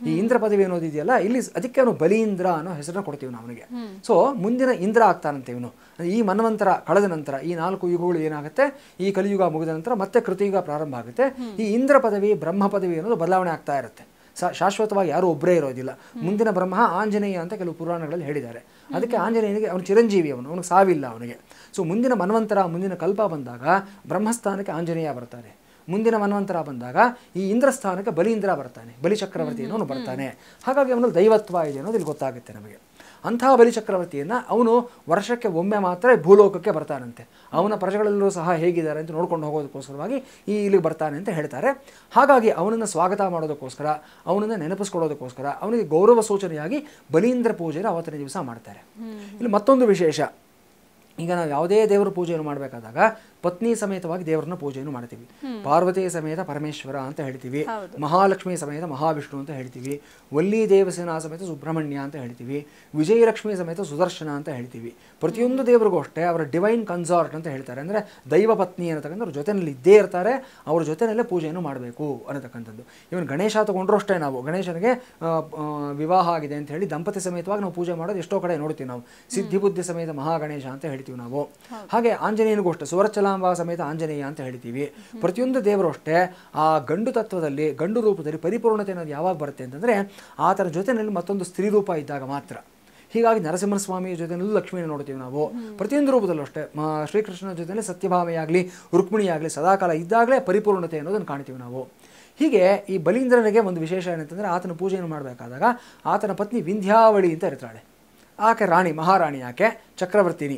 ಈ ಇಂದ್ರ ಪದವಿ ಅನ್ನೋದಿದೆಯಲ್ಲ ಇಲ್ಲಿ, ಅದಕ್ಕೆ ಅವನು ಬಲೀಂದ್ರ ಅನ್ನೋ ಹೆಸರನ್ನ ಕೊಡ್ತೀವಿ ನಾವು ಅವನಿಗೆ. ಸೊ ಮುಂದಿನ ಇಂದ್ರ ಆಗ್ತಾನಂತೆ ಇವನು. ಈ ಮನ್ವಂತರ ಕಳೆದ ನಂತರ ಈ 4 ಯುಗಗಳು ಏನಾಗುತ್ತೆ, ಈ ಕಲಿಯುಗ ಮುಗಿದ ನಂತರ ಮತ್ತೆ ಕೃತಿಯುಗ ಪ್ರಾರಂಭ ಆಗುತ್ತೆ. ಈ ಇಂದ್ರ ಪದವಿ, ಬ್ರಹ್ಮ ಪದವಿ ಅನ್ನೋದು ಬದಲಾವಣೆ ಆಗ್ತಾ ಇರುತ್ತೆ. ಶಾಶ್ವತವಾಗಿ ಯಾರೂ ಒಬ್ಬರೇ ಇರೋದಿಲ್ಲ. ಮುಂದಿನ ಬ್ರಹ್ಮ ಆಂಜನೇಯ ಅಂತ ಕೆಲವು ಪುರಾಣಗಳಲ್ಲಿ ಹೇಳಿದ್ದಾರೆ. ಅದಕ್ಕೆ ಆಂಜನೇಯನಿಗೆ ಅವನು ಚಿರಂಜೀವಿ, ಅವನಿಗೆ ಸಾವಿಲ್ಲ ಅವನಿಗೆ. ಸೊ ಮುಂದಿನ ಮನ್ವಂತರ, ಮುಂದಿನ ಕಲ್ಪ ಬಂದಾಗ ಬ್ರಹ್ಮಸ್ಥಾನಕ್ಕೆ ಆಂಜನೇಯ ಬರ್ತಾನೆ. ಮುಂದಿನ ಮನ್ವಂತರ ಬಂದಾಗ ಈ ಇಂದ್ರಸ್ಥಾನಕ್ಕೆ ಬಲೀಂದ್ರ ಬರ್ತಾನೆ, ಬಲಿಚಕ್ರವರ್ತಿ ಅನ್ನೋನು ಬರ್ತಾನೆ. ಹಾಗಾಗಿ ಅವನಲ್ಲಿ ದೈವತ್ವ ಇದೆ ಅನ್ನೋದು ಇಲ್ಲಿ ಗೊತ್ತಾಗುತ್ತೆ ನಮಗೆ. ಅಂತಹ ಬಲಿಚಕ್ರವರ್ತಿಯನ್ನು ಅವನು ವರ್ಷಕ್ಕೆ ಒಮ್ಮೆ ಮಾತ್ರ ಭೂಲೋಕಕ್ಕೆ ಬರ್ತಾನಂತೆ. ಅವನ ಪ್ರಜೆಗಳೆಲ್ಲರೂ ಸಹ ಹೇಗಿದ್ದಾರೆ ಅಂತ ನೋಡ್ಕೊಂಡು ಹೋಗೋದಕ್ಕೋಸ್ಕರವಾಗಿ ಇಲ್ಲಿಗೆ ಬರ್ತಾನೆ ಅಂತ ಹೇಳ್ತಾರೆ. ಹಾಗಾಗಿ ಅವನನ್ನು ಸ್ವಾಗತ ಮಾಡೋದಕ್ಕೋಸ್ಕರ, ಅವನನ್ನು ನೆನಪಿಸ್ಕೊಳ್ಳೋದಕ್ಕೋಸ್ಕರ, ಅವನಿಗೆ ಗೌರವ ಸೂಚನೆಯಾಗಿ ಬಲೀಂದ್ರ ಪೂಜೆಯನ್ನು ಅವತ್ತಿನ ದಿವಸ ಮಾಡ್ತಾರೆ. ಇಲ್ಲಿ ಮತ್ತೊಂದು ವಿಶೇಷ, ಈಗ ನಾವು ಯಾವುದೇ ದೇವರ ಪೂಜೆಯನ್ನು ಮಾಡಬೇಕಾದಾಗ ಪತ್ನಿ ಸಮೇತವಾಗಿ ದೇವರನ್ನ ಪೂಜೆಯನ್ನು ಮಾಡ್ತೀವಿ. ಪಾರ್ವತಿ ಸಮೇತ ಪರಮೇಶ್ವರ ಅಂತ ಹೇಳ್ತೀವಿ, ಮಹಾಲಕ್ಷ್ಮಿ ಸಮೇತ ಮಹಾವಿಷ್ಣು ಅಂತ ಹೇಳ್ತೀವಿ, ವಲ್ಲಿ ದೇವಸೇನಾ ಸಮೇತ ಸುಬ್ರಹ್ಮಣ್ಯ ಅಂತ ಹೇಳ್ತೀವಿ, ವಿಜಯಲಕ್ಷ್ಮಿ ಸಮೇತ ಸುದರ್ಶನ ಅಂತ ಹೇಳ್ತೀವಿ. ಪ್ರತಿಯೊಂದು ದೇವರಿಗೂ ಅಷ್ಟೇ ಅವರ ಡಿವೈನ್ ಕನ್ಸಾರ್ಟ್ ಅಂತ ಹೇಳ್ತಾರೆ, ಅಂದರೆ ದೈವ ಪತ್ನಿ ಅನ್ನತಕ್ಕಂಥ ಅವ್ರ ಜೊತೆಯಲ್ಲಿ ಇದ್ದೇ ಇರ್ತಾರೆ, ಅವ್ರ ಜೊತೆಯಲ್ಲೇ ಪೂಜೆಯನ್ನು ಮಾಡಬೇಕು ಅನ್ನತಕ್ಕಂಥದ್ದು. ಇವನ್ ಗಣೇಶ ತಗೊಂಡ್ರು ಅಷ್ಟೇ, ನಾವು ಗಣೇಶನಿಗೆ ವಿವಾಹ ಆಗಿದೆ ಅಂತ ಹೇಳಿ ದಂಪತಿ ಸಮೇತವಾಗಿ ನಾವು ಪೂಜೆ ಮಾಡೋದು ಎಷ್ಟೋ ಕಡೆ ನೋಡ್ತೀವಿ ನಾವು. ಸಿದ್ಧಿ ಬುದ್ಧಿ ಸಮೇತ ಮಹಾಗಣೇಶ ಅಂತ ಹೇಳ್ತೀವಿ ನಾವು. ಹಾಗೆ ಆಂಜನೇಯನಿಗೂ ಅಷ್ಟೇ ಸುವರ್ಚಲಾಂಬ ಸಮೇತ ಆಂಜನೇಯ ಅಂತ ಹೇಳ್ತೀವಿ. ಪ್ರತಿಯೊಂದು ದೇವರು ಅಷ್ಟೇ ಆ ಗಂಡು ತತ್ವದಲ್ಲಿ, ಗಂಡು ರೂಪದಲ್ಲಿ ಪರಿಪೂರ್ಣತೆ ಅನ್ನೋದು ಯಾವಾಗ ಬರುತ್ತೆ ಅಂತಂದರೆ ಆತನ ಜೊತೆಯಲ್ಲಿ ಮತ್ತೊಂದು ಸ್ತ್ರೀ ರೂಪ ಇದ್ದಾಗ ಮಾತ್ರ. ಹೀಗಾಗಿ ನರಸಿಂಹಸ್ವಾಮಿಯ ಜೊತೆಯಲ್ಲೂ ಲಕ್ಷ್ಮಿಯನ್ನು ನೋಡ್ತೀವಿ ನಾವು. ಪ್ರತಿಯೊಂದು ರೂಪದಲ್ಲೂ ಅಷ್ಟೇ ಶ್ರೀಕೃಷ್ಣನ ಜೊತೆಯಲ್ಲಿ ಸತ್ಯಭಾಮೆಯಾಗಲಿ ಸದಾಕಾಲ ಇದ್ದಾಗಲೇ ಪರಿಪೂರ್ಣತೆ ಅನ್ನೋದನ್ನು ಕಾಣ್ತೀವಿ ನಾವು. ಹೀಗೆ ಈ ಬಲೀಂದ್ರನಿಗೆ ಒಂದು ವಿಶೇಷ ಏನಂತಂದರೆ ಆತನ ಪೂಜೆಯನ್ನು ಮಾಡಬೇಕಾದಾಗ ಆತನ ಪತ್ನಿ ವಿಂಧ್ಯಾವಳಿ ಅಂತ ಇರ್ತಾಳೆ. ಆಕೆ ರಾಣಿ, ಮಹಾರಾಣಿ, ಆಕೆ ಚಕ್ರವರ್ತಿನಿ.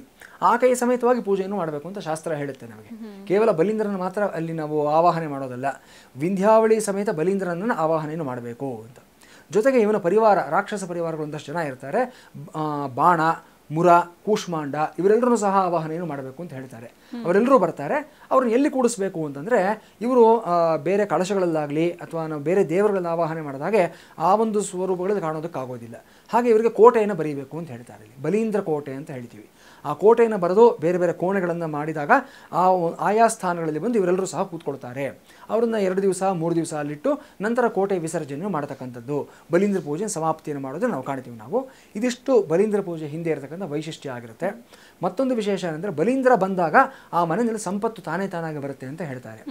ಆಕೆಯ ಸಮೇತವಾಗಿ ಪೂಜೆಯನ್ನು ಮಾಡಬೇಕು ಅಂತ ಶಾಸ್ತ್ರ ಹೇಳುತ್ತೆ ನಮಗೆ. ಕೇವಲ ಬಲೀಂದ್ರನ ಮಾತ್ರ ಅಲ್ಲಿ ನಾವು ಆವಾಹನೆ ಮಾಡೋದಲ್ಲ, ವಿಂಧ್ಯಾವಳಿ ಸಮೇತ ಬಲೀಂದ್ರನನ್ನು ಆವಾಹನೆಯನ್ನು ಮಾಡಬೇಕು ಅಂತ. ಜೊತೆಗೆ ಇವನ ಪರಿವಾರ, ರಾಕ್ಷಸ ಪರಿವಾರಗಳು ಒಂದಷ್ಟು ಜನ ಇರ್ತಾರೆ. ಬಾಣ, ಮುರ, ಕೂಷ್ಮಾಂಡ ಇವರೆಲ್ಲರೂ ಸಹ ಆವಾಹನೆಯನ್ನು ಮಾಡಬೇಕು ಅಂತ ಹೇಳ್ತಾರೆ. ಅವರೆಲ್ಲರೂ ಬರ್ತಾರೆ. ಅವ್ರನ್ನ ಎಲ್ಲಿ ಕೂಡಿಸ್ಬೇಕು ಅಂತಂದರೆ ಇವರು ಬೇರೆ ಕಳಶಗಳಲ್ಲಾಗಲಿ ಅಥವಾ ನಾವು ಬೇರೆ ದೇವರುಗಳನ್ನ ಆವಾಹನೆ ಮಾಡಿದಾಗೆ ಆ ಒಂದು ಸ್ವರೂಪಗಳಲ್ಲಿ ಕಾಣೋದಕ್ಕಾಗೋದಿಲ್ಲ. ಹಾಗೆ ಇವರಿಗೆ ಕೋಟೆಯನ್ನು ಬರೀಬೇಕು ಅಂತ ಹೇಳ್ತಾರೆ. ಇಲ್ಲಿ ಬಲೀಂದ್ರ ಕೋಟೆ ಅಂತ ಹೇಳ್ತೀವಿ. ಆ ಕೋಟೆಯನ್ನು ಬರೆದು ಬೇರೆ ಬೇರೆ ಕೋಣೆಗಳನ್ನು ಮಾಡಿದಾಗ ಆಯಾ ಸ್ಥಾನಗಳಲ್ಲಿ ಬಂದು ಇವರೆಲ್ಲರೂ ಸಹ ಕೂತ್ಕೊಳ್ತಾರೆ. ಅವರನ್ನು 2 ದಿವಸ 3 ದಿವಸ ಅಲ್ಲಿಟ್ಟು ನಂತರ ಕೋಟೆ ವಿಸರ್ಜನೆಯನ್ನು ಮಾಡತಕ್ಕಂಥದ್ದು, ಬಲೀಂದ್ರ ಪೂಜೆ ಸಮಾಪ್ತಿಯನ್ನು ಮಾಡೋದನ್ನು ನಾವು ಕಾಣ್ತೀವಿ ನಾವು. ಇದಿಷ್ಟು ಬಲೀಂದ್ರ ಪೂಜೆ ಹಿಂದೆ ಇರತಕ್ಕಂಥ ವೈಶಿಷ್ಟ್ಯ ಆಗಿರುತ್ತೆ. ಮತ್ತೊಂದು ವಿಶೇಷ ಏನಂದರೆ ಬಲೀಂದ್ರ ಬಂದಾಗ ಆ ಮನೆಯಲ್ಲಿ ಸಂಪತ್ತು ತಾನಾಗಿ ಬರುತ್ತೆ ಅಂತ ಹೇಳ್ತಾರೆ.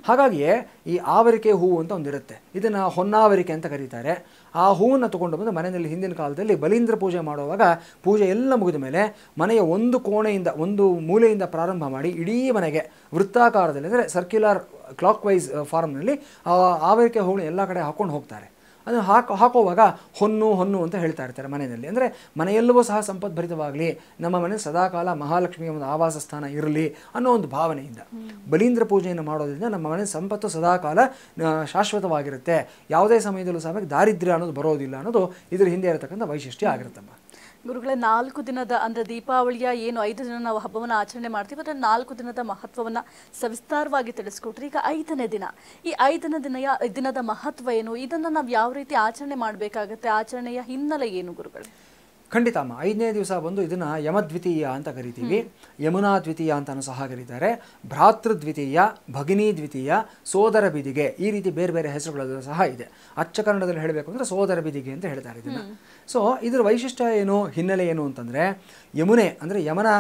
ಹಾಗಾಗಿಯೇ ಈ ಆವರಿಕೆ ಹೂವು ಅಂತ ಒಂದಿರುತ್ತೆ, ಇದನ್ನು ಹೊನ್ನಾವರಿಕೆ ಅಂತ ಕರೀತಾರೆ. ಆ ಹೂವನ್ನು ತಗೊಂಡು ಬಂದು ಮನೆಯಲ್ಲಿ ಹಿಂದಿನ ಕಾಲದಲ್ಲಿ ಬಲೀಂದ್ರ ಪೂಜೆ ಮಾಡುವಾಗ ಪೂಜೆ ಎಲ್ಲ ಮುಗಿದ ಮೇಲೆ ಮನೆಯ ಒಂದು ಕೋಣೆಯಿಂದ, ಒಂದು ಮೂಲೆಯಿಂದ ಪ್ರಾರಂಭ ಮಾಡಿ ಇಡೀ ಮನೆಗೆ ವೃತ್ತಾಕಾರದಲ್ಲಿ, ಅಂದರೆ ಸರ್ಕ್ಯುಲರ್ ಕ್ಲಾಕ್ ವೈಸ್ ಫಾರ್ಮ್ನಲ್ಲಿ ಆವರಿಕೆ ಹೂವು ಎಲ್ಲ ಕಡೆ ಹಾಕೊಂಡು ಹೋಗ್ತಾರೆ. ಅದನ್ನು ಹಾಕುವಾಗ ಹೊನ್ನು ಅಂತ ಹೇಳ್ತಾ ಇರ್ತಾರೆ ಮನೆಯಲ್ಲಿ. ಅಂದರೆ ಮನೆಯೆಲ್ಲವೂ ಸಹ ಸಂಪದ್ಭರಿತವಾಗಲಿ, ನಮ್ಮ ಮನೆ ಸದಾಕಾಲ ಮಹಾಲಕ್ಷ್ಮಿಯ ಒಂದು ಆವಾಸ ಸ್ಥಾನ ಇರಲಿ ಅನ್ನೋ ಒಂದು ಭಾವನೆಯಿಂದ ಬಲೀಂದ್ರ ಪೂಜೆಯನ್ನು ಮಾಡೋದ್ರಿಂದ ನಮ್ಮ ಮನೆ ಸಂಪತ್ತು ಸದಾಕಾಲ ಶಾಶ್ವತವಾಗಿರುತ್ತೆ, ಯಾವುದೇ ಸಮಯದಲ್ಲೂ ಸಹ ದಾರಿದ್ರ್ಯ ಅನ್ನೋದು ಬರೋದಿಲ್ಲ ಅನ್ನೋದು ಇದ್ರ ಹಿಂದೆ ಇರತಕ್ಕಂಥ ವೈಶಿಷ್ಟ್ಯ ಆಗಿರುತ್ತಮ್ಮ. ಗುರುಗಳೇ, 4 ದಿನದ ಅಂದರೆ ದೀಪಾವಳಿಯ ಏನು 5 ದಿನ ನಾವು ಹಬ್ಬವನ್ನು ಆಚರಣೆ ಮಾಡ್ತೀವಿ, ಅದರ 4 ದಿನದ ಮಹತ್ವವನ್ನು ಸವಿಸ್ತಾರವಾಗಿ ತಿಳಿಸ್ಕೊಟ್ರಿ. ಈಗ 5ನೇ ದಿನ, ಈ 5ನೇ ದಿನದ ಮಹತ್ವ ಏನು, ಇದನ್ನು ನಾವು ಯಾವ ರೀತಿ ಆಚರಣೆ ಮಾಡಬೇಕಾಗತ್ತೆ, ಆಚರಣೆಯ ಹಿನ್ನೆಲೆ ಏನು ಗುರುಗಳೇ? ಖಂಡಿತ ಅಮ್ಮ. 5ನೇ ದಿವಸ ಬಂದು ಇದನ್ನು ಯಮದ್ವಿತೀಯ ಅಂತ ಕರಿತೀವಿ, ಯಮುನಾ ದ್ವಿತೀಯ ಅಂತಲೂ ಸಹ ಕರೀತಾರೆ, ಭ್ರಾತೃದ್ವಿತೀಯ, ಭಗಿನಿ ದ್ವಿತೀಯ, ಸೋದರ ಬಿದಿಗೆ, ಈ ರೀತಿ ಬೇರೆ ಬೇರೆ ಹೆಸರುಗಳಲ್ಲೂ ಸಹ ಇದೆ. ಅಚ್ಚ ಕನ್ನಡದಲ್ಲಿ ಹೇಳಬೇಕು ಅಂದರೆ ಸೋದರ ಬಿದಿಗೆ ಅಂತ ಹೇಳ್ತಾರೆ ಇದನ್ನು. ಸೊ ಇದರ ವೈಶಿಷ್ಟ್ಯ ಏನು, ಹಿನ್ನೆಲೆ ಏನು ಅಂತಂದರೆ, ಯಮುನೆ ಅಂದರೆ ಯಮನ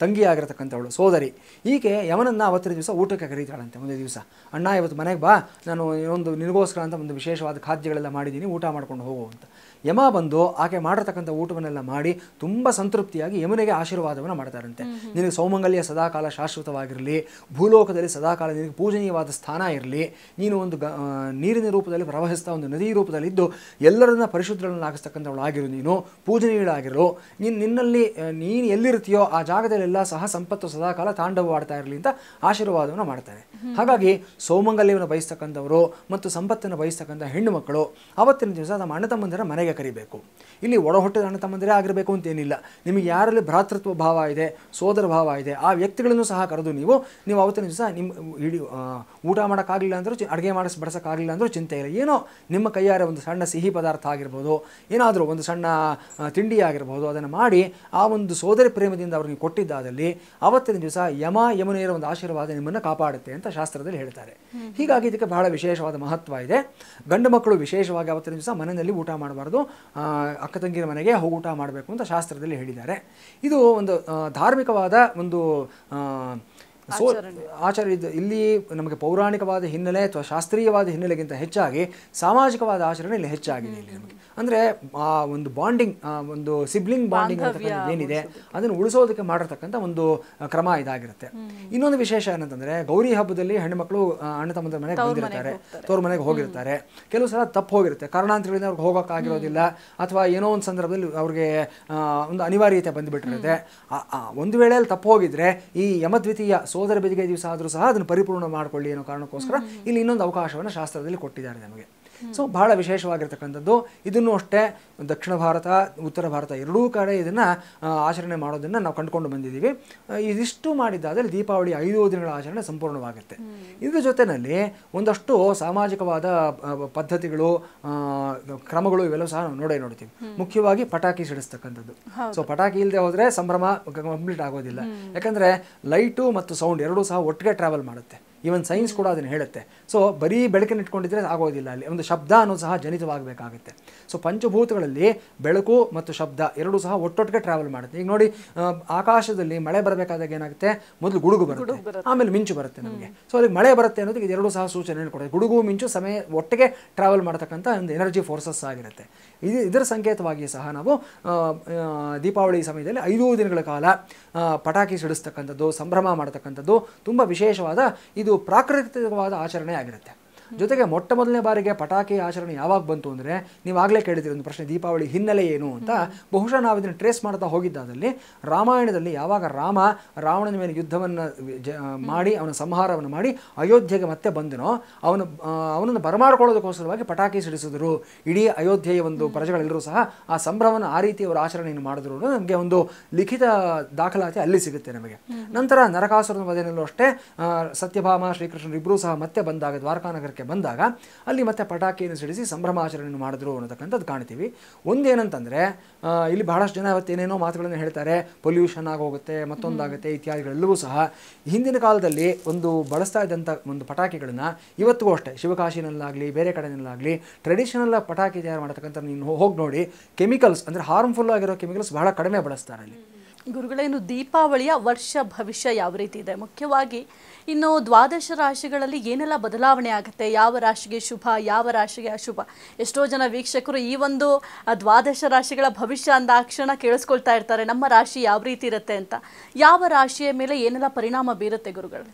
ತಂಗಿ ಆಗಿರತಕ್ಕಂಥವಳು ಸೋದರಿ, ಈಕೆ ಯಮನನ್ನು ಅವತ್ತಿನ ದಿವಸ ಊಟಕ್ಕೆ ಕರೀತಾಳಂತೆ. ಒಂದೇ ದಿವಸ, ಅಣ್ಣ ಇವತ್ತು ಮನೆಗೆ ಬಾ, ನಾನು ಒಂದು ನಿನಗೋಸ್ಕರ ಅಂತ ಒಂದು ವಿಶೇಷವಾದ ಖಾದ್ಯಗಳೆಲ್ಲ ಮಾಡಿದ್ದೀನಿ, ಊಟ ಮಾಡ್ಕೊಂಡು ಹೋಗು ಅಂತ. ಯಮ ಬಂದು ಆಕೆ ಮಾಡಿರ್ತಕ್ಕಂಥ ಊಟವನ್ನೆಲ್ಲ ಮಾಡಿ ತುಂಬ ಸಂತೃಪ್ತಿಯಾಗಿ ಯಮುನೆಗೆ ಆಶೀರ್ವಾದವನ್ನು ಮಾಡ್ತಾರಂತೆ. ನಿನಗೆ ಸೌಮಂಗಲ್ಯ ಸದಾಕಾಲ ಶಾಶ್ವತವಾಗಿರಲಿ, ಭೂಲೋಕದಲ್ಲಿ ಸದಾಕಾಲ ನಿನಗೆ ಪೂಜನೀಯವಾದ ಸ್ಥಾನ ಇರಲಿ, ನೀನು ಒಂದು ನೀರಿನ ರೂಪದಲ್ಲಿ ಪ್ರವಹಿಸ್ತಾ ಒಂದು ನದಿ ರೂಪದಲ್ಲಿದ್ದು ಎಲ್ಲರನ್ನ ಪರಿಶುದ್ಧರನ್ನಾಗಿಸ್ತಕ್ಕಂಥವಳು ಆಗಿರು, ನೀನು ಪೂಜನೀಯಳಾಗಿರು, ನಿನ್ನಲ್ಲಿ ನೀನು ಎಲ್ಲಿರ್ತೀಯೋ ಆ ಜಾಗದಲ್ಲೆಲ್ಲ ಸಹ ಸಂಪತ್ತು ಸದಾಕಾಲ ತಾಂಡವವಾಡ್ತಾ ಇರಲಿ ಅಂತ ಆಶೀರ್ವಾದವನ್ನು ಮಾಡ್ತಾರೆ. ಹಾಗಾಗಿ ಸೌಮಂಗಲ್ಯವನ್ನು ಬಯಸ್ತಕ್ಕಂಥವರು ಮತ್ತು ಸಂಪತ್ತನ್ನು ಬಯಸ್ತಕ್ಕಂಥ ಹೆಣ್ಣು ಮಕ್ಕಳು ಅವತ್ತಿನ ದಿವಸ ನಮ್ಮ ಅಣ್ಣ ತಮ್ಮಂದಿರ ಮನೆಗೆ ಕರಿಬೇಕು. ಇಲ್ಲಿ ಒಡ ಹುಟ್ಟಿದ ಅಣ್ಣ ತಮ್ಮಂದಿರೇ ಆಗಿರಬೇಕು ಅಂತೇನಿಲ್ಲ, ನಿಮಗೆ ಯಾರಲ್ಲಿ ಭ್ರಾತೃತ್ವ ಭಾವ ಇದೆ, ಸೋದರ ಭಾವ ಇದೆ, ಆ ವ್ಯಕ್ತಿಗಳನ್ನು ಸಹ ಕರೆದು ನೀವು ಅವತ್ತಿನ ದಿವಸ ನಿಮ್ಮ ಇಡೀ ಊಟ ಮಾಡೋಕ್ಕಾಗಲಿಲ್ಲ ಅಂದರೂ, ಅಡುಗೆ ಬಡಿಸೋಕ್ಕಾಗಲಿಲ್ಲ ಅಂದರೂ ಚಿಂತೆ ಇಲ್ಲ, ಏನೋ ನಿಮ್ಮ ಕೈಯಾರೆ ಒಂದು ಸಣ್ಣ ಸಿಹಿ ಪದಾರ್ಥ ಆಗಿರ್ಬೋದು, ಏನಾದರೂ ಒಂದು ಸಣ್ಣ ತಿಂಡಿ ಆಗಿರ್ಬೋದು, ಅದನ್ನು ಮಾಡಿ ಆ ಒಂದು ಸೋದರಿ ಪ್ರೇಮದಿಂದ ಅವ್ರಿಗೆ ಕೊಟ್ಟಿದ್ದಾದಲ್ಲಿ ಅವತ್ತಿನ ದಿವಸ ಯಮುನೆಯರ ಒಂದು ಆಶೀರ್ವಾದ ನಿಮ್ಮನ್ನು ಕಾಪಾಡುತ್ತೆ ಅಂತ ಶಾಸ್ತ್ರದಲ್ಲಿ ಹೇಳ್ತಾರೆ. ಹೀಗಾಗಿ ಇದಕ್ಕೆ ಬಹಳ ವಿಶೇಷವಾದ ಮಹತ್ವ ಇದೆ. ಗಂಡು ಮಕ್ಕಳು ವಿಶೇಷವಾಗಿ ಅವತ್ತಿನ ದಿವಸ ಮನೆಯಲ್ಲಿ ಊಟ ಮಾಡಬಾರ್ದು, ಅಕ್ಕ ತಂಗಿರ ಮನೆಗೆ ಹೋಗಿ ಊಟ ಮಾಡಬೇಕು ಅಂತ ಶಾಸ್ತ್ರದಲ್ಲಿ ಹೇಳಿದ್ದಾರೆ. ಇದು ಒಂದು ಧಾರ್ಮಿಕವಾದ ಒಂದು ಆಚಾರ್ಯ. ಇಲ್ಲಿ ನಮಗೆ ಪೌರಾಣಿಕವಾದ ಹಿನ್ನೆಲೆ ಅಥವಾ ಶಾಸ್ತ್ರೀಯವಾದ ಹಿನ್ನೆಲೆಗಿಂತ ಹೆಚ್ಚಾಗಿ ಸಾಮಾಜಿಕವಾದ ಆಚರಣೆ ಇಲ್ಲಿ ಹೆಚ್ಚಾಗಿದೆ. ಇಲ್ಲಿ ನಮಗೆ ಅಂದರೆ ಆ ಒಂದು ಬಾಂಡಿಂಗ್, ಒಂದು ಸಿಬ್ಲಿಂಗ್ ಬಾಂಡಿಂಗ್ ಏನಿದೆ ಅದನ್ನು ಉಳಿಸೋದಕ್ಕೆ ಮಾಡಿರ್ತಕ್ಕಂಥ ಒಂದು ಕ್ರಮ ಇದಾಗಿರುತ್ತೆ. ಇನ್ನೊಂದು ವಿಶೇಷ ಏನಂತಂದರೆ, ಗೌರಿ ಹಬ್ಬದಲ್ಲಿ ಹೆಣ್ಣುಮಕ್ಕಳು ಅಣ್ಣ ತಮ್ಮಂದ್ರ ಮನೆಗೆ ಬಂದಿರ್ತಾರೆ, ತವ್ರ ಮನೆಗೆ ಹೋಗಿರ್ತಾರೆ. ಕೆಲವು ಸಲ ತಪ್ಪು ಹೋಗಿರುತ್ತೆ, ಕಾರಣಾಂತರಗಳಿಂದ ಅವ್ರಿಗೆ ಹೋಗೋಕ್ಕಾಗಿರೋದಿಲ್ಲ, ಅಥವಾ ಏನೋ ಒಂದು ಸಂದರ್ಭದಲ್ಲಿ ಅವ್ರಿಗೆ ಒಂದು ಅನಿವಾರ್ಯತೆ ಬಂದುಬಿಟ್ಟಿರುತ್ತೆ. ಒಂದು ವೇಳೆಯಲ್ಲಿ ತಪ್ಪು ಹೋಗಿದ್ರೆ ಈ ಯಮದ್ವಿತೀಯ ಸೋದರ ಬೆದಿಗೆ ದಿವಸ ಆದರೂ ಸಹ ಅದನ್ನು ಪರಿಪೂರ್ಣ ಮಾಡಿಕೊಳ್ಳಿ ಅನ್ನೋ ಕಾರಣಕ್ಕೋಸ್ಕರ ಇಲ್ಲಿ ಇನ್ನೊಂದು ಅವಕಾಶವನ್ನು ಶಾಸ್ತ್ರದಲ್ಲಿ ಕೊಟ್ಟಿದ್ದಾರೆ ನಮಗೆ. ಸೊ ಬಹಳ ವಿಶೇಷವಾಗಿರ್ತಕ್ಕಂಥದ್ದು. ಇದನ್ನು ಅಷ್ಟೇ ದಕ್ಷಿಣ ಭಾರತ ಉತ್ತರ ಭಾರತ ಎರಡೂ ಕಡೆ ಇದನ್ನು ಆಚರಣೆ ಮಾಡೋದನ್ನು ನಾವು ಕಂಡುಕೊಂಡು ಬಂದಿದ್ದೀವಿ. ಇದಿಷ್ಟು ಮಾಡಿದ್ದಾದರೆ ದೀಪಾವಳಿ 5 ದಿನಗಳ ಆಚರಣೆ ಸಂಪೂರ್ಣವಾಗುತ್ತೆ. ಇದ್ರ ಜೊತೆಯಲ್ಲಿ ಒಂದಷ್ಟು ಸಾಮಾಜಿಕವಾದ ಪದ್ಧತಿಗಳು, ಕ್ರಮಗಳು ಇವೆಲ್ಲ ಸಹ ನಾವು ನೋಡ್ತೀವಿ. ಮುಖ್ಯವಾಗಿ ಪಟಾಕಿ ಸಿಡಿಸ್ತಕ್ಕಂಥದ್ದು. ಸೊ ಪಟಾಕಿ ಇಲ್ಲದೆ ಹೋದರೆ ಸಂಭ್ರಮ ಕಂಪ್ಲೀಟ್ ಆಗೋದಿಲ್ಲ. ಯಾಕಂದರೆ ಲೈಟು ಮತ್ತು ಸೌಂಡ್ ಎರಡೂ ಸಹ ಒಟ್ಟಿಗೆ ಟ್ರಾವೆಲ್ ಮಾಡುತ್ತೆ. ಈವನ್ ಸೈನ್ಸ್ ಕೂಡ ಅದನ್ನು ಹೇಳುತ್ತೆ. ಸೊ ಬರೀ ಬೆಳಕನ್ನು ಇಟ್ಕೊಂಡಿದ್ರೆ ಆಗೋದಿಲ್ಲ, ಅಲ್ಲಿ ಒಂದು ಶಬ್ದ ಅನ್ನೋದು ಸಹ ಜನಿತವಾಗಬೇಕಾಗುತ್ತೆ. ಸೊ ಪಂಚಭೂತಗಳಲ್ಲಿ ಬೆಳಕು ಮತ್ತು ಶಬ್ದ ಎರಡೂ ಸಹ ಒಟ್ಟೊಟ್ಟಿಗೆ ಟ್ರಾವೆಲ್ ಮಾಡುತ್ತೆ. ಈಗ ನೋಡಿ, ಆಕಾಶದಲ್ಲಿ ಮಳೆ ಬರಬೇಕಾದಾಗ ಏನಾಗುತ್ತೆ, ಮೊದಲು ಗುಡುಗು ಬರುತ್ತೆ, ಆಮೇಲೆ ಮಿಂಚು ಬರುತ್ತೆ ನಮಗೆ. ಸೊ ಅದಕ್ಕೆ ಮಳೆ ಬರುತ್ತೆ ಅನ್ನೋದಕ್ಕೆ ಇದೆರಡೂ ಸಹ ಸೂಚನೆಯನ್ನು ಕೊಡುತ್ತೆ. ಗುಡುಗು ಮಿಂಚು ಸಮಯ ಒಟ್ಟಿಗೆ ಟ್ರಾವೆಲ್ ಮಾಡತಕ್ಕಂಥ ಒಂದು ಎನರ್ಜಿ ಫೋರ್ಸಸ್ ಆಗಿರುತ್ತೆ. ಇದರ ಸಂಕೇತವಾಗಿ ಸಹ ನಾವು ದೀಪಾವಳಿ ಸಮಯದಲ್ಲಿ 5 ದಿನಗಳ ಕಾಲ ಪಟಾಕಿ ಸಿಡಿಸ್ತಕ್ಕಂಥದ್ದು, ಸಂಭ್ರಮ ಮಾಡತಕ್ಕಂಥದ್ದು ತುಂಬ ವಿಶೇಷವಾದ, ಇದು ಪ್ರಾಕೃತಿಕವಾದ ಆಚರಣೆ ಆಗಿರುತ್ತೆ. ಜೊತೆಗೆ ಮೊಟ್ಟ ಮೊದಲನೇ ಬಾರಿಗೆ ಪಟಾಕಿ ಆಚರಣೆ ಯಾವಾಗ ಬಂತು ಅಂದರೆ, ನೀವು ಆಗಲೇ ಕೇಳಿದಿರಿ ಒಂದು ಪ್ರಶ್ನೆ, ದೀಪಾವಳಿ ಹಿನ್ನೆಲೆ ಏನು ಅಂತ. ಬಹುಶಃ ನಾವು ಇದನ್ನು ಟ್ರೇಸ್ ಮಾಡ್ತಾ ಹೋಗಿದ್ದಾದಲ್ಲಿ ರಾಮಾಯಣದಲ್ಲಿ ಯಾವಾಗ ರಾಮ ರಾವಣನ ಮೇಲೆ ಯುದ್ಧವನ್ನು ಮಾಡಿ ಅವನ ಸಂಹಾರವನ್ನು ಮಾಡಿ ಅಯೋಧ್ಯೆಗೆ ಮತ್ತೆ ಬಂದನೋ, ಅವನನ್ನು ಬರಮಾಡ್ಕೊಳ್ಳೋದಕ್ಕೋಸ್ಕರವಾಗಿ ಪಟಾಕಿ ಸಿಡಿಸಿದ್ರು. ಇಡೀ ಅಯೋಧ್ಯೆಯ ಒಂದು ಪ್ರಜೆಗಳೆಲ್ಲರೂ ಸಹ ಆ ಸಂಭ್ರಮವನ್ನು ಆ ರೀತಿ ಅವರು ಆಚರಣೆಯನ್ನು ಮಾಡಿದ್ರು. ನಮಗೆ ಒಂದು ಲಿಖಿತ ದಾಖಲಾತಿ ಅಲ್ಲಿ ಸಿಗುತ್ತೆ ನಮಗೆ. ನಂತರ ನರಕಾಸುರನ ವಧೆಯಲ್ಲೂ ಅಷ್ಟೇ ಸತ್ಯಭಾಮ ಶ್ರೀಕೃಷ್ಣರು ಇಬ್ಬರೂ ಸಹ ಮತ್ತೆ ಬಂದಾಗ ದ್ವಾರಕಾನಗರಕ್ಕೆ ಬಂದಾಗ ಅಲ್ಲಿ ಮತ್ತೆ ಪಟಾಕಿಯನ್ನು ಸಿಡಿಸಿ ಸಂಭ್ರಮಾಚರಣೆಯನ್ನು ಮಾಡಿದ್ರು ಅನ್ನತಕ್ಕಂಥದ್ದು ಕಾಣ್ತೀವಿ. ಒಂದೇನಂತಂದರೆ, ಇಲ್ಲಿ ಬಹಳಷ್ಟು ಜನ ಇವತ್ತೇನೇನೋ ಮಾತುಗಳನ್ನು ಹೇಳ್ತಾರೆ, ಪೊಲ್ಯೂಷನ್ ಆಗೋಗುತ್ತೆ, ಮತ್ತೊಂದಾಗುತ್ತೆ ಇತ್ಯಾದಿಗಳೆಲ್ಲವೂ ಸಹ ಹಿಂದಿನ ಕಾಲದಲ್ಲಿ ಒಂದು ಬಳಸ್ತಾ ಇದ್ದಂಥ ಒಂದು ಪಟಾಕಿಗಳನ್ನು ಇವತ್ತಿಗೂ ಅಷ್ಟೇ ಶಿವಕಾಶಿನಲ್ಲಾಗಲಿ ಬೇರೆ ಕಡೆಯಲ್ಲಾಗಲಿ ಟ್ರೆಡಿಷನಲ್ ಪಟಾಕಿ ತಯಾರು ಮಾಡತಕ್ಕಂಥ ನೀವು ಹೋಗಿ ನೋಡಿ, ಕೆಮಿಕಲ್ಸ್ ಅಂದರೆ ಹಾರ್ಮ್ಫುಲ್ ಆಗಿರೋ ಕೆಮಿಕಲ್ಸ್ ಬಹಳ ಕಡಿಮೆ ಬಳಸ್ತಾರೆ ಅಲ್ಲಿ. ಗುರುಗಳೇನು ದೀಪಾವಳಿಯ ವರ್ಷ ಭವಿಷ್ಯ ಯಾವ ರೀತಿ ಇದೆ, ಮುಖ್ಯವಾಗಿ ಇನ್ನು ದ್ವಾದಶ ರಾಶಿಗಳಲ್ಲಿ ಏನೆಲ್ಲ ಬದಲಾವಣೆ ಆಗುತ್ತೆ, ಯಾವ ರಾಶಿಗೆ ಶುಭ ಯಾವ ರಾಶಿಗೆ ಅಶುಭ? ಎಷ್ಟೋ ಜನ ವೀಕ್ಷಕರು ಈ ಒಂದು ದ್ವಾದಶ ರಾಶಿಗಳ ಭವಿಷ್ಯ ಅಂದಾಕ್ಷಣ ಕೇಳಿಸ್ಕೊಳ್ತಾ ಇರ್ತಾರೆ, ನಮ್ಮ ರಾಶಿ ಯಾವ ರೀತಿ ಇರುತ್ತೆ ಅಂತ. ಯಾವ ರಾಶಿಯ ಮೇಲೆ ಏನೆಲ್ಲ ಪರಿಣಾಮ ಬೀರುತ್ತೆ ಗುರುಗಳೇ?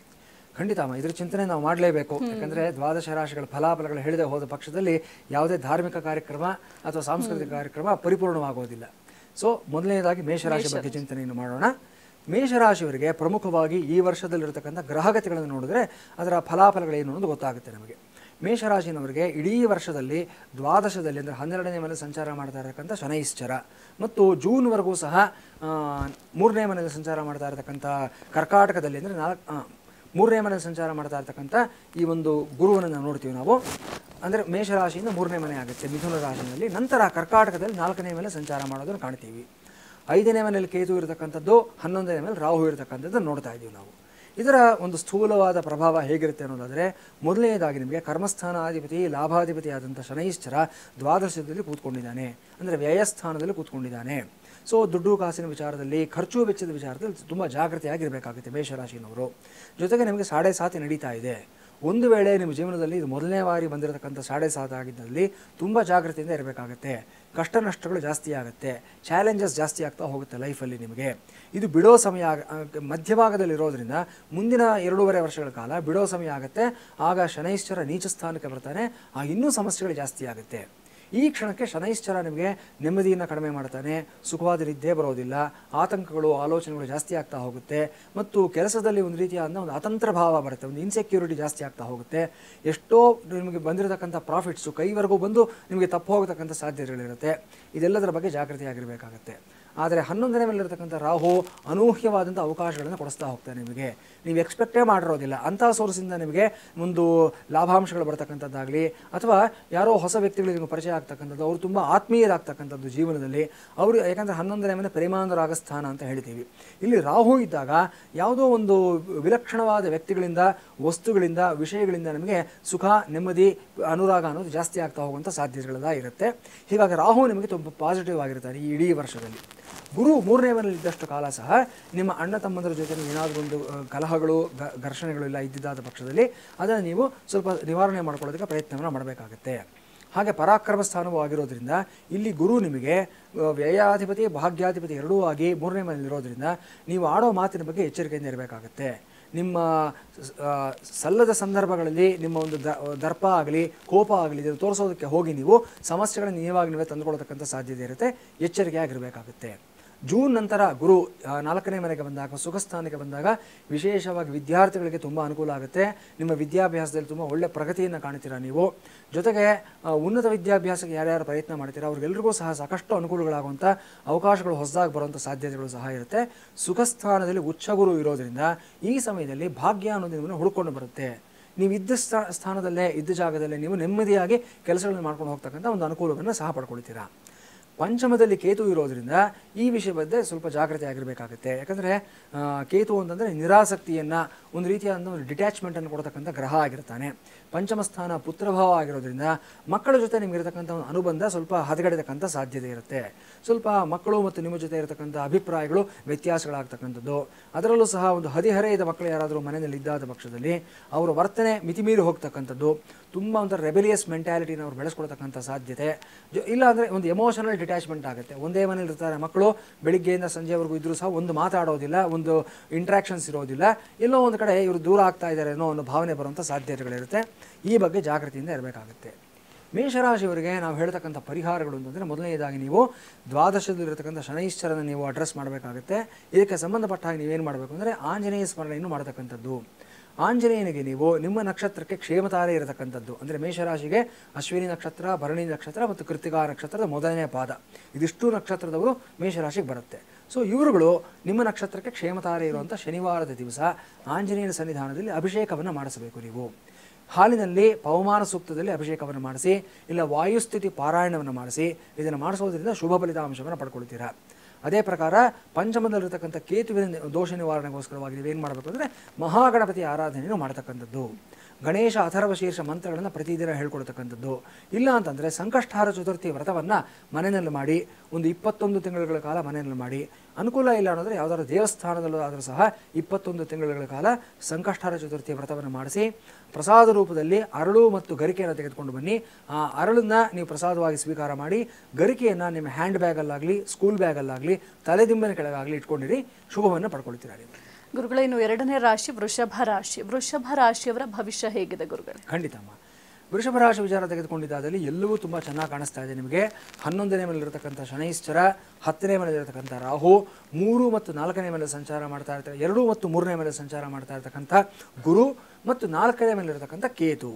ಖಂಡಿತ ಇದ್ರ ಚಿಂತನೆ ನಾವು ಮಾಡಲೇಬೇಕು. ಯಾಕಂದರೆ ದ್ವಾದಶ ರಾಶಿಗಳ ಫಲಾಫಲಗಳು ಹೇಳಿದೆ ಹೋದ ಪಕ್ಷದಲ್ಲಿ ಯಾವುದೇ ಧಾರ್ಮಿಕ ಕಾರ್ಯಕ್ರಮ ಅಥವಾ ಸಾಂಸ್ಕೃತಿಕ ಕಾರ್ಯಕ್ರಮ ಪರಿಪೂರ್ಣವಾಗೋದಿಲ್ಲ. ಸೊ ಮೊದಲನೇದಾಗಿ ಮೇಷರಾಶಿ ಬಗ್ಗೆ ಚಿಂತನೆಯನ್ನು ಮಾಡೋಣ. ಮೇಷರಾಶಿಯವರಿಗೆ ಪ್ರಮುಖವಾಗಿ ಈ ವರ್ಷದಲ್ಲಿರತಕ್ಕಂಥ ಗ್ರಹಗತಿಗಳನ್ನು ನೋಡಿದ್ರೆ ಅದರ ಫಲಾಫಲಗಳೇನು ಅನ್ನೋದು ಗೊತ್ತಾಗುತ್ತೆ ನಮಗೆ. ಮೇಷರಾಶಿನವರಿಗೆ ಇಡೀ ವರ್ಷದಲ್ಲಿ ದ್ವಾದಶದಲ್ಲಿ ಅಂದರೆ 12ನೇ ಮನೆ ಸಂಚಾರ ಮಾಡ್ತಾ ಇರತಕ್ಕಂಥ ಶನೈಶ್ಚರ ಮತ್ತು ಜೂನ್ವರೆಗೂ ಸಹ 3ನೇ ಮನೆಯಲ್ಲಿ ಸಂಚಾರ ಮಾಡ್ತಾ ಇರತಕ್ಕಂಥ ಕರ್ಕಾಟಕದಲ್ಲಿ ಅಂದರೆ 3ನೇ ಮನೆಯಲ್ಲಿ ಸಂಚಾರ ಮಾಡ್ತಾ ಇರ್ತಕ್ಕಂಥ ಈ ಒಂದು ಗುರುವನ್ನು ನಾವು ನೋಡ್ತೀವಿ ನಾವು. ಅಂದರೆ ಮೇಷರಾಶಿಯಿಂದ 3ನೇ ಮನೆ ಆಗುತ್ತೆ ಮಿಥುನ ರಾಶಿಯಲ್ಲಿ. ನಂತರ ಕರ್ಕಾಟಕದಲ್ಲಿ 4ನೇ ಮೇಲೆ ಸಂಚಾರ ಮಾಡೋದನ್ನು ಕಾಣ್ತೀವಿ. 5ನೇ ಮನೆಯಲ್ಲಿ ಕೇತು ಇರತಕ್ಕಂಥದ್ದು, 11ನೇ ಮೇಲೆ ರಾಹು ಇರತಕ್ಕಂಥದ್ದು ನೋಡ್ತಾ ಇದ್ದೀವಿ ನಾವು. ಇದರ ಒಂದು ಸ್ಥೂಲವಾದ ಪ್ರಭಾವ ಹೇಗಿರುತ್ತೆ ಅನ್ನೋದಾದರೆ, ಮೊದಲನೇದಾಗಿ ನಿಮಗೆ ಕರ್ಮಸ್ಥಾನಾಧಿಪತಿ ಲಾಭಾಧಿಪತಿ ಆದಂಥ ಶನೈಶ್ಚರ ದ್ವಾದಶದಲ್ಲಿ ಕೂತ್ಕೊಂಡಿದ್ದಾನೆ, ಅಂದರೆ ವ್ಯಯಸ್ಥಾನದಲ್ಲಿ ಕೂತ್ಕೊಂಡಿದ್ದಾನೆ. ಸೊ ದುಡ್ಡು ಕಾಸಿನ ವಿಚಾರದಲ್ಲಿ, ಖರ್ಚು ವೆಚ್ಚದ ವಿಚಾರದಲ್ಲಿ ತುಂಬ ಜಾಗೃತಿಯಾಗಿರಬೇಕಾಗುತ್ತೆ ಮೇಷರಾಶಿನವರು. ಜೊತೆಗೆ ನಿಮಗೆ 7.5 ನಡೀತಾ ಇದೆ. ಒಂದು ವೇಳೆ ನಿಮ್ಮ ಜೀವನದಲ್ಲಿ ಇದು ಮೊದಲನೇ ಬಾರಿ ಬಂದಿರತಕ್ಕಂಥ 7.5 ಆಗಿದ್ದಲ್ಲಿ ತುಂಬ ಜಾಗೃತಿಯಿಂದ ಇರಬೇಕಾಗತ್ತೆ. ಕಷ್ಟ ನಷ್ಟಗಳು ಜಾಸ್ತಿ ಆಗುತ್ತೆ, ಚಾಲೆಂಜಸ್ ಜಾಸ್ತಿ ಆಗ್ತಾ ಹೋಗುತ್ತೆ ಲೈಫಲ್ಲಿ ನಿಮಗೆ. ಇದು ಬಿಡೋ ಸಮಯ ಮಧ್ಯಭಾಗದಲ್ಲಿರೋದ್ರಿಂದ ಮುಂದಿನ 2.5 ವರ್ಷಗಳ ಕಾಲ ಬಿಡೋ ಸಮಯ ಆಗುತ್ತೆ. ಆಗ ಶನೈಶ್ಚರ ನೀಚ ಸ್ಥಾನಕ್ಕೆ ಬರ್ತಾನೆ, ಇನ್ನೂ ಸಮಸ್ಯೆಗಳು ಜಾಸ್ತಿ ಆಗುತ್ತೆ. ಈ ಕ್ಷಣಕ್ಕೆ ಶನೈಶ್ಚರ ನಿಮಗೆ ನೆಮ್ಮದಿಯನ್ನು ಕಡಿಮೆ ಮಾಡ್ತಾನೆ, ಸುಖವಾದ ನಿದ್ದೆ ಬರೋದಿಲ್ಲ, ಆತಂಕಗಳು ಆಲೋಚನೆಗಳು ಜಾಸ್ತಿ ಆಗ್ತಾ ಹೋಗುತ್ತೆ, ಮತ್ತು ಕೆಲಸದಲ್ಲಿ ಒಂದು ರೀತಿಯಾದ ಒಂದು ಅತಂತ್ರ ಭಾವ ಬರುತ್ತೆ, ಒಂದು ಇನ್ಸೆಕ್ಯೂರಿಟಿ ಜಾಸ್ತಿ ಆಗ್ತಾ ಹೋಗುತ್ತೆ. ಎಷ್ಟೋ ನಿಮಗೆ ಬಂದಿರತಕ್ಕಂಥ ಪ್ರಾಫಿಟ್ಸು ಕೈವರೆಗೂ ಬಂದು ನಿಮಗೆ ತಪ್ಪು ಹೋಗತಕ್ಕಂಥ ಸಾಧ್ಯತೆಗಳಿರುತ್ತೆ. ಇದೆಲ್ಲದರ ಬಗ್ಗೆ ಜಾಗೃತಿಯಾಗಿರಬೇಕಾಗತ್ತೆ. ಆದರೆ 11ನೇ ಮೇಲಿರತಕ್ಕಂಥ ರಾಹು ಅನೂಹ್ಯವಾದಂಥ ಅವಕಾಶಗಳನ್ನು ಕೊಡಿಸ್ತಾ ಹೋಗ್ತಾರೆ ನಿಮಗೆ. ನೀವು ಎಕ್ಸ್ಪೆಕ್ಟೇ ಮಾಡಿರೋದಿಲ್ಲ ಅಂಥ ಸೋರ್ಸಿಂದ ನಿಮಗೆ ಒಂದು ಲಾಭಾಂಶಗಳು ಬರ್ತಕ್ಕಂಥದ್ದಾಗಲಿ, ಅಥವಾ ಯಾರೋ ಹೊಸ ವ್ಯಕ್ತಿಗಳಿಗೆ ನಿಮಗೆ ಪರಿಚಯ ಆಗ್ತಕ್ಕಂಥದ್ದು, ಅವರು ತುಂಬ ಆತ್ಮೀಯರಾಗ್ತಕ್ಕಂಥದ್ದು ಜೀವನದಲ್ಲಿ ಅವರು. ಯಾಕಂದರೆ 11ನೇ ಮನೆ ಪ್ರೇಮಾನುರಾಗ ಸ್ಥಾನ ಅಂತ ಹೇಳ್ತೀವಿ. ಇಲ್ಲಿ ರಾಹು ಇದ್ದಾಗ ಯಾವುದೋ ಒಂದು ವಿಲಕ್ಷಣವಾದ ವ್ಯಕ್ತಿಗಳಿಂದ, ವಸ್ತುಗಳಿಂದ, ವಿಷಯಗಳಿಂದ ನಮಗೆ ಸುಖ, ನೆಮ್ಮದಿ, ಅನುರಾಗ ಅನ್ನೋದು ಜಾಸ್ತಿ ಆಗ್ತಾ ಹೋಗುವಂಥ ಸಾಧ್ಯತೆಗಳೆಲ್ಲ ಇರುತ್ತೆ. ಹೀಗಾಗಿ ರಾಹು ನಿಮಗೆ ತುಂಬ ಪಾಸಿಟಿವ್ ಆಗಿರ್ತಾರೆ ಈ ಇಡೀ ವರ್ಷದಲ್ಲಿ. ಗುರು 3ನೇ ಮನೆಯಲ್ಲಿ ಇದ್ದಷ್ಟು ಕಾಲ ಸಹ ನಿಮ್ಮ ಅಣ್ಣ ತಮ್ಮಂದರ ಜೊತೆ ಏನಾದರೂ ಒಂದು ಕಲಹಗಳು, ಘರ್ಷಣೆಗಳು ಎಲ್ಲ ಇದ್ದಿದ್ದಾದ ಪಕ್ಷದಲ್ಲಿ ಅದನ್ನು ನೀವು ಸ್ವಲ್ಪ ನಿವಾರಣೆ ಮಾಡ್ಕೊಳ್ಳೋದಕ್ಕೆ ಪ್ರಯತ್ನವನ್ನು ಮಾಡಬೇಕಾಗತ್ತೆ. ಹಾಗೆ ಪರಾಕ್ರಮ ಸ್ಥಾನವೂ ಆಗಿರೋದ್ರಿಂದ ಇಲ್ಲಿ ಗುರು ನಿಮಗೆ ವ್ಯಯಾಧಿಪತಿ ಭಾಗ್ಯಾಧಿಪತಿ ಎರಡೂ ಆಗಿ 3ನೇ ಮನೆಯಲ್ಲಿರೋದ್ರಿಂದ ನೀವು ಆಡೋ ಮಾತಿನ ಬಗ್ಗೆ ಎಚ್ಚರಿಕೆಯಿಂದ ಇರಬೇಕಾಗತ್ತೆ. ನಿಮ್ಮ ಸಲ್ಲದ ಸಂದರ್ಭಗಳಲ್ಲಿ ನಿಮ್ಮ ಒಂದು ದರ್ಪ ಆಗಲಿ, ಕೋಪ ಆಗಲಿ, ಇದನ್ನು ತೋರಿಸೋದಕ್ಕೆ ಹೋಗಿ ನೀವು ಸಮಸ್ಯೆಗಳನ್ನು ನೀವೇ ತಂದುಕೊಳ್ಳತಕ್ಕಂಥ ಸಾಧ್ಯತೆ ಇರುತ್ತೆ. ಎಚ್ಚರಿಕೆಯಾಗಿರಬೇಕಾಗುತ್ತೆ. ಜೂನ್ ನಂತರ ಗುರು 4ನೇ ಮನೆಗೆ ಬಂದಾಗ, ಸುಖಸ್ಥಾನಕ್ಕೆ ಬಂದಾಗ ವಿಶೇಷವಾಗಿ ವಿದ್ಯಾರ್ಥಿಗಳಿಗೆ ತುಂಬ ಅನುಕೂಲ ಆಗುತ್ತೆ. ನಿಮ್ಮ ವಿದ್ಯಾಭ್ಯಾಸದಲ್ಲಿ ತುಂಬ ಒಳ್ಳೆಯ ಪ್ರಗತಿಯನ್ನು ಕಾಣ್ತೀರಾ ನೀವು. ಜೊತೆಗೆ ಉನ್ನತ ವಿದ್ಯಾಭ್ಯಾಸಕ್ಕೆ ಯಾರ್ಯಾರು ಪ್ರಯತ್ನ ಮಾಡ್ತೀರಾ ಅವ್ರಿಗೆಲ್ರಿಗೂ ಸಹ ಸಾಕಷ್ಟು ಅನುಕೂಲಗಳಾಗುವಂಥ ಅವಕಾಶಗಳು ಹೊಸದಾಗಿ ಬರುವಂಥ ಸಾಧ್ಯತೆಗಳು ಸಹ ಇರುತ್ತೆ. ಸುಖಸ್ಥಾನದಲ್ಲಿ ಉಚ್ಚಗುರು ಇರೋದರಿಂದ ಈ ಸಮಯದಲ್ಲಿ ಭಾಗ್ಯ ಅನ್ನೋದು ನಿಮ್ಮನ್ನು ಹುಡ್ಕೊಂಡು ಬರುತ್ತೆ. ನೀವು ಇದ್ದ ಸ್ಥಾನದಲ್ಲೇ, ಇದ್ದ ಜಾಗದಲ್ಲೇ ನೀವು ನೆಮ್ಮದಿಯಾಗಿ ಕೆಲಸಗಳನ್ನು ಮಾಡ್ಕೊಂಡು ಹೋಗ್ತಕ್ಕಂಥ ಒಂದು ಅನುಕೂಲವನ್ನು ಸಹ ಪಡ್ಕೊಳ್ತೀರಾ. ಪಂಚಮದಲ್ಲಿ ಕೇತು ಇರೋದ್ರಿಂದ ಈ ವಿಷಯ ಬಗ್ಗೆ ಸ್ವಲ್ಪ ಜಾಗ್ರತೆ ಆಗಿರಬೇಕಾಗುತ್ತೆ. ಯಾಕಂದರೆ ಕೇತು ಅಂತಂದರೆ ನಿರಾಸಕ್ತಿಯನ್ನು, ಒಂದು ರೀತಿಯಾದ ಒಂದು ಡಿಟ್ಯಾಚ್ಮೆಂಟನ್ನು ಕೊಡ್ತಕ್ಕಂಥ ಗ್ರಹ ಆಗಿರ್ತಾನೆ. ಪಂಚಮ ಸ್ಥಾನ ಪುತ್ರಭಾವ ಆಗಿರೋದ್ರಿಂದ ಮಕ್ಕಳ ಜೊತೆ ನಿಮಗಿರತಕ್ಕಂಥ ಒಂದು ಅನುಬಂಧ ಸ್ವಲ್ಪ ಹದಗೆಡತಕ್ಕಂಥ ಸಾಧ್ಯತೆ ಇರುತ್ತೆ. ಸ್ವಲ್ಪ ಮಕ್ಕಳು ಮತ್ತು ನಿಮ್ಮ ಜೊತೆ ಇರತಕ್ಕಂಥ ಅಭಿಪ್ರಾಯಗಳು ವ್ಯತ್ಯಾಸಗಳಾಗ್ತಕ್ಕಂಥದ್ದು. ಅದರಲ್ಲೂ ಸಹ ಒಂದು ಹದಿಹರೆಯದ ಮಕ್ಕಳು ಯಾರಾದರೂ ಮನೆಯಲ್ಲಿ ಇದ್ದಾದ ಪಕ್ಷದಲ್ಲಿ ಅವರ ವರ್ತನೆ ಮಿತಿಮೀರಿ ಹೋಗ್ತಕ್ಕಂಥದ್ದು, ತುಂಬ ಒಂಥರ ರೆಬೆಲಿಯಸ್ ಮೆಂಟ್ಯಾಲಿಟಿನ ಅವ್ರು ಬೆಳೆಸ್ಕೊಳ್ತಕ್ಕಂಥ ಸಾಧ್ಯತೆ. ಇಲ್ಲ ಅಂದರೆ ಒಂದು ಎಮೋಷನಲ್ ಡಿಟ್ಯಾಚ್ಮೆಂಟ್ ಆಗುತ್ತೆ. ಒಂದೇ ಮನೇಲಿ ಇರ್ತಾರೆ ಮಕ್ಕಳು, ಬೆಳಿಗ್ಗೆಯಿಂದ ಸಂಜೆವರೆಗೂ ಇದ್ದರೂ ಸಹ ಒಂದು ಮಾತಾಡೋದಿಲ್ಲ, ಒಂದು ಇಂಟ್ರಾಕ್ಷನ್ಸ್ ಇರೋದಿಲ್ಲ, ಎಲ್ಲೋ ಒಂದು ಕಡೆ ಇವರು ದೂರ ಆಗ್ತಾ ಇದ್ದಾರೆ ಅನ್ನೋ ಒಂದು ಭಾವನೆ ಬರುವಂಥ ಸಾಧ್ಯತೆಗಳಿರುತ್ತೆ. ಈ ಬಗ್ಗೆ ಜಾಗೃತಿಯಿಂದ ಇರಬೇಕಾಗುತ್ತೆ. ಮೇಷರಾಶಿಯವರಿಗೆ ನಾವು ಹೇಳ್ತಕ್ಕಂಥ ಪರಿಹಾರಗಳು ಅಂತಂದರೆ, ಮೊದಲನೇದಾಗಿ ನೀವು ದ್ವಾದಶದಲ್ಲಿರತಕ್ಕಂಥ ಶನೈಶ್ಚರನ ನೀವು ಅಡ್ರೆಸ್ ಮಾಡಬೇಕಾಗುತ್ತೆ. ಇದಕ್ಕೆ ಸಂಬಂಧಪಟ್ಟ ಹಾಗೆ ನೀವೇನು ಮಾಡಬೇಕು ಅಂದರೆ ಆಂಜನೇಯ ಸ್ಮರಣೆಯನ್ನು ಮಾಡತಕ್ಕಂಥದ್ದು. ಆಂಜನೇಯನಿಗೆ ನೀವು ನಿಮ್ಮ ನಕ್ಷತ್ರಕ್ಕೆ ಕ್ಷೇಮತಾರೆ ಇರತಕ್ಕಂಥದ್ದು, ಅಂದರೆ ಮೇಷರಾಶಿಗೆ ಅಶ್ವಿನಿ ನಕ್ಷತ್ರ, ಭರಣಿ ನಕ್ಷತ್ರ ಮತ್ತು ಕೃತಿಕಾ ನಕ್ಷತ್ರದ ಮೊದಲನೇ ಪಾದ, ಇದಿಷ್ಟು ನಕ್ಷತ್ರದವರು ಮೇಷರಾಶಿಗೆ ಬರುತ್ತೆ. ಸೊ ಇವರುಗಳು ನಿಮ್ಮ ನಕ್ಷತ್ರಕ್ಕೆ ಕ್ಷೇಮತಾರೆ ಇರುವಂಥ ಶನಿವಾರದ ದಿವಸ ಆಂಜನೇಯನ ಸನ್ನಿಧಾನದಲ್ಲಿ ಅಭಿಷೇಕವನ್ನು ಮಾಡಿಸಬೇಕು. ನೀವು ಹಾಲಿನಲ್ಲಿ ಪವಮಾನ ಸೂಕ್ತದಲ್ಲಿ ಅಭಿಷೇಕವನ್ನು ಮಾಡಿಸಿ, ಇಲ್ಲ ವಾಯುಸ್ಥಿತಿ ಪಾರಾಯಣವನ್ನು ಮಾಡಿಸಿ. ಇದನ್ನು ಮಾಡಿಸೋದ್ರಿಂದ ಶುಭ ಫಲಿತಾಂಶವನ್ನು ಪಡ್ಕೊಳ್ತೀರಾ. ಅದೇ ಪ್ರಕಾರ ಪಂಚಮದಲ್ಲಿರತಕ್ಕಂಥ ಕೇತುವಿನ ದೋಷ ನಿವಾರಣೆಗೋಸ್ಕರವಾಗಿ ನೀವೇನು ಮಾಡಬೇಕು ಅಂದರೆ ಮಹಾಗಣಪತಿ ಆರಾಧನೆಯನ್ನು ಮಾಡತಕ್ಕಂಥದ್ದು. ಗಣೇಶ ಅಥರ್ವ ಶೀರ್ಷ ಮಂತ್ರಗಳನ್ನು ಪ್ರತಿದಿನ ಹೇಳ್ಕೊಡ್ತಕ್ಕಂಥದ್ದು. ಇಲ್ಲ ಅಂತಂದರೆ ಸಂಕಷ್ಟಾರ ಚತುರ್ಥಿ ವ್ರತವನ್ನು ಮನೆಯಲ್ಲಿ ಮಾಡಿ, ಒಂದು 21 ತಿಂಗಳುಗಳ ಕಾಲ ಮನೆಯಲ್ಲಿ ಮಾಡಿ. ಅನುಕೂಲ ಇಲ್ಲ ಅನ್ನೋದ್ರೆ ಯಾವುದಾದ್ರು ದೇವಸ್ಥಾನದಲ್ಲೂ ಆದರೂ ಸಹ 21 ತಿಂಗಳುಗಳ ಕಾಲ ಸಂಕಷ್ಟಾರ ಚತುರ್ಥಿ ವ್ರತವನ್ನು ಮಾಡಿಸಿ, ಪ್ರಸಾದ ರೂಪದಲ್ಲಿ ಅರಳು ಮತ್ತು ಗರಿಕೆಯನ್ನು ತೆಗೆದುಕೊಂಡು ಬನ್ನಿ. ಆ ಅರಳನ್ನು ನೀವು ಪ್ರಸಾದವಾಗಿ ಸ್ವೀಕಾರ ಮಾಡಿ, ಗರಿಕೆಯನ್ನು ನಿಮ್ಮ ಹ್ಯಾಂಡ್ ಬ್ಯಾಗಲ್ಲಾಗಲಿ, ಸ್ಕೂಲ್ ಬ್ಯಾಗಲ್ಲಾಗಲಿ, ತಲೆದಿಂಬಿನ ಕೆಳಗಾಗಲಿ ಇಟ್ಕೊಂಡಿರಿ, ಶುಭವನ್ನು ಪಡ್ಕೊಳ್ತೀರಾ ನೀವು. ಗುರುಗಳೇ, ಇನ್ನು 2ನೇ ರಾಶಿ ವೃಷಭ ರಾಶಿ. ವೃಷಭ ರಾಶಿಯವರ ಭವಿಷ್ಯ ಹೇಗಿದೆ ಗುರುಗಳೇ? ಖಂಡಿತಮ್ಮ. ವೃಷಭ ರಾಶಿ ವಿಚಾರ ತೆಗೆದುಕೊಂಡಿದ್ದಾದಲ್ಲಿ ಎಲ್ಲವೂ ತುಂಬ ಚೆನ್ನಾಗಿ ಕಾಣಿಸ್ತಾ ಇದೆ ನಿಮಗೆ. 11ನೇ ಮನೆಯಲ್ಲಿರತಕ್ಕಂಥ ಶನೈಶ್ಚರ, 10ನೇ ಮನೆಯಲ್ಲಿರತಕ್ಕಂಥ ರಾಹು, 3 ಮತ್ತು 4ನೇ ಮನೆಯಲ್ಲಿ ಸಂಚಾರ ಮಾಡ್ತಾ ಇರ್ತಾರೆ, 2 ಮತ್ತು 3ನೇ ಮನೆಯಲ್ಲಿ ಸಂಚಾರ ಮಾಡ್ತಾ ಇರ್ತಕ್ಕಂಥ ಗುರು ಮತ್ತು 4ನೇ ಮನೆಯಲ್ಲಿರತಕ್ಕಂಥ ಕೇತು.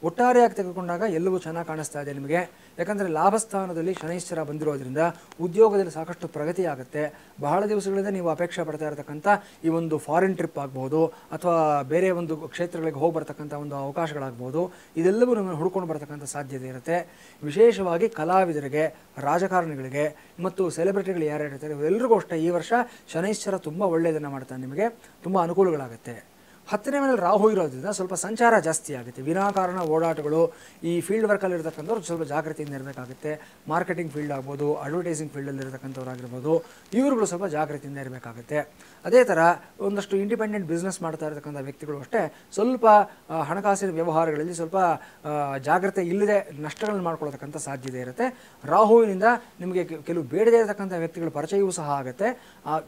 ಒಟ್ಟಾರೆಯಾಗಿ ತೆಗೆದುಕೊಂಡಾಗ ಎಲ್ಲವೂ ಚೆನ್ನಾಗಿ ಕಾಣಿಸ್ತಾ ಇದೆ ನಿಮಗೆ. ಯಾಕಂದರೆ ಲಾಭಸ್ಥಾನದಲ್ಲಿ ಶನೈಶ್ಚರ ಬಂದಿರೋದ್ರಿಂದ ಉದ್ಯೋಗದಲ್ಲಿ ಸಾಕಷ್ಟು ಪ್ರಗತಿ ಆಗುತ್ತೆ. ಬಹಳ ದಿವಸಗಳಿಂದ ನೀವು ಅಪೇಕ್ಷೆ ಪಡ್ತಾ ಇರತಕ್ಕಂಥ ಈ ಒಂದು ಫಾರಿನ್ ಟ್ರಿಪ್ ಆಗ್ಬೋದು, ಅಥವಾ ಬೇರೆ ಒಂದು ಕ್ಷೇತ್ರಗಳಿಗೆ ಹೋಗಿ ಬರ್ತಕ್ಕಂಥ ಒಂದು ಅವಕಾಶಗಳಾಗ್ಬೋದು, ಇದೆಲ್ಲವೂ ನಮ್ಮನ್ನು ಹುಡ್ಕೊಂಡು ಬರ್ತಕ್ಕಂಥ ಸಾಧ್ಯತೆ ಇರುತ್ತೆ. ವಿಶೇಷವಾಗಿ ಕಲಾವಿದರಿಗೆ, ರಾಜಕಾರಣಿಗಳಿಗೆ ಮತ್ತು ಸೆಲೆಬ್ರಿಟಿಗಳು ಯಾರ್ಯಾರು ಇರ್ತಾರೆ ಇವರೆಲ್ಲರಿಗೂ ಅಷ್ಟೇ ಈ ವರ್ಷ ಶನೈಶ್ಚರ ತುಂಬ ಒಳ್ಳೆಯದನ್ನು ಮಾಡ್ತಾನೆ, ನಿಮಗೆ ತುಂಬ ಅನುಕೂಲಗಳಾಗುತ್ತೆ. 10ನೇ ಮನೆಯಲ್ಲಿ ರಾಹು ಇರೋದ್ರಿಂದ ಸ್ವಲ್ಪ ಸಂಚಾರ ಜಾಸ್ತಿ ಆಗುತ್ತೆ, ವಿನಾಕಾರಣ ಓಡಾಟಗಳು. ಈ ಫೀಲ್ಡ್ ವರ್ಕಲ್ಲಿ ಇರತಕ್ಕಂಥವ್ರು ಸ್ವಲ್ಪ ಜಾಗೃತಿಯಿಂದ ಇರಬೇಕಾಗುತ್ತೆ. ಮಾರ್ಕೆಟಿಂಗ್ ಫೀಲ್ಡ್ ಆಗ್ಬೋದು, ಅಡ್ವರ್ಟೈಸಿಂಗ್ ಫೀಲ್ಡಲ್ಲಿ ಇರತಕ್ಕಂಥವ್ರು ಆಗಿರ್ಬೋದು, ಇವರುಗಳು ಸ್ವಲ್ಪ ಜಾಗೃತಿಯಿಂದ ಇರಬೇಕಾಗುತ್ತೆ. ಅದೇ ಥರ ಒಂದಷ್ಟು ಇಂಡಿಪೆಂಡೆಂಟ್ ಬಿಸ್ನೆಸ್ ಮಾಡ್ತಾ ಇರತಕ್ಕಂಥ ವ್ಯಕ್ತಿಗಳು ಅಷ್ಟೇ ಸ್ವಲ್ಪ ಹಣಕಾಸಿನ ವ್ಯವಹಾರಗಳಲ್ಲಿ ಸ್ವಲ್ಪ ಜಾಗ್ರತೆ ಇಲ್ಲದೆ ನಷ್ಟಗಳನ್ನು ಮಾಡ್ಕೊಳ್ತಕ್ಕಂಥ ಸಾಧ್ಯತೆ ಇರುತ್ತೆ. ರಾಹುವಿನಿಂದ ನಿಮಗೆ ಕೆಲವು ಬೇಡದೇ ಇರತಕ್ಕಂಥ ವ್ಯಕ್ತಿಗಳ ಪರಿಚಯವೂ ಸಹ ಆಗುತ್ತೆ.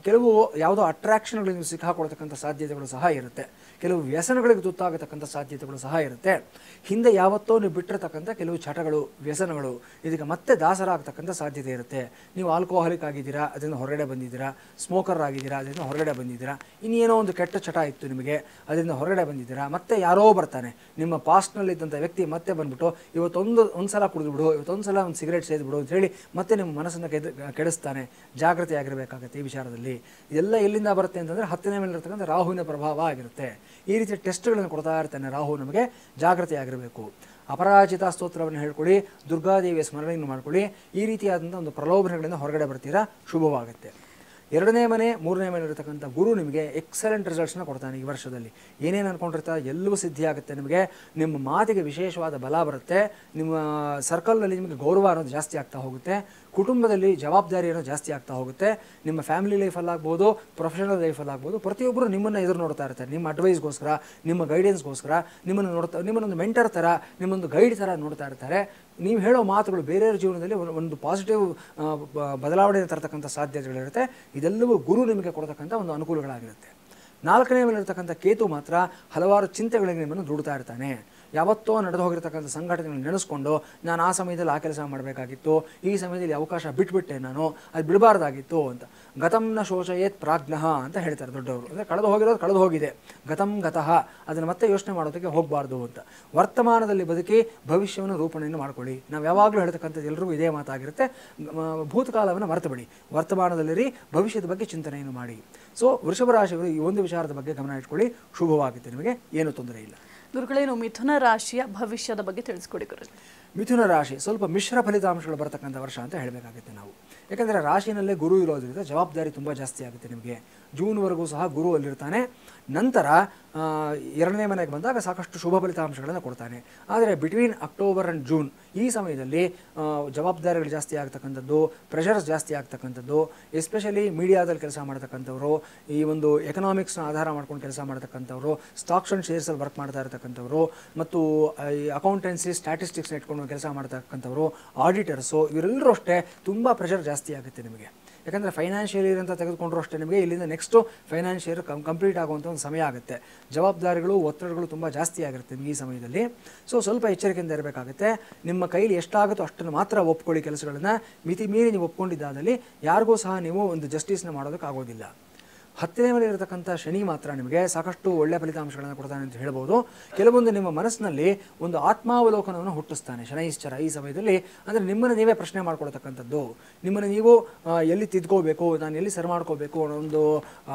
ಕೆಲವು ಯಾವುದೋ ಅಟ್ರಾಕ್ಷನ್ಗಳಿಗೆ ನೀವು ಸಿಕ್ಕಾಕೊಳ್ತಕ್ಕಂಥ ಸಾಧ್ಯತೆಗಳು ಸಹ ಇರುತ್ತೆ. ಕೆಲವು ವ್ಯಸನಗಳಿಗೆ ತುತ್ತಾಗತಕ್ಕಂಥ ಸಾಧ್ಯತೆಗಳು ಸಹ ಇರುತ್ತೆ. ಹಿಂದೆ ಯಾವತ್ತೋ ನೀವು ಬಿಟ್ಟಿರತಕ್ಕಂಥ ಕೆಲವು ಚಟಗಳು, ವ್ಯಸನಗಳು ಇದಕ್ಕೆ ಮತ್ತೆ ದಾಸರಾಗತಕ್ಕಂಥ ಸಾಧ್ಯತೆ ಇರುತ್ತೆ. ನೀವು ಆಲ್ಕೋಹಾಲಿಕ್ ಆಗಿದ್ದೀರಾ, ಅದರಿಂದ ಹೊರಗಡೆ ಬಂದಿದ್ದೀರಾ, ಸ್ಮೋಕರ್ ಆಗಿದ್ದೀರಾ, ಅದರಿಂದ ಹೊರಗಡೆ ಬಂದಿದ್ದೀರಾ, ಇನ್ನೇನೋ ಒಂದು ಕೆಟ್ಟ ಚಟ ಇತ್ತು ನಿಮಗೆ, ಅದರಿಂದ ಹೊರಗಡೆ ಬಂದಿದ್ದೀರಾ. ಮತ್ತೆ ಯಾರೋ ಬರ್ತಾನೆ, ನಿಮ್ಮ ಪಾಸ್ಟ್ನಲ್ಲಿ ಇದ್ದಂಥ ವ್ಯಕ್ತಿ ಮತ್ತೆ ಬಂದ್ಬಿಟ್ಟು ಒಂದು ಸಲ ಕುಡಿದ್ಬಿಡು, ಇವತ್ತೊಂದು ಸಲ ಒಂದು ಸಿಗರೇಟ್ ಸೇದ್ಬಿಡು ಅಂತ ಹೇಳಿ ಮತ್ತೆ ನಿಮ್ಮ ಮನಸ್ಸನ್ನು ಕೆಡಿಸ್ತಾನೆ. ಜಾಗೃತಿ ಆಗಿರಬೇಕಾಗತ್ತೆ ಈ ವಿಚಾರದಲ್ಲಿ. ಇದೆಲ್ಲ ಎಲ್ಲಿಂದ ಬರುತ್ತೆ ಅಂತಂದರೆ 10ನೇ ಮೇಲೆ ಇರತಕ್ಕಂಥ ರಾಹುವಿನ ಪ್ರಭಾವ ಆಗಿರುತ್ತೆ. ಈ ರೀತಿಯ ಟೆಸ್ಟ್ಗಳನ್ನು ಕೊಡ್ತಾ ಇರ್ತಾನೆ ರಾಹು. ನಮಗೆ ಜಾಗೃತಿ ಆಗಿರಬೇಕು. ಅಪರಾಜಿತ ಸ್ತೋತ್ರವನ್ನು ಹೇಳ್ಕೊಳ್ಳಿ, ದುರ್ಗಾದೇವಿಯ ಸ್ಮರಣೆಯನ್ನು ಮಾಡ್ಕೊಳ್ಳಿ. ಈ ರೀತಿಯಾದಂಥ ಒಂದು ಪ್ರಲೋಭನೆಗಳಿಂದ ಹೊರಗಡೆ ಬರ್ತೀರಾ, ಶುಭವಾಗುತ್ತೆ. 2ನೇ ಮನೆ 3ನೇ ಮನೆ ಇರತಕ್ಕಂಥ ಗುರು ನಿಮಗೆ ಎಕ್ಸಲೆಂಟ್ ರಿಸಲ್ಟ್ಸ್ನ ಕೊಡ್ತಾನೆ. ಈ ವರ್ಷದಲ್ಲಿ ಏನೇನು ಅಂದ್ಕೊಂಡಿರ್ತಾರೆ ಎಲ್ಲವೂ ಸಿದ್ಧಿ ಆಗುತ್ತೆ ನಿಮಗೆ. ನಿಮ್ಮ ಮಾತಿಗೆ ವಿಶೇಷವಾದ ಬಲ ಬರುತ್ತೆ. ನಿಮ್ಮ ಸರ್ಕಲ್ನಲ್ಲಿ ನಿಮಗೆ ಗೌರವ ಅನ್ನೋದು ಜಾಸ್ತಿ ಆಗ್ತಾ ಹೋಗುತ್ತೆ. ಕುಟುಂಬದಲ್ಲಿ ಜವಾಬ್ದಾರಿ ಅನ್ನೋದು ಜಾಸ್ತಿ ಆಗ್ತಾ ಹೋಗುತ್ತೆ. ನಿಮ್ಮ ಫ್ಯಾಮಿಲಿ ಲೈಫಲ್ಲಾಗ್ಬೋದು, ಪ್ರೊಫೆಷನಲ್ ಲೈಫಲ್ಲಾಗ್ಬೋದು, ಪ್ರತಿಯೊಬ್ಬರು ನಿಮ್ಮನ್ನು ಎದುರು ನೋಡ್ತಾ ಇರ್ತಾರೆ. ನಿಮ್ಮ ಅಡ್ವೈಸ್ಗೋಸ್ಕರ, ನಿಮ್ಮ ಗೈಡೆನ್ಸ್ಗೋಸ್ಕರ ನಿಮ್ಮನ್ನೊಂದು ಮೆಂಟರ್ ಥರ, ನಿಮ್ಮೊಂದು ಗೈಡ್ ಥರ ನೋಡ್ತಾ ಇರ್ತಾರೆ. ನೀವು ಹೇಳೋ ಮಾತುಗಳು ಬೇರೆಯವರ ಜೀವನದಲ್ಲಿ ಒಂದು ಪಾಸಿಟಿವ್ ಬದಲಾವಣೆ ತರತಕ್ಕಂಥ ಸಾಧ್ಯತೆಗಳಿರುತ್ತೆ. ಇದೆಲ್ಲವೂ ಗುರು ನಿಮಗೆ ಕೊಡ್ತಕ್ಕಂಥ ಒಂದು ಅನುಕೂಲಗಳಾಗಿರುತ್ತೆ. 4ನೇ ಮೇಲೆ ಇರತಕ್ಕಂಥ ಕೇತು ಮಾತ್ರ ಹಲವಾರು ಚಿಂತೆಗಳಿಗೆ ನಿಮ್ಮನ್ನು ದುಡ್ತಾ ಇರ್ತಾನೆ. ಯಾವತ್ತೋ ನಡೆದು ಹೋಗಿರ್ತಕ್ಕಂಥ ಸಂಘಟನೆಗಳನ್ನ ನೆನೆಸ್ಕೊಂಡು ನಾನು ಆ ಸಮಯದಲ್ಲಿ ಆ ಕೆಲಸ ಮಾಡಬೇಕಾಗಿತ್ತು, ಈ ಸಮಯದಲ್ಲಿ ಅವಕಾಶ ಬಿಟ್ಬಿಟ್ಟೆ, ನಾನು ಅದು ಬಿಡಬಾರ್ದಾಗಿತ್ತು ಅಂತ. ಗತಂನ ಶೋಚಯೇತ್ ಪ್ರಾಜ್ಞಃ ಅಂತ ಹೇಳ್ತಾರೆ ದೊಡ್ಡವರು. ಅಂದರೆ ಕಳೆದು ಹೋಗಿರೋದು ಕಳೆದು ಹೋಗಿದೆ, ಗತಂ ಗತಃ, ಅದನ್ನು ಮತ್ತೆ ಯೋಚನೆ ಮಾಡೋದಕ್ಕೆ ಹೋಗಬಾರ್ದು ಅಂತ. ವರ್ತಮಾನದಲ್ಲಿ ಬದುಕಿ ಭವಿಷ್ಯವನ್ನು ರೂಪಣೆಯನ್ನು ಮಾಡ್ಕೊಳ್ಳಿ. ನಾವು ಯಾವಾಗಲೂ ಹೇಳ್ತಕ್ಕಂಥದ್ದು ಎಲ್ರಿಗೂ ಇದೇ ಮಾತಾಗಿರುತ್ತೆ, ಭೂತಕಾಲವನ್ನು ಮರೆತು ಬಿಡಿ, ವರ್ತಮಾನದಲ್ಲಿರಿ, ಭವಿಷ್ಯದ ಬಗ್ಗೆ ಚಿಂತನೆಯನ್ನು ಮಾಡಿ. ಸೊ ವೃಷಭ ರಾಶಿಯವರು ಈ ಒಂದು ವಿಚಾರದ ಬಗ್ಗೆ ಗಮನ ಇಟ್ಕೊಳ್ಳಿ, ಶುಭವಾಗುತ್ತೆ, ನಿಮಗೆ ಏನು ತೊಂದರೆ ಇಲ್ಲ. ಗುರುಗಳೇನು ಮಿಥುನ ರಾಶಿಯ ಭವಿಷ್ಯದ ಬಗ್ಗೆ ತಿಳಿಸ್ಕೊಡಿ ಗುರು. ಮಿಥುನ ರಾಶಿ ಸ್ವಲ್ಪ ಮಿಶ್ರ ಫಲಿತಾಂಶಗಳು ಬರತಕ್ಕಂಥ ವರ್ಷ ಅಂತ ಹೇಳಬೇಕಾಗುತ್ತೆ ನಾವು. ಯಾಕಂದರೆ ರಾಶಿನಲ್ಲೇ ಗುರು ಇರೋದ್ರಿಂದ ಜವಾಬ್ದಾರಿ ತುಂಬ ಜಾಸ್ತಿ ಆಗುತ್ತೆ ನಿಮಗೆ. ಜೂನ್ವರೆಗೂ ಸಹ ಗುರು ಅಲ್ಲಿರ್ತಾನೆ. ನಂತರ 2ನೇ ಮನೆಗೆ ಬಂದಾಗ ಸಾಕಷ್ಟು ಶುಭ ಫಲಿತಾಂಶಗಳನ್ನು ಕೊಡ್ತಾನೆ. ಆದರೆ ಬಿಟ್ವೀನ್ ಅಕ್ಟೋಬರ್ ಆ್ಯಂಡ್ ಜೂನ್ ಈ ಸಮಯದಲ್ಲಿ ಜವಾಬ್ದಾರಿಗಳು ಜಾಸ್ತಿ ಆಗ್ತಕ್ಕಂಥದ್ದು, ಪ್ರೆಷರ್ಸ್ ಜಾಸ್ತಿ ಆಗ್ತಕ್ಕಂಥದ್ದು, ಎಸ್ಪೆಷಲಿ ಮೀಡಿಯಾದಲ್ಲಿ ಕೆಲಸ ಮಾಡ್ತಕ್ಕಂಥವ್ರು, ಈ ಒಂದು ಎಕನಾಮಿಕ್ಸ್ನ ಆಧಾರ ಮಾಡ್ಕೊಂಡು ಕೆಲಸ ಮಾಡ್ತಕ್ಕಂಥವ್ರು, ಸ್ಟಾಕ್ಸ್ ಆ್ಯಂಡ್ ಶೇರ್ಸಲ್ಲಿ ವರ್ಕ್ ಮಾಡ್ತಾ ಇರತಕ್ಕಂಥವ್ರು, ಮತ್ತು ಈ ಅಕೌಂಟೆನ್ಸಿ ಸ್ಟ್ಯಾಟಿಸ್ಟಿಕ್ಸ್ನ ಇಟ್ಕೊಂಡು ಕೆಲಸ ಮಾಡ್ತಕ್ಕಂಥವ್ರು, ಆಡಿಟರ್ಸು, ಇವರೆಲ್ಲರೂ ಅಷ್ಟೇ ತುಂಬ ಪ್ರೆಷರ್ ಜಾಸ್ತಿ ಆಗುತ್ತೆ ನಿಮಗೆ. ಯಾಕಂದರೆ ಫೈನಾನ್ಷಿಯಲ್ ಇಯರ್ ಅಂತ ತೆಗೆದುಕೊಂಡ್ರು ಅಷ್ಟೇ ನಿಮಗೆ ಇಲ್ಲಿಂದ ನೆಕ್ಸ್ಟು ಫೈನಾನ್ಷಿಯಲ್ ಕಂಪ್ಲೀಟ್ ಆಗುವಂಥ ಒಂದು ಸಮಯ ಆಗುತ್ತೆ. ಜವಾಬ್ದಾರಿಗಳು, ಒತ್ತಡಗಳು ತುಂಬ ಜಾಸ್ತಿ ಆಗಿರುತ್ತೆ ನಿಮಗೆ ಈ ಸಮಯದಲ್ಲಿ. ಸೊ ಸ್ವಲ್ಪ ಎಚ್ಚರಿಕೆಯಿಂದ ಇರಬೇಕಾಗುತ್ತೆ. ನಿಮ್ಮ ಕೈಲಿ ಎಷ್ಟಾಗುತ್ತೋ ಅಷ್ಟನ್ನು ಮಾತ್ರ ಒಪ್ಕೊಳ್ಳಿ ಕೆಲಸಗಳನ್ನು. ಮಿತಿ ಮೀರಿ ನೀವು ಒಪ್ಕೊಂಡಿದ್ದಾದಲ್ಲಿ ಯಾರಿಗೂ ಸಹ ನೀವು ಒಂದು ಜಸ್ಟಿಸ್ನ ಮಾಡೋದಕ್ಕಾಗೋದಿಲ್ಲ. 10ನೇ ಮನೆ ಇರತಕ್ಕಂಥ ಶನಿ ಮಾತ್ರ ನಿಮಗೆ ಸಾಕಷ್ಟು ಒಳ್ಳೆಯ ಫಲಿತಾಂಶಗಳನ್ನು ಕೊಡ್ತಾನೆ ಅಂತ ಹೇಳ್ಬೋದು. ಕೆಲವೊಂದು ನಿಮ್ಮ ಮನಸ್ಸಿನಲ್ಲಿ ಒಂದು ಆತ್ಮಾವಲೋಕನವನ್ನು ಹುಟ್ಟಿಸ್ತಾನೆ ಶನೈಶ್ಚರ ಈ ಸಮಯದಲ್ಲಿ. ಅಂದರೆ ನಿಮ್ಮನ್ನು ನೀವೇ ಪ್ರಶ್ನೆ ಮಾಡ್ಕೊಳ್ತಕ್ಕಂಥದ್ದು, ನಿಮ್ಮನ್ನು ನೀವು ಎಲ್ಲಿ ತಿದ್ಕೋಬೇಕು, ನಾನು ಎಲ್ಲಿ ಸರಿ ಮಾಡ್ಕೋಬೇಕು ಅನ್ನೋ ಒಂದು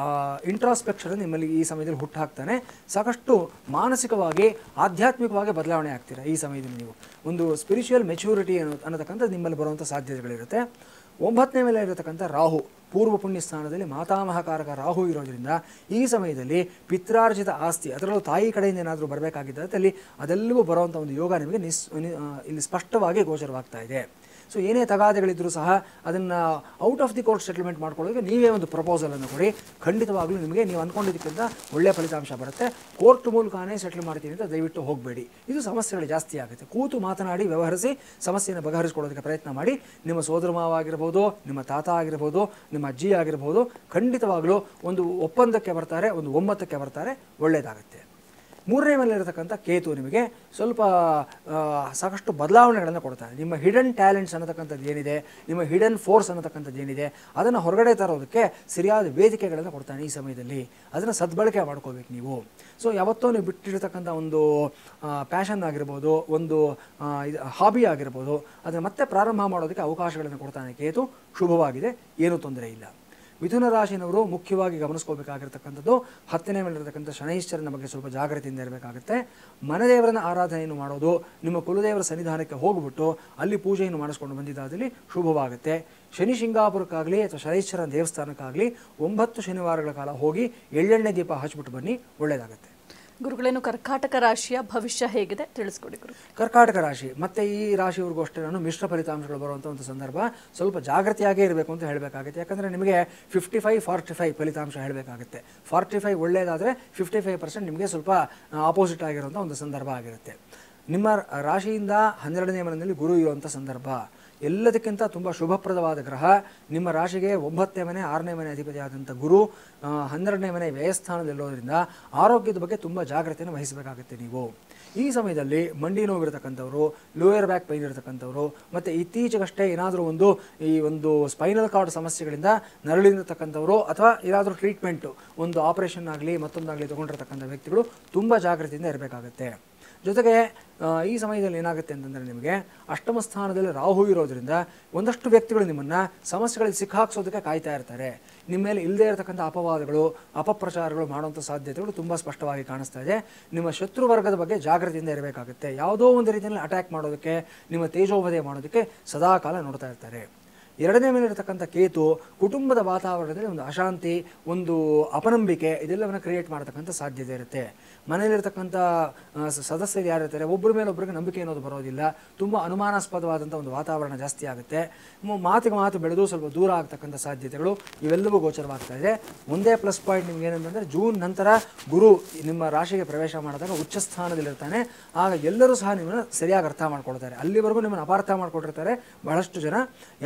ಇಂಟ್ರಾಸ್ಪೆಕ್ಷನ್ ನಿಮ್ಮಲ್ಲಿ ಈ ಸಮಯದಲ್ಲಿ ಹುಟ್ಟುಹಾಕ್ತಾನೆ. ಸಾಕಷ್ಟು ಮಾನಸಿಕವಾಗಿ, ಆಧ್ಯಾತ್ಮಿಕವಾಗಿ ಬದಲಾವಣೆ ಆಗ್ತೀರಾ ಈ ಸಮಯದಲ್ಲಿ. ನೀವು ಒಂದು ಸ್ಪಿರಿಚುವಲ್ ಮೆಚ್ಯೂರಿಟಿ ಅನ್ನತಕ್ಕಂಥದ್ದು ನಿಮ್ಮಲ್ಲಿ ಬರುವಂಥ ಸಾಧ್ಯತೆಗಳಿರುತ್ತೆ. 9ನೇ ಮೇಲೆ ಇರತಕ್ಕಂಥ ರಾಹು ಪೂರ್ವ ಪುಣ್ಯ ಸ್ಥಾನದಲ್ಲಿ ಮಾತಾಮಹಕಾರಕ ರಾಹು ಇರೋದ್ರಿಂದ ಈ ಸಮಯದಲ್ಲಿ ಪಿತ್ರಾರ್ಜಿತ ಆಸ್ತಿ, ಅದರಲ್ಲೂ ತಾಯಿ ಕಡೆಯಿಂದ ಏನಾದರೂ ಬರಬೇಕಾಗಿದ್ದಲ್ಲಿ ಅದೆಲ್ಲವೂ ಬರುವಂಥ ಒಂದು ಯೋಗ ನಿಮಗೆ ಇಲ್ಲಿ ಸ್ಪಷ್ಟವಾಗಿ ಗೋಚರವಾಗ್ತಾ ಇದೆ. ಸೊ ಏನೇ ತಗಾದೆಗಳಿದ್ದರೂ ಸಹ ಅದನ್ನು out of the court settlement ಮಾಡ್ಕೊಳ್ಳೋದಕ್ಕೆ ನೀವೇ ಒಂದು ಪ್ರಪೋಸಲನ್ನು ಕೊಡಿ. ಖಂಡಿತವಾಗ್ಲೂ ನಿಮಗೆ ನೀವು ಅಂದ್ಕೊಂಡಿದ್ದಕ್ಕಿಂತ ಒಳ್ಳೆಯ ಫಲಿತಾಂಶ ಬರುತ್ತೆ. ಕೋರ್ಟ್ ಮೂಲಕನೇ ಸೆಟಲ್ ಮಾಡ್ತೀನಿ ಅಂತ ದಯವಿಟ್ಟು ಹೋಗಬೇಡಿ. ಇದು ಸಮಸ್ಯೆಗಳು ಜಾಸ್ತಿ ಆಗುತ್ತೆ. ಕೂತು ಮಾತನಾಡಿ ವ್ಯವಹರಿಸಿ ಸಮಸ್ಯೆಯನ್ನು ಬಗೆಹರಿಸ್ಕೊಳ್ಳೋದಕ್ಕೆ ಪ್ರಯತ್ನ ಮಾಡಿ. ನಿಮ್ಮ ಸೋದರ ಮಾವ ಆಗಿರ್ಬೋದು, ನಿಮ್ಮ ತಾತ ಆಗಿರ್ಬೋದು, ನಿಮ್ಮ ಅಜ್ಜಿ ಆಗಿರ್ಬೋದು, ಖಂಡಿತವಾಗ್ಲೂ ಒಂದು ಒಪ್ಪಂದಕ್ಕೆ ಬರ್ತಾರೆ, ಒಂದು ಒಮ್ಮತಕ್ಕೆ ಬರ್ತಾರೆ, ಒಳ್ಳೆಯದಾಗುತ್ತೆ. 3ನೇ ಮೇಲೆ ಇರತಕ್ಕಂಥ ಕೇತು ನಿಮಗೆ ಸ್ವಲ್ಪ ಸಾಕಷ್ಟು ಬದಲಾವಣೆಗಳನ್ನು ಕೊಡ್ತಾರೆ. ನಿಮ್ಮ ಹಿಡನ್ ಟ್ಯಾಲೆಂಟ್ಸ್ ಅನ್ನತಕ್ಕಂಥದ್ದು ಏನಿದೆ, ನಿಮ್ಮ ಹಿಡನ್ ಫೋರ್ಸ್ ಅನ್ನತಕ್ಕಂಥದ್ದು ಏನಿದೆ, ಅದನ್ನು ಹೊರಗಡೆ ತರೋದಕ್ಕೆ ಸರಿಯಾದ ವೇದಿಕೆಗಳನ್ನು ಕೊಡ್ತಾನೆ ಈ ಸಮಯದಲ್ಲಿ. ಅದನ್ನು ಸದ್ಬಳಕೆ ಮಾಡ್ಕೋಬೇಕು ನೀವು. ಸೊ ಯಾವತ್ತೋ ನೀವು ಬಿಟ್ಟಿರ್ತಕ್ಕಂಥ ಒಂದು ಪ್ಯಾಷನ್ ಆಗಿರ್ಬೋದು, ಒಂದು ಹಾಬಿ ಆಗಿರ್ಬೋದು, ಅದನ್ನು ಮತ್ತೆ ಪ್ರಾರಂಭ ಮಾಡೋದಕ್ಕೆ ಅವಕಾಶಗಳನ್ನು ಕೊಡ್ತಾನೆ ಕೇತು. ಶುಭವಾಗಿದೆ, ಏನೂ ತೊಂದರೆ ಇಲ್ಲ. ಮಿಥುನ ರಾಶಿನವರು ಮುಖ್ಯವಾಗಿ ಗಮನಿಸ್ಕೋಬೇಕಾಗಿರ್ತಕ್ಕಂಥದ್ದು 10ನೇ ಮೇಲಿರತಕ್ಕಂಥ ಶನೈಶ್ಚರನ ಬಗ್ಗೆ ಸ್ವಲ್ಪ ಜಾಗೃತಿಯಿಂದ ಇರಬೇಕಾಗುತ್ತೆ. ಮನೆದೇವರನ್ನ ಆರಾಧನೆಯನ್ನು ಮಾಡೋದು, ನಿಮ್ಮ ಕುಲದೇವರ ಸನ್ನಿಧಾನಕ್ಕೆ ಹೋಗ್ಬಿಟ್ಟು ಅಲ್ಲಿ ಪೂಜೆಯನ್ನು ಮಾಡಿಸ್ಕೊಂಡು ಬಂದಿದ್ದಾದಲ್ಲಿ ಶುಭವಾಗುತ್ತೆ. ಶನಿ ಶಿಂಗಾಪುರಕ್ಕಾಗಲಿ ಅಥವಾ ಶನೈಶ್ಚರನ ದೇವಸ್ಥಾನಕ್ಕಾಗಲಿ 9 ಶನಿವಾರಗಳ ಕಾಲ ಹೋಗಿ ಎಳ್ಳೆಣ್ಣೆ ದೀಪ ಹಚ್ಬಿಟ್ಟು ಬನ್ನಿ, ಒಳ್ಳೆಯದಾಗುತ್ತೆ. ಗುರುಗಳೇನು ಕರ್ಕಾಟಕ ರಾಶಿಯ ಭವಿಷ್ಯ ಹೇಗಿದೆ ತಿಳಿಸ್ಕೊಡಿ ಗುರು. ಕರ್ಕಾಟಕ ರಾಶಿ ಮತ್ತು ಈ ರಾಶಿಯವ್ರಿಗೂ ಅಷ್ಟೇ ನಾನು ಮಿಶ್ರ ಫಲಿತಾಂಶಗಳು ಬರುವಂಥ ಒಂದು ಸಂದರ್ಭ. ಸ್ವಲ್ಪ ಜಾಗೃತಿಯಾಗೇ ಇರಬೇಕು ಅಂತ ಹೇಳಬೇಕಾಗುತ್ತೆ. ಯಾಕಂದರೆ ನಿಮಗೆ 55-45 ಫಲಿತಾಂಶ ಹೇಳಬೇಕಾಗುತ್ತೆ. 45 ಒಳ್ಳೆಯದಾದರೆ 55% ನಿಮಗೆ ಸ್ವಲ್ಪ ಆಪೋಸಿಟ್ ಆಗಿರುವಂಥ ಒಂದು ಸಂದರ್ಭ ಆಗಿರುತ್ತೆ. ನಿಮ್ಮ ರಾಶಿಯಿಂದ 12ನೇ ಮನೆಯಲ್ಲಿ ಗುರು ಇರುವಂಥ ಸಂದರ್ಭ. ಎಲ್ಲದಕ್ಕಿಂತ ತುಂಬ ಶುಭಪ್ರದವಾದ ಗ್ರಹ ನಿಮ್ಮ ರಾಶಿಗೆ 9ನೇ ಮನೆ 6ನೇ ಮನೆ ಅಧಿಪತಿಯಾದಂಥ ಗುರು 12ನೇ ಮನೆ ವ್ಯಯಸ್ಥಾನದಲ್ಲಿರೋದ್ರಿಂದ ಆರೋಗ್ಯದ ಬಗ್ಗೆ ತುಂಬ ಜಾಗ್ರತೆಯನ್ನು ವಹಿಸಬೇಕಾಗುತ್ತೆ ನೀವು. ಈ ಸಮಯದಲ್ಲಿ ಮಂಡಿ ನೋವಿರತಕ್ಕಂಥವ್ರು, ಲೋಯರ್ ಬ್ಯಾಕ್ ಪೈನ್ ಇರತಕ್ಕಂಥವ್ರು, ಮತ್ತು ಇತ್ತೀಚೆಗಷ್ಟೇ ಏನಾದರೂ ಈ ಒಂದು ಸ್ಪೈನಲ್ ಕಾರ್ಡ್ ಸಮಸ್ಯೆಗಳಿಂದ ನರಳಿರತಕ್ಕಂಥವ್ರು ಅಥವಾ ಏನಾದರೂ ಟ್ರೀಟ್ಮೆಂಟು, ಒಂದು ಆಪರೇಷನ್ ಆಗಲಿ ಮತ್ತೊಂದಾಗಲಿ ತೊಗೊಂಡಿರ್ತಕ್ಕಂಥ ವ್ಯಕ್ತಿಗಳು ತುಂಬ ಜಾಗೃತಿಯಿಂದ ಇರಬೇಕಾಗುತ್ತೆ. ಜೊತೆಗೆ ಈ ಸಮಯದಲ್ಲಿ ಏನಾಗುತ್ತೆ ಅಂತಂದರೆ ನಿಮಗೆ ಅಷ್ಟಮ ಸ್ಥಾನದಲ್ಲಿ ರಾಹು ಇರೋದ್ರಿಂದ ಒಂದಷ್ಟು ವ್ಯಕ್ತಿಗಳು ನಿಮ್ಮನ್ನು ಸಮಸ್ಯೆಗಳಲ್ಲಿ ಸಿಕ್ಕಾಕ್ಸೋದಕ್ಕೆ ಕಾಯ್ತಾ ಇರ್ತಾರೆ. ನಿಮ್ಮ ಮೇಲೆ ಇಲ್ಲದೇ ಇರತಕ್ಕಂಥ ಅಪವಾದಗಳು, ಅಪಪ್ರಚಾರಗಳು ಮಾಡುವಂಥ ಸಾಧ್ಯತೆಗಳು ತುಂಬ ಸ್ಪಷ್ಟವಾಗಿ ಕಾಣಿಸ್ತಾ ಇದೆ. ನಿಮ್ಮ ಶತ್ರು ವರ್ಗದ ಬಗ್ಗೆ ಜಾಗೃತಿಯಿಂದ ಇರಬೇಕಾಗುತ್ತೆ. ಯಾವುದೋ ಒಂದು ರೀತಿಯಲ್ಲಿ ಅಟ್ಯಾಕ್ ಮಾಡೋದಕ್ಕೆ, ನಿಮ್ಮ ತೇಜೋವಧೆ ಮಾಡೋದಕ್ಕೆ ಸದಾಕಾಲ ನೋಡ್ತಾ ಇರ್ತಾರೆ. 2ನೇ ಮೇಲೆ ಇರತಕ್ಕಂಥ ಕೇತು ಕುಟುಂಬದ ವಾತಾವರಣದಲ್ಲಿ ಒಂದು ಅಶಾಂತಿ, ಒಂದು ಅಪನಂಬಿಕೆ ಇದೆಲ್ಲವನ್ನು ಕ್ರಿಯೇಟ್ ಮಾಡತಕ್ಕಂಥ ಸಾಧ್ಯತೆ ಇರುತ್ತೆ. ಮನೆಯಲ್ಲಿರ್ತಕ್ಕಂಥ ಸದಸ್ಯರು ಯಾರಿರ್ತಾರೆ ಒಬ್ಬರ ಮೇಲೆ ಒಬ್ಬರಿಗೆ ನಂಬಿಕೆ ಅನ್ನೋದು ಬರೋದಿಲ್ಲ. ತುಂಬ ಅನುಮಾನಾಸ್ಪದವಾದಂಥ ಒಂದು ವಾತಾವರಣ ಜಾಸ್ತಿ ಆಗುತ್ತೆ. ಮಾತಿಗೆ ಮಾತು ಬೆಳೆದು ಸ್ವಲ್ಪ ದೂರ ಆಗ್ತಕ್ಕಂಥ ಸಾಧ್ಯತೆಗಳು ಇವೆಲ್ಲವೂ ಗೋಚರವಾಗ್ತಾ ಇದೆ. ಒಂದೇ ಪ್ಲಸ್ ಪಾಯಿಂಟ್ ನಿಮ್ಗೆ ಏನಂತಂದರೆ ಜೂನ್ ನಂತರ ಗುರು ನಿಮ್ಮ ರಾಶಿಗೆ ಪ್ರವೇಶ ಮಾಡಿದಾಗ ಉಚ್ಚ ಸ್ಥಾನದಲ್ಲಿರ್ತಾನೆ. ಆಗ ಎಲ್ಲರೂ ಸಹ ನಿಮ್ಮನ್ನು ಸರಿಯಾಗಿ ಅರ್ಥ ಮಾಡ್ಕೊಳ್ತಾರೆ. ಅಲ್ಲಿವರೆಗೂ ನಿಮ್ಮನ್ನು ಅಪಾರ್ಥ ಮಾಡ್ಕೊಂಡಿರ್ತಾರೆ ಬಹಳಷ್ಟು ಜನ.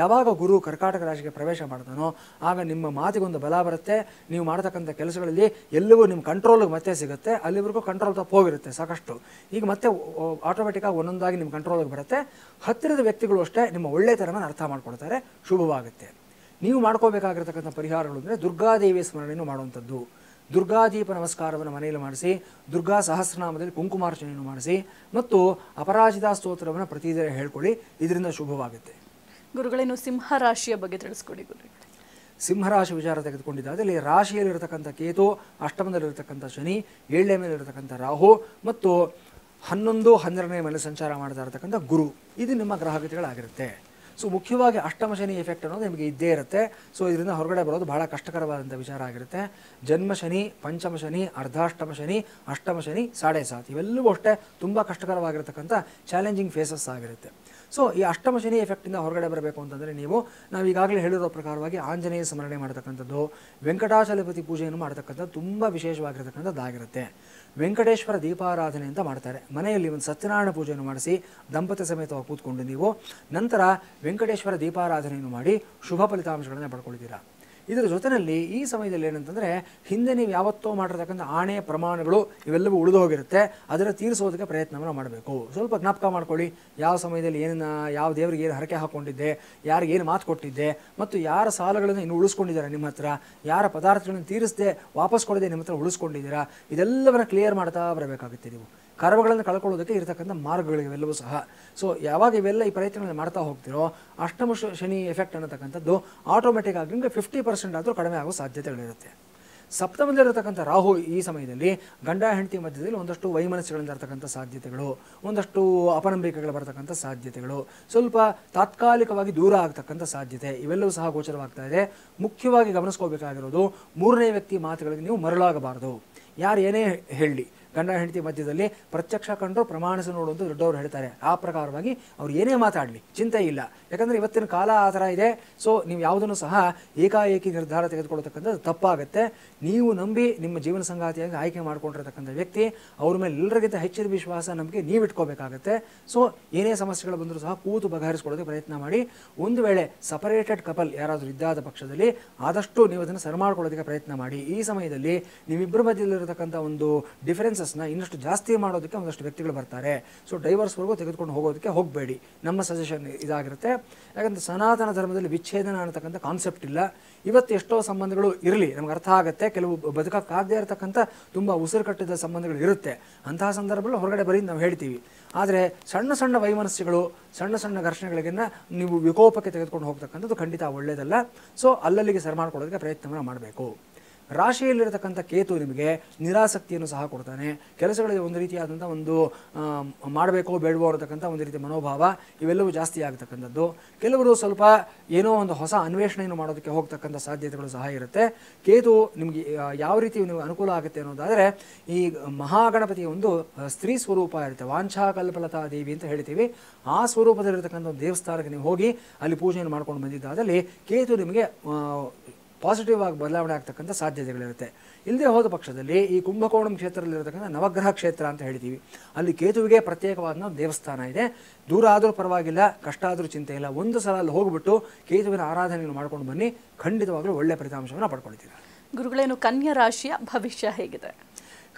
ಯಾವಾಗ ಗುರು ಕರ್ಕಾಟಕ ರಾಶಿಗೆ ಪ್ರವೇಶ ಮಾಡ್ತಾನೋ ಆಗ ನಿಮ್ಮ ಮಾತಿಗೊಂದು ಬಲ ಬರುತ್ತೆ. ನೀವು ಮಾಡತಕ್ಕಂಥ ಕೆಲಸಗಳಲ್ಲಿ ಎಲ್ಲವೂ ನಿಮ್ಮ ಕಂಟ್ರೋಲ್ಗೆ ಮತ್ತೆ ಸಿಗುತ್ತೆ. ಅಲ್ಲಿವರೆಗೂ ಕಂಟ್ರೋಲ್ ತಪ್ಪು ಹೋಗಿರುತ್ತೆ ಸಾಕಷ್ಟು. ಈಗ ಮತ್ತೆ ಆಟೋಮೆಟಿಕ್ಕಾಗಿ ಒಂದೊಂದಾಗಿ ನಿಮ್ಮ ಕಂಟ್ರೋಲ್ಗೆ ಬರುತ್ತೆ. ಹತ್ತಿರದ ವ್ಯಕ್ತಿಗಳು ಅಷ್ಟೇ ನಿಮ್ಮ ಒಳ್ಳೆತನವನ್ನು ಅರ್ಥ ಮಾಡ್ಕೊಳ್ತಾರೆ, ಶುಭವಾಗುತ್ತೆ. ನೀವು ಮಾಡ್ಕೋಬೇಕಾಗಿರ್ತಕ್ಕಂಥ ಪರಿಹಾರಗಳು ಅಂದರೆ ದುರ್ಗಾದೇವಿಯ ಸ್ಮರಣೆಯನ್ನು ಮಾಡುವಂಥದ್ದು. ದುರ್ಗಾದೀಪ ನಮಸ್ಕಾರವನ್ನು ಮನೆಯಲ್ಲಿ ಮಾಡಿಸಿ, ದುರ್ಗಾ ಸಹಸ್ರನಾಮದಲ್ಲಿ ಕುಂಕುಮಾರ್ಚನೆಯನ್ನು ಮಾಡಿಸಿ ಮತ್ತು ಅಪರಾಜಿತಾ ಸ್ತೋತ್ರವನ್ನು ಪ್ರತಿದಿನ ಹೇಳ್ಕೊಳ್ಳಿ. ಇದರಿಂದ ಶುಭವಾಗುತ್ತೆ. ಗುರುಗಳೇನು ಸಿಂಹ ರಾಶಿಯ ಬಗ್ಗೆ ತಿಳಿಸ್ಕೊಡಿ ಗುರುಗಳೇ. ಸಿಂಹರಾಶಿ ವಿಚಾರ ತೆಗೆದುಕೊಂಡಿದ್ದಾದಲ್ಲಿ ರಾಶಿಯಲ್ಲಿರತಕ್ಕಂಥ ಕೇತು, ಅಷ್ಟಮದಲ್ಲಿರತಕ್ಕಂಥ ಶನಿ, 7ನೇ ಮೇಲಿರತಕ್ಕಂಥ ರಾಹು ಮತ್ತು 11, 12ನೇ ಮೇಲೆ ಸಂಚಾರ ಮಾಡ್ತಾ ಇರತಕ್ಕಂಥ ಗುರು, ಇದು ನಿಮ್ಮ ಗ್ರಹಗತಿಗಳಾಗಿರುತ್ತೆ. ಸೊ ಮುಖ್ಯವಾಗಿ ಅಷ್ಟಮ ಶನಿ ಎಫೆಕ್ಟ್ ಅನ್ನೋದು ನಿಮಗೆ ಇದ್ದೇ ಇರುತ್ತೆ. ಸೊ ಇದರಿಂದ ಹೊರಗಡೆ ಬರೋದು ಬಹಳ ಕಷ್ಟಕರವಾದಂಥ ವಿಚಾರ ಆಗಿರುತ್ತೆ. ಜನ್ಮ ಶನಿ, ಪಂಚಮ ಶನಿ, ಅರ್ಧಾಷ್ಟಮ ಶನಿ, ಅಷ್ಟಮ ಶನಿ, 7.5 ಇವೆಲ್ಲವೂ ಅಷ್ಟೇ ತುಂಬ ಕಷ್ಟಕರವಾಗಿರತಕ್ಕಂಥ ಚಾಲೆಂಜಿಂಗ್ ಫೇಸಸ್ ಆಗಿರುತ್ತೆ. ಸೊ ಈ ಅಷ್ಟಮ ಶನಿ ಎಫೆಕ್ಟಿಂದ ಹೊರಗಡೆ ಬರಬೇಕು ಅಂತಂದರೆ ನಾವು ಈಗಾಗಲೇ ಹೇಳಿರೋ ಪ್ರಕಾರವಾಗಿ ಆಂಜನೇಯ ಸ್ಮರಣೆ ಮಾಡತಕ್ಕಂಥದ್ದು, ವೆಂಕಟಾಚಲಪತಿ ಪೂಜೆಯನ್ನು ಮಾಡತಕ್ಕಂಥದ್ದು ತುಂಬ ವಿಶೇಷವಾಗಿರತಕ್ಕಂಥದ್ದಾಗಿರುತ್ತೆ. ವೆಂಕಟೇಶ್ವರ ದೀಪಾರಾಧನೆ ಅಂತ ಮಾಡ್ತಾರೆ. ಮನೆಯಲ್ಲಿ ಒಂದು ಸತ್ಯನಾರಾಯಣ ಪೂಜೆಯನ್ನು ಮಾಡಿಸಿ ದಂಪತಿ ಸಮೇತವಾಗಿ ಕೂತ್ಕೊಂಡು ನೀವು ನಂತರ ವೆಂಕಟೇಶ್ವರ ದೀಪಾರಾಧನೆಯನ್ನು ಮಾಡಿ ಶುಭ ಫಲಿತಾಂಶಗಳನ್ನು ಪಡ್ಕೊಳ್ತೀರಾ. ಇದರ ಜೊತೆಯಲ್ಲಿ ಈ ಸಮಯದಲ್ಲಿ ಏನಂತಂದರೆ ಹಿಂದೆ ನೀವು ಯಾವತ್ತೋ ಮಾಡಿರ್ತಕ್ಕಂಥ ಆಣೆ ಪ್ರಮಾಣಗಳು ಇವೆಲ್ಲವೂ ಉಳಿದು ಹೋಗಿರುತ್ತೆ. ಅದರ ತೀರಿಸೋದಕ್ಕೆ ಪ್ರಯತ್ನವನ್ನು ಮಾಡಬೇಕು. ಸ್ವಲ್ಪ ಜ್ಞಾಪಕ ಮಾಡ್ಕೊಳ್ಳಿ, ಯಾವ ಸಮಯದಲ್ಲಿ ಏನನ್ನ, ಯಾವ ದೇವರಿಗೆ ಏನು ಹರಕೆ ಹಾಕ್ಕೊಂಡಿದ್ದೆ, ಯಾರಿಗೆ ಏನು ಮಾತು ಕೊಟ್ಟಿದ್ದೆ ಮತ್ತು ಯಾರ ಸಾಲಗಳನ್ನು ಇನ್ನು ಉಳಿಸ್ಕೊಂಡಿದ್ದಾರೆ ನಿಮ್ಮ ಹತ್ರ, ಯಾರ ಪದಾರ್ಥಗಳನ್ನು ತೀರಿಸದೆ ವಾಪಸ್ ಕೊಡದೆ ನಿಮ್ಮ ಹತ್ರ ಉಳಿಸ್ಕೊಂಡಿದ್ದೀರಾ, ಇದೆಲ್ಲವನ್ನ ಕ್ಲಿಯರ್ ಮಾಡ್ತಾ ಬರಬೇಕಾಗುತ್ತೆ. ನೀವು ಕರ್ಮಗಳನ್ನು ಕಳ್ಕೊಳ್ಳೋದಕ್ಕೆ ಇರತಕ್ಕಂಥ ಮಾರ್ಗಗಳು ಇವೆಲ್ಲವೂ ಸಹ. ಸೊ ಯಾವಾಗ ಇವೆಲ್ಲ ಈ ಪ್ರಯತ್ನಗಳನ್ನು ಮಾಡ್ತಾ ಹೋಗ್ತಿರೋ ಅಷ್ಟಮ ಶನಿ ಎಫೆಕ್ಟ್ ಅನ್ನತಕ್ಕಂಥದ್ದು ಆಟೋಮೆಟಿಕ್ ಆಗಿ ನಿಮಗೆ 50% ಆದರೂ ಕಡಿಮೆ ಆಗೋ ಸಾಧ್ಯತೆಗಳಿರುತ್ತೆ. ಸಪ್ತಮದಲ್ಲಿರತಕ್ಕಂಥ ರಾಹು ಈ ಸಮಯದಲ್ಲಿ ಗಂಡ ಹೆಂಡತಿ ಮಧ್ಯದಲ್ಲಿ ಒಂದಷ್ಟು ವೈಮನಸ್ಸುಗಳಿಂದ ಇರತಕ್ಕಂಥ ಸಾಧ್ಯತೆಗಳು, ಒಂದಷ್ಟು ಅಪನಂಬಿಕೆಗಳು ಬರತಕ್ಕಂಥ ಸಾಧ್ಯತೆಗಳು, ಸ್ವಲ್ಪ ತಾತ್ಕಾಲಿಕವಾಗಿ ದೂರ ಆಗ್ತಕ್ಕಂಥ ಸಾಧ್ಯತೆ ಇವೆಲ್ಲವೂ ಸಹ ಗೋಚರವಾಗ್ತಾ ಇದೆ. ಮುಖ್ಯವಾಗಿ ಗಮನಿಸ್ಕೋಬೇಕಾಗಿರೋದು 3ನೇ ವ್ಯಕ್ತಿ ಮಾತುಗಳಿಗೆ ನೀವು ಮರಳಾಗಬಾರದು. ಯಾರು ಏನೇ ಹೇಳಲಿ, ಗಂಡ ಹೆಂಡತಿ ಮಧ್ಯದಲ್ಲಿ ಪ್ರತ್ಯಕ್ಷ ಕಂಡ್ರು ಪ್ರಮಾಣಿಸಿ ನೋಡುವಂತ ದೊಡ್ಡವರು ಹೇಳ್ತಾರೆ. ಆ ಪ್ರಕಾರವಾಗಿ ಅವ್ರು ಏನೇ ಮಾತಾಡಲಿ ಚಿಂತೆ ಇಲ್ಲ. ಯಾಕಂದರೆ ಇವತ್ತಿನ ಕಾಲ ಆ ಥರ ಇದೆ. ಸೊ ನೀವು ಯಾವುದನ್ನು ಸಹ ಏಕಾಏಕಿ ನಿರ್ಧಾರ ತೆಗೆದುಕೊಳ್ಳತಕ್ಕಂಥದ್ದು ತಪ್ಪಾಗುತ್ತೆ. ನೀವು ನಂಬಿ ನಿಮ್ಮ ಜೀವನ ಸಂಗಾತಿಯಾಗಿ ಆಯ್ಕೆ ಮಾಡ್ಕೊಂಡಿರತಕ್ಕಂಥ ವ್ಯಕ್ತಿ, ಅವ್ರ ಮೇಲೆ ಎಲ್ಲರಿಗಿಂತ ಹೆಚ್ಚಿನ ವಿಶ್ವಾಸ ನಂಬಿಕೆ ನೀವು ಇಟ್ಕೋಬೇಕಾಗತ್ತೆ. ಸೊ ಏನೇ ಸಮಸ್ಯೆಗಳು ಬಂದರೂ ಸಹ ಕೂತು ಬಗೆಹರಿಸ್ಕೊಳ್ಳೋದಕ್ಕೆ ಪ್ರಯತ್ನ ಮಾಡಿ. ಒಂದು ವೇಳೆ ಸಪರೇಟೆಡ್ ಕಪಲ್ ಯಾರಾದರೂ ಇದ್ದಾದ ಪಕ್ಷದಲ್ಲಿ ಆದಷ್ಟು ನೀವು ಅದನ್ನು ಸರಿ ಮಾಡ್ಕೊಳ್ಳೋದಕ್ಕೆ ಪ್ರಯತ್ನ ಮಾಡಿ. ಈ ಸಮಯದಲ್ಲಿ ನಿಮ್ಮಿಬ್ಬರ ಮಧ್ಯದಲ್ಲಿರತಕ್ಕಂಥ ಒಂದು ಡಿಫರೆನ್ಸಸ್ನ ಇನ್ನಷ್ಟು ಜಾಸ್ತಿ ಮಾಡೋದಕ್ಕೆ ಒಂದಷ್ಟು ವ್ಯಕ್ತಿಗಳು ಬರ್ತಾರೆ. ಸೊ ಡೈವರ್ಸ್ವರೆಗೂ ತೆಗೆದುಕೊಂಡು ಹೋಗೋದಕ್ಕೆ ಹೋಗಬೇಡಿ. ನಮ್ಮ ಸಜೆಷನ್ ಇದಾಗಿರುತ್ತೆ. ಯಾಕಂದರೆ ಸನಾತನ ಧರ್ಮದಲ್ಲಿ ವಿಚ್ಛೇದನ ಅನ್ನತಕ್ಕಂಥ ಕಾನ್ಸೆಪ್ಟ್ ಇಲ್ಲ. ಇವತ್ತು ಎಷ್ಟೋ ಸಂಬಂಧಗಳು ಇರಲಿ, ನಮ್ಗೆ ಅರ್ಥ ಆಗುತ್ತೆ. ಕೆಲವು ಬದುಕಕ್ಕಾಗದೇ ಇರತಕ್ಕಂಥ ತುಂಬ ಉಸಿರು ಕಟ್ಟಿದ ಸಂಬಂಧಗಳು ಇರುತ್ತೆ. ಅಂತಹ ಸಂದರ್ಭದಲ್ಲಿ ಹೊರಗಡೆ ಬರೀ ನಾವು ಹೇಳ್ತೀವಿ. ಆದರೆ ಸಣ್ಣ ಸಣ್ಣ ವೈಮನಸ್ಸುಗಳು, ಸಣ್ಣ ಸಣ್ಣ ಘರ್ಷಣೆಗಳಿಗೆ ನೀವು ವಿಕೋಪಕ್ಕೆ ತೆಗೆದುಕೊಂಡು ಹೋಗ್ತಕ್ಕಂಥದ್ದು ಖಂಡಿತ ಒಳ್ಳೆಯದಲ್ಲ. ಸೊ ಅಲ್ಲಲ್ಲಿಗೆ ಸರಿ ಮಾಡ್ಕೊಳ್ಳೋದಕ್ಕೆ ಪ್ರಯತ್ನವನ್ನು ಮಾಡಬೇಕು. ರಾಶಿಯಲ್ಲಿರತಕ್ಕಂಥ ಕೇತು ನಿಮಗೆ ನಿರಾಸಕ್ತಿಯನ್ನು ಸಹ ಕೊಡ್ತಾನೆ. ಕೆಲಸಗಳಲ್ಲಿ ಒಂದು ರೀತಿಯಾದಂಥ ಒಂದು ಮಾಡಬೇಕೋ ಬೇಡವೋ ಅನ್ನತಕ್ಕಂಥ ಒಂದು ರೀತಿಯ ಮನೋಭಾವ ಇವೆಲ್ಲವೂ ಜಾಸ್ತಿ ಆಗತಕ್ಕಂಥದ್ದು. ಕೆಲವರು ಸ್ವಲ್ಪ ಏನೋ ಒಂದು ಹೊಸ ಅನ್ವೇಷಣೆಯನ್ನು ಮಾಡೋದಕ್ಕೆ ಹೋಗ್ತಕ್ಕಂಥ ಸಾಧ್ಯತೆಗಳು ಸಹ ಇರುತ್ತೆ. ಕೇತು ನಿಮಗೆ ಯಾವ ರೀತಿ ನೀವು ಅನುಕೂಲ ಆಗುತ್ತೆ ಅನ್ನೋದಾದರೆ, ಈ ಮಹಾಗಣಪತಿಯ ಒಂದು ಸ್ತ್ರೀ ಸ್ವರೂಪ ಇರುತ್ತೆ, ವಾಂಛಾಕಲ್ಪಲತಾ ದೇವಿ ಅಂತ ಹೇಳ್ತೀವಿ. ಆ ಸ್ವರೂಪದಲ್ಲಿರತಕ್ಕಂಥ ಒಂದು ದೇವಸ್ಥಾನಕ್ಕೆ ನೀವು ಹೋಗಿ ಅಲ್ಲಿ ಪೂಜೆಯನ್ನು ಮಾಡ್ಕೊಂಡು ಬಂದಿದ್ದಾದಲ್ಲಿ ಕೇತು ನಿಮಗೆ ಪಾಸಿಟಿವ್ ಆಗಿ ಬದಲಾವಣೆ ಆಗ್ತಕ್ಕಂಥ ಸಾಧ್ಯತೆಗಳಿರುತ್ತೆ. ಇಲ್ಲದೆ ಹೋದ ಪಕ್ಷದಲ್ಲಿ ಈ ಕುಂಭಕೋಣಂ ಕ್ಷೇತ್ರದಲ್ಲಿರತಕ್ಕಂಥ ನವಗ್ರಹ ಕ್ಷೇತ್ರ ಅಂತ ಹೇಳ್ತೀವಿ. ಅಲ್ಲಿ ಕೇತುವಿಗೆ ಪ್ರತ್ಯೇಕವಾದ ದೇವಸ್ಥಾನ ಇದೆ. ದೂರ ಆದರೂ ಪರವಾಗಿಲ್ಲ, ಕಷ್ಟ ಆದರೂ ಚಿಂತೆ ಇಲ್ಲ. ಒಂದು ಸಲ ಅಲ್ಲಿ ಹೋಗ್ಬಿಟ್ಟು ಕೇತುವಿನ ಆರಾಧನೆಯನ್ನು ಮಾಡ್ಕೊಂಡು ಬನ್ನಿ, ಖಂಡಿತವಾಗ್ಲೂ ಒಳ್ಳೆಯ ಫಲಿತಾಂಶವನ್ನು ಪಡ್ಕೊಳ್ತೀರಾ. ಗುರುಗಳೇನು ಕನ್ಯಾ ರಾಶಿಯ ಭವಿಷ್ಯ ಹೇಗಿದೆ?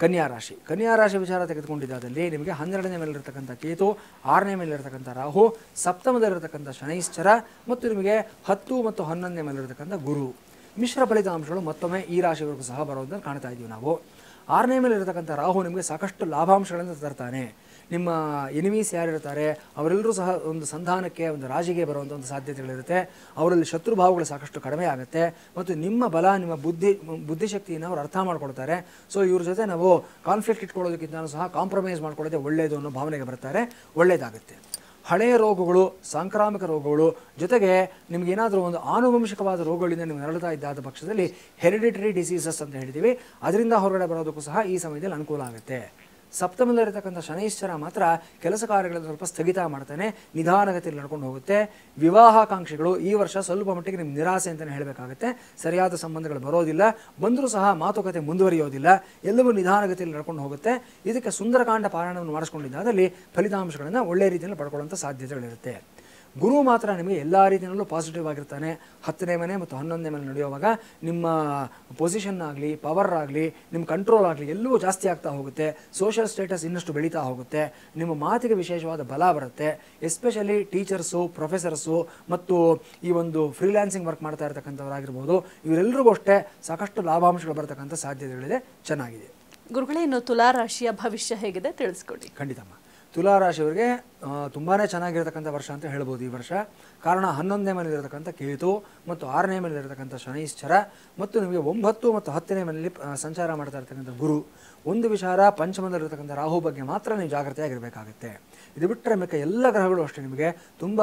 ಕನ್ಯಾ ರಾಶಿ ವಿಚಾರ ತೆಗೆದುಕೊಂಡಿದ್ದಾದಲ್ಲಿ ನಿಮಗೆ 12ನೇ ಮೇಲಿರತಕ್ಕಂಥ ಕೇತು, 6ನೇ ಮೇಲಿರತಕ್ಕಂಥ ರಾಹು, ಸಪ್ತಮದಲ್ಲಿರತಕ್ಕಂಥ ಶನೈಶ್ಚರ ಮತ್ತು ನಿಮಗೆ 10 ಮತ್ತು 11ನೇ ಮೇಲಿರತಕ್ಕಂಥ ಗುರು, ಮಿಶ್ರ ಫಲಿತಾಂಶಗಳು ಮತ್ತೊಮ್ಮೆ ಈ ರಾಶಿವರೆಗೂ ಸಹ ಬರೋದನ್ನು ಕಾಣ್ತಾ ಇದ್ದೀವಿ ನಾವು. 6ನೇ ಮೇಲೆ ಇರತಕ್ಕಂಥ ರಾಹು ನಿಮಗೆ ಸಾಕಷ್ಟು ಲಾಭಾಂಶಗಳನ್ನು ತರ್ತಾನೆ. ನಿಮ್ಮ ಎನಿಮೀಸ್ ಯಾರಿರ್ತಾರೆ ಅವರೆಲ್ಲರೂ ಸಹ ಒಂದು ಸಂಧಾನಕ್ಕೆ, ಒಂದು ರಾಜಿಗೆ ಬರುವಂಥ ಒಂದು ಸಾಧ್ಯತೆಗಳಿರುತ್ತೆ. ಅವರಲ್ಲಿ ಶತ್ರುಭಾವಗಳು ಸಾಕಷ್ಟು ಕಡಿಮೆ ಆಗುತ್ತೆ ಮತ್ತು ನಿಮ್ಮ ಬಲ, ನಿಮ್ಮ ಬುದ್ಧಿಶಕ್ತಿಯನ್ನು ಅವರು ಅರ್ಥ ಮಾಡ್ಕೊಳ್ತಾರೆ. ಸೊ ಇವ್ರ ಜೊತೆ ನಾವು ಕಾನ್ಫ್ಲಿಕ್ಟ್ ಇಟ್ಕೊಳ್ಳೋದಕ್ಕಿಂತ ಸಹ ಕಾಂಪ್ರಮೈಸ್ ಮಾಡ್ಕೊಳ್ಳೋದೇ ಒಳ್ಳೆಯದು ಅನ್ನೋ ಭಾವನೆಗೆ ಬರ್ತಾರೆ, ಒಳ್ಳೆಯದಾಗುತ್ತೆ. ಹಳೆಯ ರೋಗಗಳು, ಸಾಂಕ್ರಾಮಿಕ ರೋಗಗಳು ಜೊತೆಗೆ ನಿಮಗೇನಾದರೂ ಒಂದು ಆನುವಂಶಿಕವಾದ ರೋಗಗಳಿಂದ ನೀವು ನರಳುತ್ತಾ ಇದ್ದಾದ ಪಕ್ಷದಲ್ಲಿ ಹೆರಿಡಿಟರಿ ಡಿಸೀಸಸ್ ಅಂತ ಹೇಳ್ತೀವಿ, ಅದರಿಂದ ಹೊರಗಡೆ ಬರೋದಕ್ಕೂ ಸಹ ಈ ಸಮಯದಲ್ಲಿ ಅನುಕೂಲ ಆಗುತ್ತೆ. ಸಪ್ತಮದಲ್ಲಿರತಕ್ಕಂಥ ಶನೈಶ್ಚರ ಮಾತ್ರ ಕೆಲಸ ಕಾರ್ಯಗಳನ್ನು ಸ್ವಲ್ಪ ಸ್ಥಗಿತ ಮಾಡ್ತಾನೆ, ನಿಧಾನಗತಿಯಲ್ಲಿ ನಡ್ಕೊಂಡು ಹೋಗುತ್ತೆ. ವಿವಾಹಾಕಾಂಕ್ಷಿಗಳು ಈ ವರ್ಷ ಸ್ವಲ್ಪ ಮಟ್ಟಿಗೆ ನಿಮ್ಗೆ ನಿರಾಸೆ ಅಂತಲೇ ಹೇಳಬೇಕಾಗುತ್ತೆ. ಸರಿಯಾದ ಸಂಬಂಧಗಳು ಬರೋದಿಲ್ಲ, ಬಂದರೂ ಸಹ ಮಾತುಕತೆ ಮುಂದುವರಿಯೋದಿಲ್ಲ, ಎಲ್ಲವೂ ನಿಧಾನಗತಿಯಲ್ಲಿ ನಡ್ಕೊಂಡು ಹೋಗುತ್ತೆ. ಇದಕ್ಕೆ ಸುಂದರಕಾಂಡ ಪಾರಾಯಣವನ್ನು ಮಾಡಿಸ್ಕೊಂಡಿದ್ದಾದಲ್ಲಿ ಫಲಿತಾಂಶಗಳನ್ನು ಒಳ್ಳೆಯ ರೀತಿಯಲ್ಲಿ ಪಡ್ಕೊಳ್ಳುವಂಥ ಸಾಧ್ಯತೆಗಳಿರುತ್ತೆ. ಗುರು ಮಾತ್ರ ನಿಮಗೆ ಎಲ್ಲ ರೀತಿಯಲ್ಲೂ ಪಾಸಿಟಿವ್ ಆಗಿರ್ತಾನೆ. 10ನೇ ಮನೆ ಮತ್ತು 11ನೇ ಮನೆ ನಡೆಯುವಾಗ ನಿಮ್ಮ ಪೊಸಿಷನ್ ಆಗಲಿ, ಪವರ್ ಆಗಲಿ, ನಿಮ್ಮ ಕಂಟ್ರೋಲ್ ಆಗಲಿ ಎಲ್ಲವೂ ಜಾಸ್ತಿ ಆಗ್ತಾ ಹೋಗುತ್ತೆ. ಸೋಷಿಯಲ್ ಸ್ಟೇಟಸ್ ಇನ್ನಷ್ಟು ಬೆಳೀತಾ ಹೋಗುತ್ತೆ. ನಿಮ್ಮ ಮಾತಿಗೆ ವಿಶೇಷವಾದ ಬಲ ಬರುತ್ತೆ. ಎಸ್ಪೆಷಲಿ ಟೀಚರ್ಸು, ಪ್ರೊಫೆಸರ್ಸು ಮತ್ತು ಈ ಒಂದು ಫ್ರೀಲ್ಯಾನ್ಸಿಂಗ್ ವರ್ಕ್ ಮಾಡ್ತಾ ಇರತಕ್ಕಂಥವರಾಗಿರ್ಬೋದು, ಇವರೆಲ್ಲರಿಗೂ ಅಷ್ಟೇ ಸಾಕಷ್ಟು ಲಾಭಾಂಶಗಳು ಬರತಕ್ಕಂಥ ಸಾಧ್ಯತೆಗಳಿದೆ. ಚೆನ್ನಾಗಿದೆ. ಗುರುಗಳೇ, ಇನ್ನು ತುಲಾ ರಾಶಿಯ ಭವಿಷ್ಯ ಹೇಗಿದೆ ತಿಳಿಸ್ಕೊಡಿ. ಖಂಡಿತಮ್ಮ. ತುಲಾ ರಾಶಿಯವರಿಗೆ ತುಂಬಾ ಚೆನ್ನಾಗಿರತಕ್ಕಂಥ ವರ್ಷ ಅಂತ ಹೇಳ್ಬೋದು ಈ ವರ್ಷ. ಕಾರಣ 11ನೇ ಮನೆಯಲ್ಲಿರತಕ್ಕಂಥ ಕೇತು ಮತ್ತು 6ನೇ ಮನೆಯಲ್ಲಿರತಕ್ಕಂಥ ಶನೈಶ್ಚರ ಮತ್ತು ನಿಮಗೆ 9 ಮತ್ತು 10ನೇ ಮನೆಯಲ್ಲಿ ಸಂಚಾರ ಮಾಡ್ತಾ ಇರ್ತಕ್ಕಂಥ ಗುರು. ಒಂದು ವಿಚಾರ, ಪಂಚಮದಲ್ಲಿರತಕ್ಕಂಥ ರಾಹು ಬಗ್ಗೆ ಮಾತ್ರ ನೀವು ಜಾಗ್ರತೆಯಾಗಿರಬೇಕಾಗುತ್ತೆ. ಇದು ಬಿಟ್ಟರೆ ಮಿಕ್ಕ ಎಲ್ಲ ಗ್ರಹಗಳು ಅಷ್ಟೇ ನಿಮಗೆ ತುಂಬ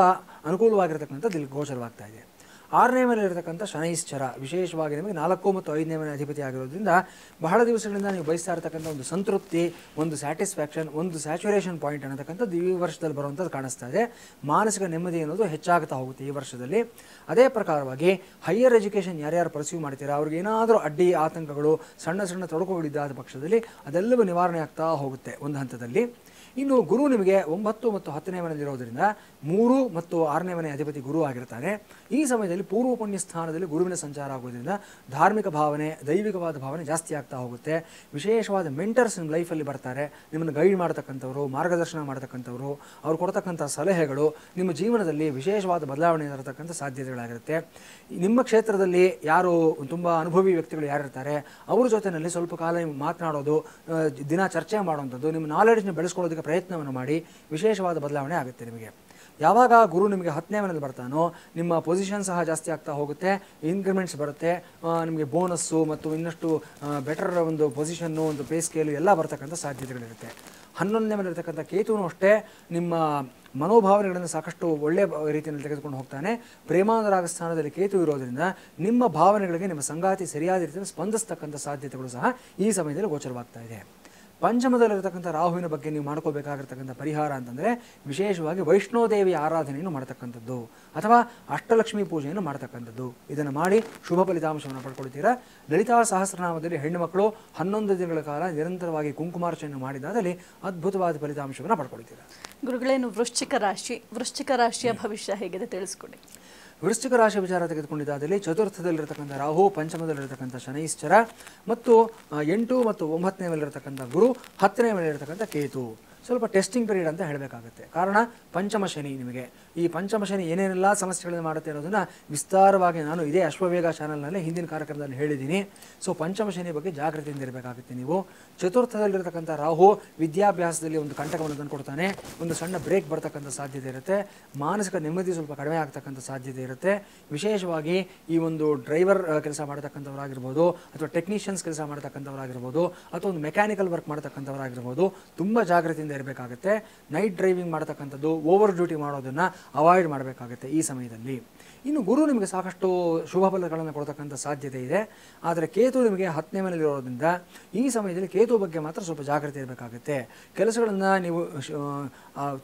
ಅನುಕೂಲವಾಗಿರತಕ್ಕಂಥದ್ದು ಇಲ್ಲಿ ಗೋಚರವಾಗ್ತಾ ಇದೆ. 6ನೇ ಮನೆಯಲ್ಲಿರತಕ್ಕಂಥ ಶನೈಶ್ಚರ ವಿಶೇಷವಾಗಿ ನಿಮಗೆ 4 ಮತ್ತು 5ನೇ ಮನೆ ಅಧಿಪತಿ ಆಗಿರೋದ್ರಿಂದ ಬಹಳ ದಿವಸಗಳಿಂದ ನೀವು ಬಯಸ್ತಾ ಇರತಕ್ಕಂಥ ಒಂದು ಸಂತೃಪ್ತಿ, ಒಂದು ಸ್ಯಾಟಿಸ್ಫ್ಯಾಕ್ಷನ್, ಒಂದು ಸ್ಯಾಚುರೇಷನ್ ಪಾಯಿಂಟ್ ಅನ್ನತಕ್ಕಂಥದ್ದು ಈ ವರ್ಷದಲ್ಲಿ ಬರುವಂಥದ್ದು ಕಾಣಿಸ್ತಾ ಇದೆ. ಮಾನಸಿಕ ನೆಮ್ಮದಿ ಅನ್ನೋದು ಹೆಚ್ಚಾಗ್ತಾ ಹೋಗುತ್ತೆ ಈ ವರ್ಷದಲ್ಲಿ. ಅದೇ ಪ್ರಕಾರವಾಗಿ ಹೈಯರ್ ಎಜುಕೇಷನ್ ಯಾರ್ಯಾರು ಪರ್ಸ್ಯೂ ಮಾಡ್ತೀರಾ ಅವ್ರಿಗೆ ಏನಾದರೂ ಅಡ್ಡಿ ಆತಂಕಗಳು, ಸಣ್ಣ ಸಣ್ಣ ತೊಡಕುಗಳಿದ್ದಾದ ಪಕ್ಷದಲ್ಲಿ ಅದೆಲ್ಲವೂ ನಿವಾರಣೆ ಆಗ್ತಾ ಹೋಗುತ್ತೆ ಒಂದು ಹಂತದಲ್ಲಿ. ಇನ್ನು ಗುರು ನಿಮಗೆ 9 ಮತ್ತು 10ನೇ ಮನೆಯಲ್ಲಿರೋದ್ರಿಂದ 3 ಮತ್ತು 6ನೇ ಮನೆ ಅಧಿಪತಿ ಗುರು ಆಗಿರ್ತಾನೆ. ಈ ಸಮಯದಲ್ಲಿ ಪೂರ್ವ ಪುಣ್ಯ ಸ್ಥಾನದಲ್ಲಿ ಗುರುವಿನ ಸಂಚಾರ ಆಗೋದ್ರಿಂದ ಧಾರ್ಮಿಕ ಭಾವನೆ, ದೈವಿಕವಾದ ಭಾವನೆ ಜಾಸ್ತಿ ಆಗ್ತಾ ಹೋಗುತ್ತೆ. ವಿಶೇಷವಾದ ಮೆಂಟರ್ಸ್ ನಿಮ್ಮ ಲೈಫಲ್ಲಿ ಬರ್ತಾರೆ. ನಿಮ್ಮನ್ನು ಗೈಡ್ ಮಾಡ್ತಕ್ಕಂಥವ್ರು, ಮಾರ್ಗದರ್ಶನ ಮಾಡ್ತಕ್ಕಂಥವ್ರು, ಅವ್ರು ಕೊಡ್ತಕ್ಕಂಥ ಸಲಹೆಗಳು ನಿಮ್ಮ ಜೀವನದಲ್ಲಿ ವಿಶೇಷವಾದ ಬದಲಾವಣೆ ಇರತಕ್ಕಂಥ ಸಾಧ್ಯತೆಗಳಾಗಿರುತ್ತೆ. ನಿಮ್ಮ ಕ್ಷೇತ್ರದಲ್ಲಿ ಯಾರು ತುಂಬ ಅನುಭವಿ ವ್ಯಕ್ತಿಗಳು ಯಾರಿರ್ತಾರೆ ಅವ್ರ ಜೊತೆಯಲ್ಲಿ ಸ್ವಲ್ಪ ಕಾಲ ಮಾತನಾಡೋದು, ದಿನ ಚರ್ಚೆ ಮಾಡುವಂಥದ್ದು, ನಿಮ್ಮ ನಾಲೆಡ್ಜ್ನ ಬೆಳೆಸ್ಕೊಳ್ಳೋದಕ್ಕೆ ಪ್ರಯತ್ನವನ್ನು ಮಾಡಿ ವಿಶೇಷವಾದ ಬದಲಾವಣೆ ಆಗುತ್ತೆ ನಿಮಗೆ. ಯಾವಾಗ ಗುರು ನಿಮಗೆ 10ನೇ ಮನೆಯಲ್ಲಿ ಬರ್ತಾನೋ ನಿಮ್ಮ ಪೊಸಿಷನ್ ಸಹ ಜಾಸ್ತಿ ಆಗ್ತಾ ಹೋಗುತ್ತೆ, ಇನ್ಕ್ರಿಮೆಂಟ್ಸ್ ಬರುತ್ತೆ, ನಿಮಗೆ ಬೋನಸ್ಸು ಮತ್ತು ಇನ್ನಷ್ಟು ಬೆಟರ್ ಒಂದು ಪೊಸಿಷನ್ನು, ಒಂದು ಪೇ ಸ್ಕೇಲು ಎಲ್ಲ ಬರ್ತಕ್ಕಂಥ ಸಾಧ್ಯತೆಗಳಿರುತ್ತೆ. 11ನೇ ಮನೆಯಲ್ಲಿರ್ತಕ್ಕಂಥ ಕೇತುನು ಅಷ್ಟೇ ನಿಮ್ಮ ಮನೋಭಾವನೆಗಳನ್ನು ಸಾಕಷ್ಟು ಒಳ್ಳೆಯ ರೀತಿಯಲ್ಲಿ ತೆಗೆದುಕೊಂಡು ಹೋಗ್ತಾನೆ. ಪ್ರೇಮಾನುರಾಗ ಸ್ಥಾನದಲ್ಲಿ ಕೇತು ಇರೋದ್ರಿಂದ ನಿಮ್ಮ ಭಾವನೆಗಳಿಗೆ ನಿಮ್ಮ ಸಂಗಾತಿ ಸರಿಯಾದ ರೀತಿಯಲ್ಲಿ ಸ್ಪಂದಿಸ್ತಕ್ಕಂಥ ಸಾಧ್ಯತೆಗಳು ಸಹ ಈ ಸಮಯದಲ್ಲಿ ಗೋಚರವಾಗ್ತಾ ಇದೆ. ಪಂಚಮದಲ್ಲಿರತಕ್ಕಂಥ ರಾಹುವಿನ ಬಗ್ಗೆ ನೀವು ಮಾಡ್ಕೋಬೇಕಾಗಿರ್ತಕ್ಕಂಥ ಪರಿಹಾರ ಅಂತಂದರೆ ವಿಶೇಷವಾಗಿ ವೈಷ್ಣೋದೇವಿಯ ಆರಾಧನೆಯನ್ನು ಮಾಡ್ತಕ್ಕಂಥದ್ದು ಅಥವಾ ಅಷ್ಟಲಕ್ಷ್ಮಿ ಪೂಜೆಯನ್ನು ಮಾಡ್ತಕ್ಕಂಥದ್ದು. ಇದನ್ನು ಮಾಡಿ ಶುಭ ಫಲಿತಾಂಶವನ್ನು ಪಡ್ಕೊಳ್ತೀರಾ. ಲಲಿತಾ ಸಹಸ್ರನಾಮದಲ್ಲಿ ಹೆಣ್ಣುಮಕ್ಕಳು 11 ದಿನಗಳ ಕಾಲ ನಿರಂತರವಾಗಿ ಕುಂಕುಮಾರ್ಚನೆಯನ್ನು ಮಾಡಿದಾದಲ್ಲಿ ಅದ್ಭುತವಾದ ಫಲಿತಾಂಶವನ್ನು ಪಡ್ಕೊಳ್ತೀರಾ. ಗುರುಗಳೇನು ವೃಶ್ಚಿಕ ರಾಶಿಯ ಭವಿಷ್ಯ ಹೇಗಿದೆ ತಿಳಿಸ್ಕೊಡಿ. ವೃಶ್ಚಿಕ ರಾಶಿ ವಿಚಾರ ತೆಗೆದುಕೊಂಡಿದ್ದಾದಲ್ಲಿ ಚತುರ್ಥದಲ್ಲಿರತಕ್ಕಂಥ ರಾಹು, ಪಂಚಮದಲ್ಲಿರತಕ್ಕಂಥ ಶನೈಶ್ಚರ ಮತ್ತು 8 ಮತ್ತು 9ನೇ ಮೇಲಿರತಕ್ಕಂಥ ಗುರು, 10ನೇ ಮೇಲಿರತಕ್ಕಂಥ ಕೇತು. ಸ್ವಲ್ಪ ಟೆಸ್ಟಿಂಗ್ ಪೀರಿಯಡ್ ಅಂತ ಹೇಳಬೇಕಾಗುತ್ತೆ. ಕಾರಣ ಪಂಚಮ ಶನಿ. ನಿಮಗೆ ಈ ಪಂಚಮ ಶನಿ ಏನೇನೆಲ್ಲ ಸಮಸ್ಯೆಗಳನ್ನು ಮಾಡುತ್ತೆ ಅನ್ನೋದನ್ನು ವಿಸ್ತಾರವಾಗಿ ನಾನು ಇದೇ ಅಶ್ವವೇಗ ಚಾನಲ್ನಲ್ಲಿ ಹಿಂದಿನ ಕಾರ್ಯಕ್ರಮದಲ್ಲಿ ಹೇಳಿದ್ದೀನಿ. ಸೊ ಪಂಚಮ ಶನಿ ಬಗ್ಗೆ ಜಾಗೃತಿಯಿಂದ ಇರಬೇಕಾಗುತ್ತೆ ನೀವು. ಚತುರ್ಥದಲ್ಲಿರತಕ್ಕಂಥ ರಾಹು ವಿದ್ಯಾಭ್ಯಾಸದಲ್ಲಿ ಒಂದು ಕಂಟಕವನ್ನು ತಂದುಕೊಡ್ತಾನೆ. ಒಂದು ಸಣ್ಣ ಬ್ರೇಕ್ ಬರ್ತಕ್ಕಂಥ ಸಾಧ್ಯತೆ ಇರುತ್ತೆ. ಮಾನಸಿಕ ನೆಮ್ಮದಿ ಸ್ವಲ್ಪ ಕಡಿಮೆ ಆಗ್ತಕ್ಕಂಥ ಸಾಧ್ಯತೆ ಇರುತ್ತೆ. ವಿಶೇಷವಾಗಿ ಈ ಒಂದು ಡ್ರೈವರ್ ಕೆಲಸ ಮಾಡತಕ್ಕಂಥವರಾಗಿರ್ಬೋದು ಅಥವಾ ಟೆಕ್ನಿಷಿಯನ್ಸ್ ಕೆಲಸ ಮಾಡತಕ್ಕಂಥವರಾಗಿರ್ಬೋದು ಅಥವಾ ಒಂದು ಮೆಕ್ಯಾನಿಕಲ್ ವರ್ಕ್ ಮಾಡತಕ್ಕಂಥವರಾಗಿರ್ಬೋದು ತುಂಬ ಜಾಗೃತಿಯಿಂದ ಇರಬೇಕಾಗುತ್ತೆ. ನೈಟ್ ಡ್ರೈವಿಂಗ್ ಮಾಡ್ತಕ್ಕಂಥದ್ದು, ಓವರ್ ಡ್ಯೂಟಿ ಮಾಡೋದನ್ನು ಅವಾಯ್ಡ್ ಮಾಡಬೇಕಾಗುತ್ತೆ ಈ ಸಮಯದಲ್ಲಿ. ಇನ್ನು ಗುರು ನಿಮಗೆ ಸಾಕಷ್ಟು ಶುಭ ಫಲಗಳನ್ನು ಕೊಡ್ತಕ್ಕಂಥ ಸಾಧ್ಯತೆ ಇದೆ. ಆದರೆ ಕೇತು ನಿಮಗೆ 10ನೇ ಮನೆಯಲ್ಲಿರೋದ್ರಿಂದ ಈ ಸಮಯದಲ್ಲಿ ಕೇತು ಬಗ್ಗೆ ಮಾತ್ರ ಸ್ವಲ್ಪ ಜಾಗೃತಿ ಇರಬೇಕಾಗುತ್ತೆ. ಕೆಲಸಗಳನ್ನು ನೀವು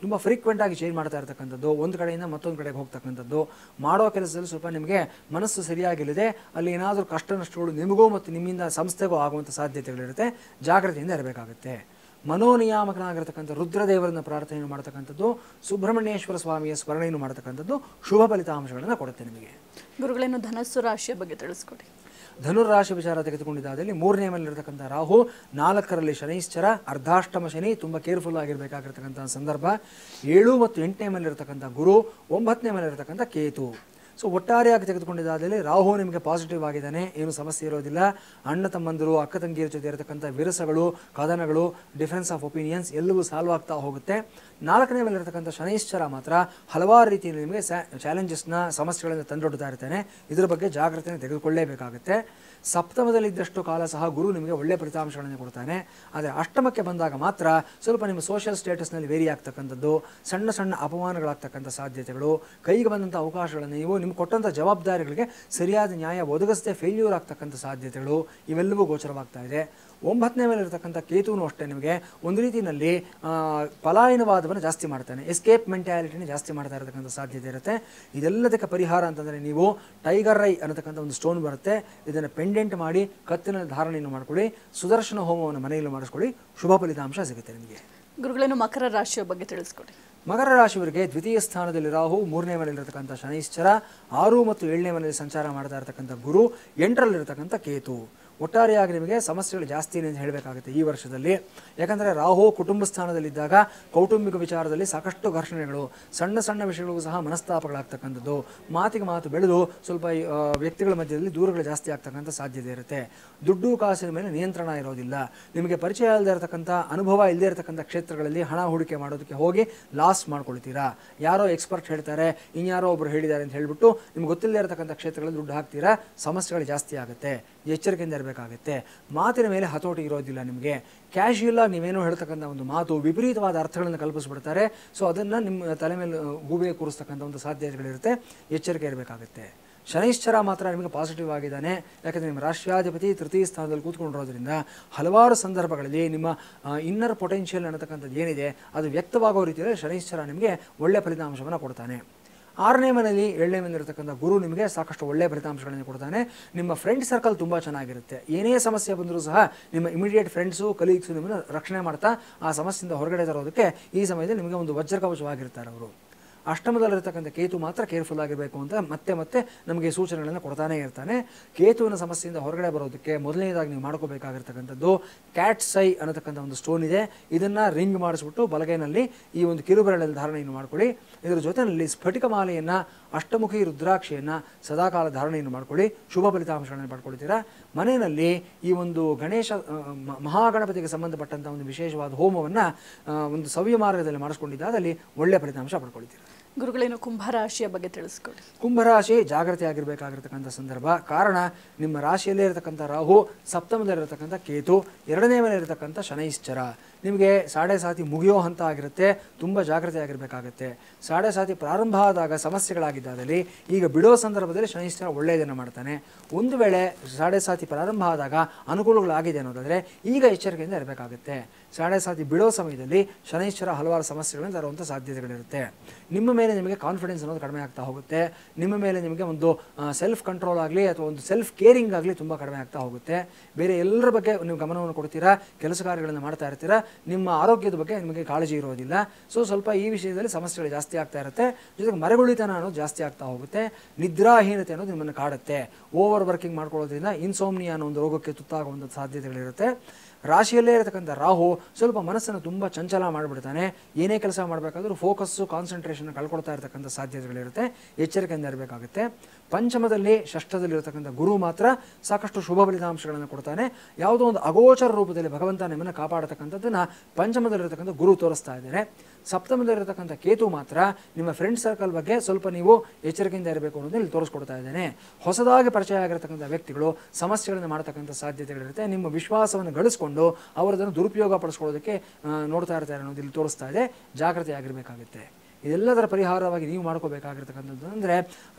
ತುಂಬ ಫ್ರೀಕ್ವೆಂಟಾಗಿ ಚೇಂಜ್ ಮಾಡ್ತಾ ಇರ್ತಕ್ಕಂಥದ್ದು, ಒಂದು ಕಡೆಯಿಂದ ಮತ್ತೊಂದು ಕಡೆಗೆ ಹೋಗ್ತಕ್ಕಂಥದ್ದು, ಮಾಡೋ ಕೆಲಸದಲ್ಲಿ ಸ್ವಲ್ಪ ನಿಮಗೆ ಮನಸ್ಸು ಸರಿಯಾಗಿಲ್ಲದೆ ಅಲ್ಲಿ ಏನಾದರೂ ಕಷ್ಟ ನಷ್ಟಗಳು ನಿಮಗೂ ಮತ್ತು ನಿಮ್ಮಿಂದ ಸಂಸ್ಥೆಗೂ ಆಗುವಂಥ ಸಾಧ್ಯತೆಗಳಿರುತ್ತೆ. ಜಾಗೃತಿಯಿಂದ ಇರಬೇಕಾಗುತ್ತೆ. ಮನೋನಿಯಾಮಕನಾಗಿರ್ತಕ್ಕಂಥ ರುದ್ರದೇವರನ್ನು ಪ್ರಾರ್ಥನೆಯನ್ನು ಮಾಡ್ತಕ್ಕಂಥದ್ದು, ಸುಬ್ರಹ್ಮಣ್ಯೇಶ್ವರ ಸ್ವಾಮಿಯ ಸ್ಮರಣೆಯನ್ನು ಮಾಡ್ತಕ್ಕಂಥದ್ದು ಶುಭ ಫಲಿತಾಂಶಗಳನ್ನು ಕೊಡುತ್ತೆ ನಿಮಗೆ. ಗುರುಗಳೇನು ಧನಸ್ಸು ರಾಶಿಯ ಬಗ್ಗೆ ತಿಳಿಸ್ಕೊಡಿ. ಧನುರಾಶಿ ವಿಚಾರ ತೆಗೆದುಕೊಂಡಿದ್ದಾದಲ್ಲಿ 3ನೇ ಮನೆಯಲ್ಲಿರತಕ್ಕಂಥ ರಾಹು, 4ರಲ್ಲಿ ಶನೈಶ್ಚರ, ಅರ್ಧಾಷ್ಟಮ ಶನಿ, ತುಂಬ ಕೇರ್ಫುಲ್ ಆಗಿರಬೇಕಾಗಿರ್ತಕ್ಕಂಥ ಸಂದರ್ಭ. 7 ಮತ್ತು 8ನೇ ಮನೆಯಲ್ಲಿರತಕ್ಕಂಥ ಗುರು, 9ನೇ ಮನೆಯಲ್ಲಿರತಕ್ಕಂಥ ಕೇತು. ಸೊ ಒಟ್ಟಾರೆಯಾಗಿ ತೆಗೆದುಕೊಂಡಿದ್ದಾದಲ್ಲಿ ರಾಹು ನಿಮಗೆ ಪಾಸಿಟಿವ್ ಆಗಿದ್ದಾನೆ, ಏನು ಸಮಸ್ಯೆ ಇರೋದಿಲ್ಲ. ಅಣ್ಣ ತಮ್ಮಂದಿರು, ಅಕ್ಕ ತಂಗಿಯರ ಜೊತೆ ಇರತಕ್ಕಂಥ ವಿರಸಗಳು, ಕದನಗಳು, ಡಿಫರೆನ್ಸ್ ಆಫ್ ಒಪಿನಿಯನ್ಸ್ ಎಲ್ಲವೂ ಸಾಲ್ವ್ ಆಗ್ತಾ ಹೋಗುತ್ತೆ. 4ನೇ ಮೇಲೆ ಇರತಕ್ಕಂಥ ಶನೈಶ್ಚರ ಮಾತ್ರ ಹಲವಾರು ರೀತಿಯಲ್ಲಿ ನಿಮಗೆ ಚಾಲೆಂಜಸ್ನ, ಸಮಸ್ಯೆಗಳನ್ನು ತಂದೊಡ್ತಾ ಇರ್ತಾನೆ. ಇದರ ಬಗ್ಗೆ ಜಾಗೃತಿಯನ್ನು ತೆಗೆದುಕೊಳ್ಳೇಬೇಕಾಗುತ್ತೆ. ಸಪ್ತಮದಲ್ಲಿದ್ದಷ್ಟು ಕಾಲ ಸಹ ಗುರು ನಿಮಗೆ ಒಳ್ಳೆಯ ಫಲಿತಾಂಶಗಳನ್ನು ಕೊಡ್ತಾನೆ. ಆದರೆ ಅಷ್ಟಮಕ್ಕೆ ಬಂದಾಗ ಮಾತ್ರ ಸ್ವಲ್ಪ ನಿಮ್ಮ ಸೋಷಿಯಲ್ ಸ್ಟೇಟಸ್ನಲ್ಲಿ ವೇರಿ ಆಗ್ತಕ್ಕಂಥದ್ದು, ಸಣ್ಣ ಸಣ್ಣ ಅಪಮಾನಗಳಾಗ್ತಕ್ಕಂಥ ಸಾಧ್ಯತೆಗಳು, ಕೈಗೆ ಬಂದಂಥ ಅವಕಾಶಗಳನ್ನು ನೀವು ನಿಮ್ಗೆ ಕೊಟ್ಟಂಥ ಜವಾಬ್ದಾರಿಗಳಿಗೆ ಸರಿಯಾದ ನ್ಯಾಯ ಒದಗಿಸದೆ ಫೇಲ್ಯೂರ್ ಆಗ್ತಕ್ಕಂಥ ಸಾಧ್ಯತೆಗಳು ಇವೆಲ್ಲವೂ ಗೋಚರವಾಗ್ತಾ ಇದೆ. 9ನೇ ಮೇಲೆ ಇರತಕ್ಕಂಥ ಕೇತುನು ಅಷ್ಟೇ ನಿಮಗೆ ಒಂದು ರೀತಿಯಲ್ಲಿ ಪಲಾಯನವಾದವನ್ನು ಜಾಸ್ತಿ ಮಾಡ್ತಾನೆ, ಎಸ್ಕೇಪ್ ಮೆಂಟ್ಯಾಲಿಟಿನ ಜಾಸ್ತಿ ಮಾಡ್ತಾ ಇರತಕ್ಕಂಥ ಸಾಧ್ಯತೆ ಇರುತ್ತೆ. ಇದೆಲ್ಲದಕ್ಕೆ ಪರಿಹಾರ ಅಂತಂದರೆ ನೀವು ಟೈಗರ್ ಐ ಅನ್ನತಕ್ಕಂಥ ಒಂದು ಸ್ಟೋನ್ ಬರುತ್ತೆ, ಇದನ್ನು ಪೆಂಡೆಂಟ್ ಮಾಡಿ ಕತ್ತಿನಲ್ಲಿ ಧಾರಣೆಯನ್ನು ಮಾಡ್ಕೊಳ್ಳಿ, ಸುದರ್ಶನ ಹೋಮವನ್ನು ಮನೆಯಲ್ಲಿ ಮಾಡಿಸ್ಕೊಳ್ಳಿ, ಶುಭ ಫಲಿತಾಂಶ ಸಿಗುತ್ತೆ ನಿಮಗೆ. ಗುರುಗಳೇನು ಮಕರ ರಾಶಿಯ ಬಗ್ಗೆ ತಿಳಿಸ್ಕೊಡಿ. ಮಕರ ರಾಶಿಯವರಿಗೆ ದ್ವಿತೀಯ ಸ್ಥಾನದಲ್ಲಿ ರಾಹು, 3ನೇ ಮನೆಯಲ್ಲಿರತಕ್ಕಂಥ ಶನೈಶ್ಚರ, 6 ಮತ್ತು 7ನೇ ಮನೆಯಲ್ಲಿ ಸಂಚಾರ ಮಾಡ್ತಾ ಇರತಕ್ಕಂಥ ಗುರು, 8ರಲ್ಲಿರತಕ್ಕಂಥ ಕೇತು. ಒಟ್ಟಾರೆಯಾಗಿ ನಿಮಗೆ ಸಮಸ್ಯೆಗಳು ಜಾಸ್ತಿ ಇದೆ ಅಂತ ಹೇಳಬೇಕಾಗುತ್ತೆ ಈ ವರ್ಷದಲ್ಲಿ. ಯಾಕಂದರೆ ರಾಹು ಕುಟುಂಬ ಸ್ಥಾನದಲ್ಲಿದ್ದಾಗ ಕೌಟುಂಬಿಕ ವಿಚಾರದಲ್ಲಿ ಸಾಕಷ್ಟು ಘರ್ಷಣೆಗಳು, ಸಣ್ಣ ಸಣ್ಣ ವಿಷಯಗಳಿಗೂ ಸಹ ಮನಸ್ತಾಪಗಳಾಗ್ತಕ್ಕಂಥದ್ದು, ಮಾತಿಗೆ ಮಾತು ಬೆಳೆದು ಸ್ವಲ್ಪ ವ್ಯಕ್ತಿಗಳ ಮಧ್ಯದಲ್ಲಿ ದೂರಗಳು ಜಾಸ್ತಿ ಆಗ್ತಕ್ಕಂಥ ಸಾಧ್ಯತೆ ಇರುತ್ತೆ. ದುಡ್ಡು ಕಾಸಿನ ಮೇಲೆ ನಿಯಂತ್ರಣ ಇರೋದಿಲ್ಲ. ನಿಮಗೆ ಪರಿಚಯ ಇಲ್ಲದೆ ಇರತಕ್ಕಂಥ, ಅನುಭವ ಇಲ್ಲದೆ ಇರತಕ್ಕಂಥ ಕ್ಷೇತ್ರಗಳಲ್ಲಿ ಹಣ ಹೂಡಿಕೆ ಮಾಡೋದಕ್ಕೆ ಹೋಗಿ ಲಾಸ್ ಮಾಡ್ಕೊಳ್ತೀರಾ. ಯಾರೋ ಎಕ್ಸ್ಪರ್ಟ್ ಹೇಳ್ತಾರೆ, ಇನ್ಯಾರೋ ಒಬ್ರು ಹೇಳಿದ್ದಾರೆ ಅಂತ ಹೇಳಿಬಿಟ್ಟು ನಿಮ್ಗೆ ಗೊತ್ತಿಲ್ಲದೆ ಇರತಕ್ಕಂಥ ಕ್ಷೇತ್ರಗಳಲ್ಲಿ ದುಡ್ಡು ಹಾಕ್ತೀರಾ. ಸಮಸ್ಯೆಗಳು ಜಾಸ್ತಿ ಆಗುತ್ತೆ. ಎಚ್ಚರಿಕೆಯಿಂದ ಇರಬೇಕಾಗುತ್ತೆ. ಮಾತಿನ ಮೇಲೆ ಹತೋಟಿ ಇರೋದಿಲ್ಲ ನಿಮಗೆ. ಕ್ಯಾಶುಯಲ್ ಆಗಿ ನೀವೇನೋ ಹೇಳ್ತಕ್ಕಂಥ ಒಂದು ಮಾತು ವಿಪರೀತವಾದ ಅರ್ಥಗಳನ್ನು ಕಲ್ಪಿಸ್ಬಿಡ್ತಾರೆ. ಸೊ ಅದನ್ನು ನಿಮ್ಮ ತಲೆ ಮೇಲೆ ಗೂಬೆ ಕೂರಿಸ್ತಕ್ಕಂಥ ಒಂದು ಸಾಧ್ಯತೆಗಳಿರುತ್ತೆ. ಎಚ್ಚರಿಕೆ ಇರಬೇಕಾಗುತ್ತೆ. ಶನೈಶ್ಚರ ಮಾತ್ರ ನಿಮಗೆ ಪಾಸಿಟಿವ್ ಆಗಿದ್ದಾನೆ. ಯಾಕಂದರೆ ನಿಮ್ಮ ರಾಷ್ಟ್ರಾಧಿಪತಿ ತೃತೀಯ ಸ್ಥಾನದಲ್ಲಿ ಕೂತ್ಕೊಂಡಿರೋದ್ರಿಂದ ಹಲವಾರು ಸಂದರ್ಭಗಳಲ್ಲಿ ನಿಮ್ಮ ಇನ್ನರ್ ಪೊಟೆನ್ಷಿಯಲ್ ಅನ್ನತಕ್ಕಂಥದ್ದು ಏನಿದೆ ಅದು ವ್ಯಕ್ತವಾಗೋ ರೀತಿಯಲ್ಲಿ ಶನೈಶ್ಚರ ನಿಮಗೆ ಒಳ್ಳೆಯ ಫಲಿತಾಂಶವನ್ನು ಕೊಡ್ತಾನೆ. 6ನೇ ಮನೆಯಲ್ಲಿ 7ನೇ ಮನೆಯಲ್ಲಿರತಕ್ಕಂಥ ಗುರು ನಿಮಗೆ ಸಾಕಷ್ಟು ಒಳ್ಳೆಯ ಫಲಿತಾಂಶಗಳನ್ನು ಕೊಡ್ತಾನೆ. ನಿಮ್ಮ ಫ್ರೆಂಡ್ ಸರ್ಕಲ್ ತುಂಬ ಚೆನ್ನಾಗಿರುತ್ತೆ. ಏನೇ ಸಮಸ್ಯೆ ಬಂದರೂ ಸಹ ನಿಮ್ಮ ಇಮಿಡಿಯೇಟ್ ಫ್ರೆಂಡ್ಸು, ಕಲೀಗ್ಸು ನಿಮ್ಮನ್ನು ರಕ್ಷಣೆ ಮಾಡ್ತಾ ಆ ಸಮಸ್ಯೆಯಿಂದ ಹೊರಗಡೆ ತರೋದಕ್ಕೆ ಈ ಸಮಯದಲ್ಲಿ ನಿಮಗೆ ಒಂದು ವಜ್ರಕವಚವಾಗಿರ್ತಾರೆ ಅವರು. ಅಷ್ಟಮದಲ್ಲಿರತಕ್ಕಂಥ ಕೇತು ಮಾತ್ರ ಕೇರ್ಫುಲ್ ಆಗಿರಬೇಕು ಅಂತ ಮತ್ತೆ ಮತ್ತೆ ನಮಗೆ ಸೂಚನೆಗಳನ್ನು ಕೊಡ್ತಾನೆ ಇರ್ತಾನೆ. ಕೇತುವಿನ ಸಮಸ್ಯೆಯಿಂದ ಹೊರಗಡೆ ಬರೋದಕ್ಕೆ ಮೊದಲನೇದಾಗಿ ನೀವು ಮಾಡ್ಕೋಬೇಕಾಗಿರ್ತಕ್ಕಂಥದ್ದು ಕ್ಯಾಟ್ಸ್ ಐ ಅನ್ನತಕ್ಕಂಥ ಒಂದು ಸ್ಟೋನ್ ಇದೆ. ಇದನ್ನು ರಿಂಗ್ ಮಾಡಿಸ್ಬಿಟ್ಟು ಬಲಗೈನಲ್ಲಿ ಈ ಒಂದು ಕಿರುಬೆರಳಲ್ಲಿ ಧಾರಣೆಯನ್ನು ಮಾಡ್ಕೊಳ್ಳಿ. ಇದರ ಜೊತೆಯಲ್ಲಿ ಸ್ಫಟಿಕ ಮಾಲೆಯನ್ನು, ಅಷ್ಟಮುಖಿ ರುದ್ರಾಕ್ಷಿಯನ್ನು ಸದಾಕಾಲ ಧಾರಣೆಯನ್ನು ಮಾಡ್ಕೊಳ್ಳಿ. ಶುಭ ಫಲಿತಾಂಶಗಳನ್ನು ಪಡ್ಕೊಳ್ತೀರಾ. ಮನೆಯಲ್ಲಿ ಈ ಒಂದು ಗಣೇಶ ಮಹಾಗಣಪತಿಗೆ ಸಂಬಂಧಪಟ್ಟಂಥ ಒಂದು ವಿಶೇಷವಾದ ಹೋಮವನ್ನು ಒಂದು ಸವ್ಯ ಮಾರ್ಗದಲ್ಲಿ ಮಾಡಿಸ್ಕೊಂಡಿದ್ದಾದಲ್ಲಿ ಒಳ್ಳೆಯ ಫಲಿತಾಂಶ ಪಡ್ಕೊಳ್ತೀರಾ. ಗುರುಗಳೇನು ಕುಂಭರಾಶಿಯ ಬಗ್ಗೆ ತಿಳಿಸ್ಕೊಡಿ. ಕುಂಭರಾಶಿ ಜಾಗೃತಿ ಆಗಿರಬೇಕಾಗಿರ್ತಕ್ಕಂಥ ಸಂದರ್ಭ. ಕಾರಣ ನಿಮ್ಮ ರಾಶಿಯಲ್ಲೇ ಇರತಕ್ಕಂಥ ರಾಹು, ಸಪ್ತಮದಲ್ಲಿರತಕ್ಕಂಥ ಕೇತು, 2ನೇ ಮನೆ ಇರತಕ್ಕಂಥ ಶನೈಶ್ಚರ. ನಿಮಗೆ ಸಾಡೆ ಸಾತಿ ಮುಗಿಯೋ ಹಂತ ಆಗಿರುತ್ತೆ. ತುಂಬ ಜಾಗೃತಿ ಆಗಿರಬೇಕಾಗುತ್ತೆ. ಸಾಡೆ ಸಾತಿ ಪ್ರಾರಂಭ ಆದಾಗ ಸಮಸ್ಯೆಗಳಾಗಿದ್ದಾದಲ್ಲಿ ಈಗ ಬಿಡೋ ಸಂದರ್ಭದಲ್ಲಿ ಶನೈಶ್ಚರ ಒಳ್ಳೆಯದನ್ನು ಮಾಡ್ತಾನೆ. ಒಂದು ವೇಳೆ ಸಾಡೆ ಸಾತಿ ಪ್ರಾರಂಭ ಆದಾಗ ಅನುಕೂಲಗಳಾಗಿದೆ ಅನ್ನೋದಾದರೆ ಈಗ ಎಚ್ಚರಿಕೆಯಿಂದ ಇರಬೇಕಾಗುತ್ತೆ. ಸಾಡೆ ಸಾತಿ ಬಿಡೋ ಸಮಯದಲ್ಲಿ ಶನೈಶ್ಚರ ಹಲವಾರು ಸಮಸ್ಯೆಗಳನ್ನು ತರುವಂಥ ಸಾಧ್ಯತೆಗಳಿರುತ್ತೆ. ನಿಮ್ಮ ಮೇಲೆ ನಿಮಗೆ ಕಾನ್ಫಿಡೆನ್ಸ್ ಅನ್ನೋದು ಕಡಿಮೆ ಆಗ್ತಾ ಹೋಗುತ್ತೆ. ನಿಮ್ಮ ಮೇಲೆ ನಿಮಗೆ ಒಂದು ಸೆಲ್ಫ್ ಕಂಟ್ರೋಲ್ ಆಗಲಿ ಅಥವಾ ಒಂದು ಸೆಲ್ಫ್ ಕೇರಿಂಗ್ ಆಗಲಿ ತುಂಬ ಕಡಿಮೆ ಆಗ್ತಾ ಹೋಗುತ್ತೆ. ಬೇರೆ ಎಲ್ಲರ ಬಗ್ಗೆ ನೀವು ಗಮನವನ್ನು ಕೊಡ್ತೀರಾ, ಕೆಲಸ ಕಾರ್ಯಗಳನ್ನು ಮಾಡ್ತಾ ಇರ್ತೀರಾ. ನಿಮ್ಮ ಆರೋಗ್ಯದ ಬಗ್ಗೆ ನಿಮಗೆ ಕಾಳಜಿ ಇರೋದಿಲ್ಲ. ಸೊ ಸ್ವಲ್ಪ ಈ ವಿಷಯದಲ್ಲಿ ಸಮಸ್ಯೆಗಳು ಜಾಸ್ತಿ ಆಗ್ತಾ ಇರುತ್ತೆ. ಜೊತೆಗೆ ಮರೆಗುಳಿತನ ಅನ್ನೋದು ಜಾಸ್ತಿ ಆಗ್ತಾ ಹೋಗುತ್ತೆ. ನಿದ್ರಾಹೀನತೆ ಅನ್ನೋದು ನಿಮ್ಮನ್ನು ಕಾಡುತ್ತೆ. ಓವರ್ ವರ್ಕಿಂಗ್ ಮಾಡ್ಕೊಳ್ಳೋದ್ರಿಂದ ಇನ್ಸೋಮ್ನಿಯಾ ಅನ್ನೋ ಒಂದು ರೋಗಕ್ಕೆ ತುತ್ತಾಗುವಂಥ ಸಾಧ್ಯತೆಗಳಿರುತ್ತೆ. ರಾಶಿಯಲ್ಲೇ ಇರತಕ್ಕಂಥ ರಾಹು ಸ್ವಲ್ಪ ಮನಸ್ಸನ್ನು ತುಂಬ ಚಂಚಲ ಮಾಡಿಬಿಡ್ತಾನೆ. ಏನೇ ಕೆಲಸ ಮಾಡಬೇಕಾದ್ರೂ ಫೋಕಸ್ಸು, ಕಾನ್ಸಂಟ್ರೇಷನ್ ಕಳ್ಕೊಳ್ತಾ ಇರತಕ್ಕಂಥ ಸಾಧ್ಯತೆಗಳಿರುತ್ತೆ. ಎಚ್ಚರಿಕೆಯಿಂದ ಇರಬೇಕಾಗುತ್ತೆ. ಪಂಚಮದಲ್ಲಿ, ಷಷ್ಠದಲ್ಲಿರತಕ್ಕಂಥ ಗುರು ಮಾತ್ರ ಸಾಕಷ್ಟು ಶುಭ ಫಲಿತಾಂಶಗಳನ್ನು ಕೊಡ್ತಾನೆ. ಯಾವುದೋ ಒಂದು ಅಗೋಚರ ರೂಪದಲ್ಲಿ ಭಗವಂತ ನಿಮ್ಮನ್ನು ಕಾಪಾಡತಕ್ಕಂಥದ್ದನ್ನು ಪಂಚಮದಲ್ಲಿರತಕ್ಕಂಥ ಗುರು ತೋರಿಸ್ತಾ ಇದ್ದಾರೆ. ಸಪ್ತಮದಲ್ಲಿರತಕ್ಕಂಥ ಕೇತು ಮಾತ್ರ ನಿಮ್ಮ ಫ್ರೆಂಡ್ ಸರ್ಕಲ್ ಬಗ್ಗೆ ಸ್ವಲ್ಪ ನೀವು ಎಚ್ಚರಿಕೆಯಿಂದ ಇರಬೇಕು ಅನ್ನೋದು ಇಲ್ಲಿ ತೋರಿಸ್ಕೊಡ್ತಾ ಇದ್ದೇನೆ. ಹೊಸದಾಗಿ ಪರಿಚಯ ಆಗಿರತಕ್ಕಂಥ ವ್ಯಕ್ತಿಗಳು ಸಮಸ್ಯೆಗಳನ್ನು ಮಾಡ್ತಕ್ಕಂಥ ಸಾಧ್ಯತೆಗಳಿರುತ್ತೆ. ನಿಮ್ಮ ವಿಶ್ವಾಸವನ್ನು ಗಳಿಸ್ಕೊಂಡು ಅವರದನ್ನು ದುರುಪಯೋಗ ಪಡಿಸ್ಕೊಳ್ಳೋದಕ್ಕೆ ನೋಡ್ತಾ ಇರ್ತಾರೆ ಅನ್ನೋದು ಇಲ್ಲಿ ತೋರಿಸ್ತಾ ಇದೆ. ಜಾಗ್ರತೆ ಆಗಿರಬೇಕಾಗುತ್ತೆ. ಇದೆಲ್ಲದರ ಪರಿಹಾರವಾಗಿ ನೀವು ಮಾಡ್ಕೋಬೇಕಾಗಿರ್ತಕ್ಕಂಥದ್ದು ಅಂದರೆ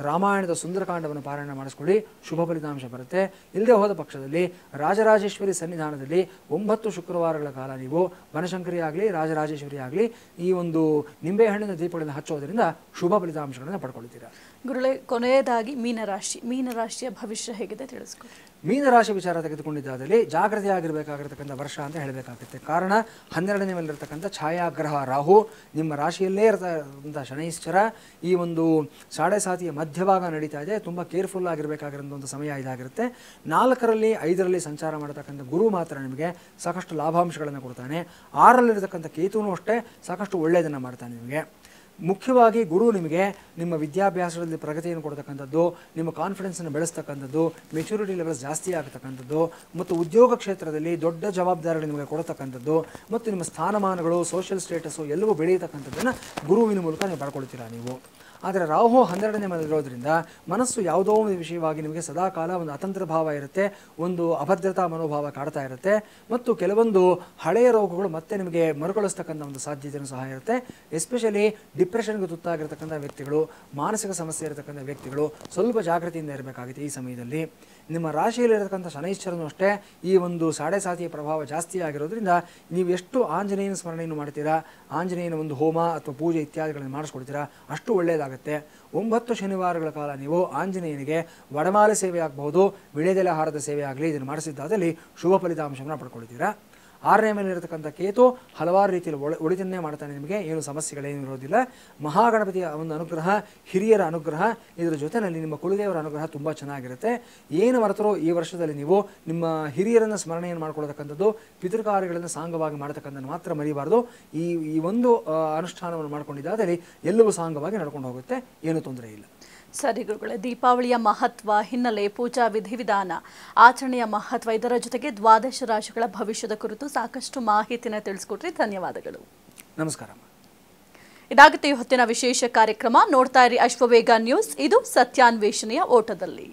ರಾಮಾಯಣದ ಸುಂದರಕಾಂಡವನ್ನು ಪಾರಾಯಣ ಮಾಡಿಸ್ಕೊಳ್ಳಿ. ಶುಭ ಫಲಿತಾಂಶ ಬರುತ್ತೆ. ಇಲ್ಲದೆ ಹೋದ ಪಕ್ಷದಲ್ಲಿ ರಾಜರಾಜೇಶ್ವರಿ ಸನ್ನಿಧಾನದಲ್ಲಿ 9 ಶುಕ್ರವಾರಗಳ ಕಾಲ ನೀವು ಬನಶಂಕರಿ ಆಗಲಿ, ರಾಜರಾಜೇಶ್ವರಿ ಆಗಲಿ ಈ ಒಂದು ನಿಂಬೆಹಣ್ಣಿನ ದೀಪಗಳನ್ನು ಹಚ್ಚೋದ್ರಿಂದ ಶುಭ ಫಲಿತಾಂಶಗಳನ್ನು ಪಡ್ಕೊಳ್ತೀರಾ. ಗುರುಗಳೇ, ಕೊನೆಯದಾಗಿ ಮೀನರಾಶಿಯ ಭವಿಷ್ಯ ಹೇಗಿದೆ ತಿಳಿಸ್ಕೊಡಿ. ಮೀನರಾಶಿ ವಿಚಾರ ತೆಗೆದುಕೊಂಡಿದ್ದಾದಲ್ಲಿ ಜಾಗೃತಿ ಆಗಿರಬೇಕಾಗಿರ್ತಕ್ಕಂಥ ವರ್ಷ ಅಂತ ಹೇಳಬೇಕಾಗುತ್ತೆ. ಕಾರಣ 12ನೇ ಮೇಲಿರ್ತಕ್ಕಂಥ ಛಾಯಾಗ್ರಹ ರಾಹು, ನಿಮ್ಮ ರಾಶಿಯಲ್ಲೇ ಇರತಕ್ಕಂಥ ಶನೈಶ್ಚರ ಈ ಒಂದು ಸಾಡೆ ಸಾತಿಯ ಮಧ್ಯಭಾಗ ನಡೀತಾ ಇದೆ. ತುಂಬ ಕೇರ್ಫುಲ್ ಆಗಿರಬೇಕಾಗಿರೋ ಒಂದು ಸಮಯ ಇದಾಗಿರುತ್ತೆ. 4ರಲ್ಲಿ 5ರಲ್ಲಿ ಸಂಚಾರ ಮಾಡತಕ್ಕಂಥ ಗುರು ಮಾತ್ರ ನಿಮಗೆ ಸಾಕಷ್ಟು ಲಾಭಾಂಶಗಳನ್ನು ಕೊಡ್ತಾನೆ. 6ರಲ್ಲಿರ್ತಕ್ಕಂಥ ಕೇತುನೂ ಅಷ್ಟೇ ಸಾಕಷ್ಟು ಒಳ್ಳೆಯದನ್ನು ಮಾಡ್ತಾನೆ ನಿಮಗೆ. ಮುಖ್ಯವಾಗಿ ಗುರು ನಿಮಗೆ ನಿಮ್ಮ ವಿದ್ಯಾಭ್ಯಾಸದಲ್ಲಿ ಪ್ರಗತಿಯನ್ನು ಕೊಡ್ತಕ್ಕಂಥದ್ದು, ನಿಮ್ಮ ಕಾನ್ಫಿಡೆನ್ಸನ್ನು ಬೆಳೆಸ್ತಕ್ಕಂಥದ್ದು, ಮೆಚುರಿಟಿ ಲೆವೆಲ್ಸ್ ಜಾಸ್ತಿ ಆಗ್ತಕ್ಕಂಥದ್ದು ಮತ್ತು ಉದ್ಯೋಗ ಕ್ಷೇತ್ರದಲ್ಲಿ ದೊಡ್ಡ ಜವಾಬ್ದಾರಿಗಳು ನಿಮಗೆ ಕೊಡ್ತಕ್ಕಂಥದ್ದು ಮತ್ತು ನಿಮ್ಮ ಸ್ಥಾನಮಾನಗಳು, ಸೋಷಿಯಲ್ ಸ್ಟೇಟಸ್ಸು ಎಲ್ಲವೂ ಬೆಳೆಯತಕ್ಕಂಥದ್ದನ್ನು ಗುರುವಿನ ಮೂಲಕ ನೀವು ಪಡ್ಕೊಳ್ತೀರಾ ನೀವು. ಆದರೆ ರಾಹು 12ನೇ ಮನೆಯಲ್ಲಿರೋದ್ರಿಂದ ಮನಸ್ಸು ಯಾವುದೋ ಒಂದು ವಿಷಯವಾಗಿ ನಿಮಗೆ ಸದಾಕಾಲ ಒಂದು ಅತಂತ್ರ ಭಾವ ಇರುತ್ತೆ, ಒಂದು ಅಭದ್ರತಾ ಮನೋಭಾವ ಕಾಡ್ತಾ ಇರುತ್ತೆ ಮತ್ತು ಕೆಲವೊಂದು ಹಳೆಯ ರೋಗಗಳು ಮತ್ತೆ ನಿಮಗೆ ಮರುಕಳಿಸ್ತಕ್ಕಂಥ ಒಂದು ಸಾಧ್ಯತೆಯೂ ಸಹ ಇರುತ್ತೆ. ಎಸ್ಪೆಷಲಿ ಡಿಪ್ರೆಷನ್ಗೆ ತುತ್ತಾಗಿರ್ತಕ್ಕಂಥ ವ್ಯಕ್ತಿಗಳು, ಮಾನಸಿಕ ಸಮಸ್ಯೆ ಇರತಕ್ಕಂಥ ವ್ಯಕ್ತಿಗಳು ಸ್ವಲ್ಪ ಜಾಗೃತಿಯಿಂದ ಇರಬೇಕಾಗುತ್ತೆ ಈ ಸಮಯದಲ್ಲಿ. ನಿಮ್ಮ ರಾಶಿಯಲ್ಲಿರತಕ್ಕಂಥ ಶನೈಶ್ಚರನೂ ಅಷ್ಟೇ ಈ ಒಂದು ಸಾಡೆ ಸಾತಿಯ ಪ್ರಭಾವ ಜಾಸ್ತಿ ಆಗಿರೋದ್ರಿಂದ ನೀವು ಎಷ್ಟು ಆಂಜನೇಯನ ಸ್ಮರಣೆಯನ್ನು ಮಾಡ್ತೀರಾ, ಆಂಜನೇಯನ ಒಂದು ಹೋಮ ಅಥವಾ ಪೂಜೆ ಇತ್ಯಾದಿಗಳನ್ನು ಮಾಡಿಸ್ಕೊಡ್ತೀರಾ ಅಷ್ಟು ಒಳ್ಳೆಯದಾಗುತ್ತೆ. 9 ಶನಿವಾರಗಳ ಕಾಲ ನೀವು ಆಂಜನೇಯನಿಗೆ ವಡಮಾಲೆ ಸೇವೆ ಆಗಬಹುದು, ವಿಳೆದೆಲೆ ಹಾರದ ಸೇವೆ ಆಗಲಿ ಇದನ್ನು ಮಾಡಿಸಿದ್ದಾದಲ್ಲಿ ಶುಭ ಫಲಿತಾಂಶವನ್ನು ಪಡ್ಕೊಳ್ತೀರಾ. 6ನೇ ಮೇಲೆ ಇರತಕ್ಕಂಥ ಕೇತು ಹಲವಾರು ರೀತಿಯಲ್ಲಿ ಒಳಿತನ್ನೇ ಮಾಡ್ತಾನೆ. ನಿಮಗೆ ಏನು ಸಮಸ್ಯೆಗಳೇನು ಇರೋದಿಲ್ಲ. ಮಹಾಗಣಪತಿಯ ಒಂದು ಅನುಗ್ರಹ, ಹಿರಿಯರ ಅನುಗ್ರಹ, ಇದರ ಜೊತೆಯಲ್ಲಿ ನಿಮ್ಮ ಕುಲದೇವರ ಅನುಗ್ರಹ ತುಂಬ ಚೆನ್ನಾಗಿರುತ್ತೆ. ಏನು ಮರೆತರೋ ಈ ವರ್ಷದಲ್ಲಿ ನೀವು ನಿಮ್ಮ ಹಿರಿಯರನ್ನು ಸ್ಮರಣೆಯನ್ನು ಮಾಡ್ಕೊಳ್ತಕ್ಕಂಥದ್ದು, ಪಿತೃಕಾರ್ಯಗಳನ್ನು ಸಾಂಗವಾಗಿ ಮಾಡ್ತಕ್ಕಂಥದ್ದು ಮಾತ್ರ ಮರಿಬಾರ್ದು. ಈ ಒಂದು ಅನುಷ್ಠಾನವನ್ನು ಮಾಡ್ಕೊಂಡಿದ್ದಾದಲ್ಲಿ ಎಲ್ಲವೂ ಸಾಂಗವಾಗಿ ನಡ್ಕೊಂಡು ಹೋಗುತ್ತೆ, ಏನೂ ತೊಂದರೆ ಇಲ್ಲ. ಸರಿ ಗುರುಗಳೇ, ದೀಪಾವಳಿಯ ಮಹತ್ವ, ಹಿನ್ನೆಲೆ, ಪೂಜಾ ವಿಧಿವಿಧಾನ, ಆಚರಣೆಯ ಮಹತ್ವ, ಇದರ ಜೊತೆಗೆ ದ್ವಾದಶ ರಾಶಿಗಳ ಭವಿಷ್ಯದ ಕುರಿತು ಸಾಕಷ್ಟು ಮಾಹಿತಿನ ತಿಳಿಸ್ಕೊಟ್ರಿ. ಧನ್ಯವಾದಗಳು. ನಮಸ್ಕಾರ. ಇದಾಗುತ್ತೆ ಹೊತ್ತಿನ ವಿಶೇಷ ಕಾರ್ಯಕ್ರಮ. ನೋಡ್ತಾ ಇರಿ ಅಶ್ವವೇಗ ನ್ಯೂಸ್. ಇದು ಸತ್ಯಾನ್ವೇಷಣೆಯ ಓಟದಲ್ಲಿ.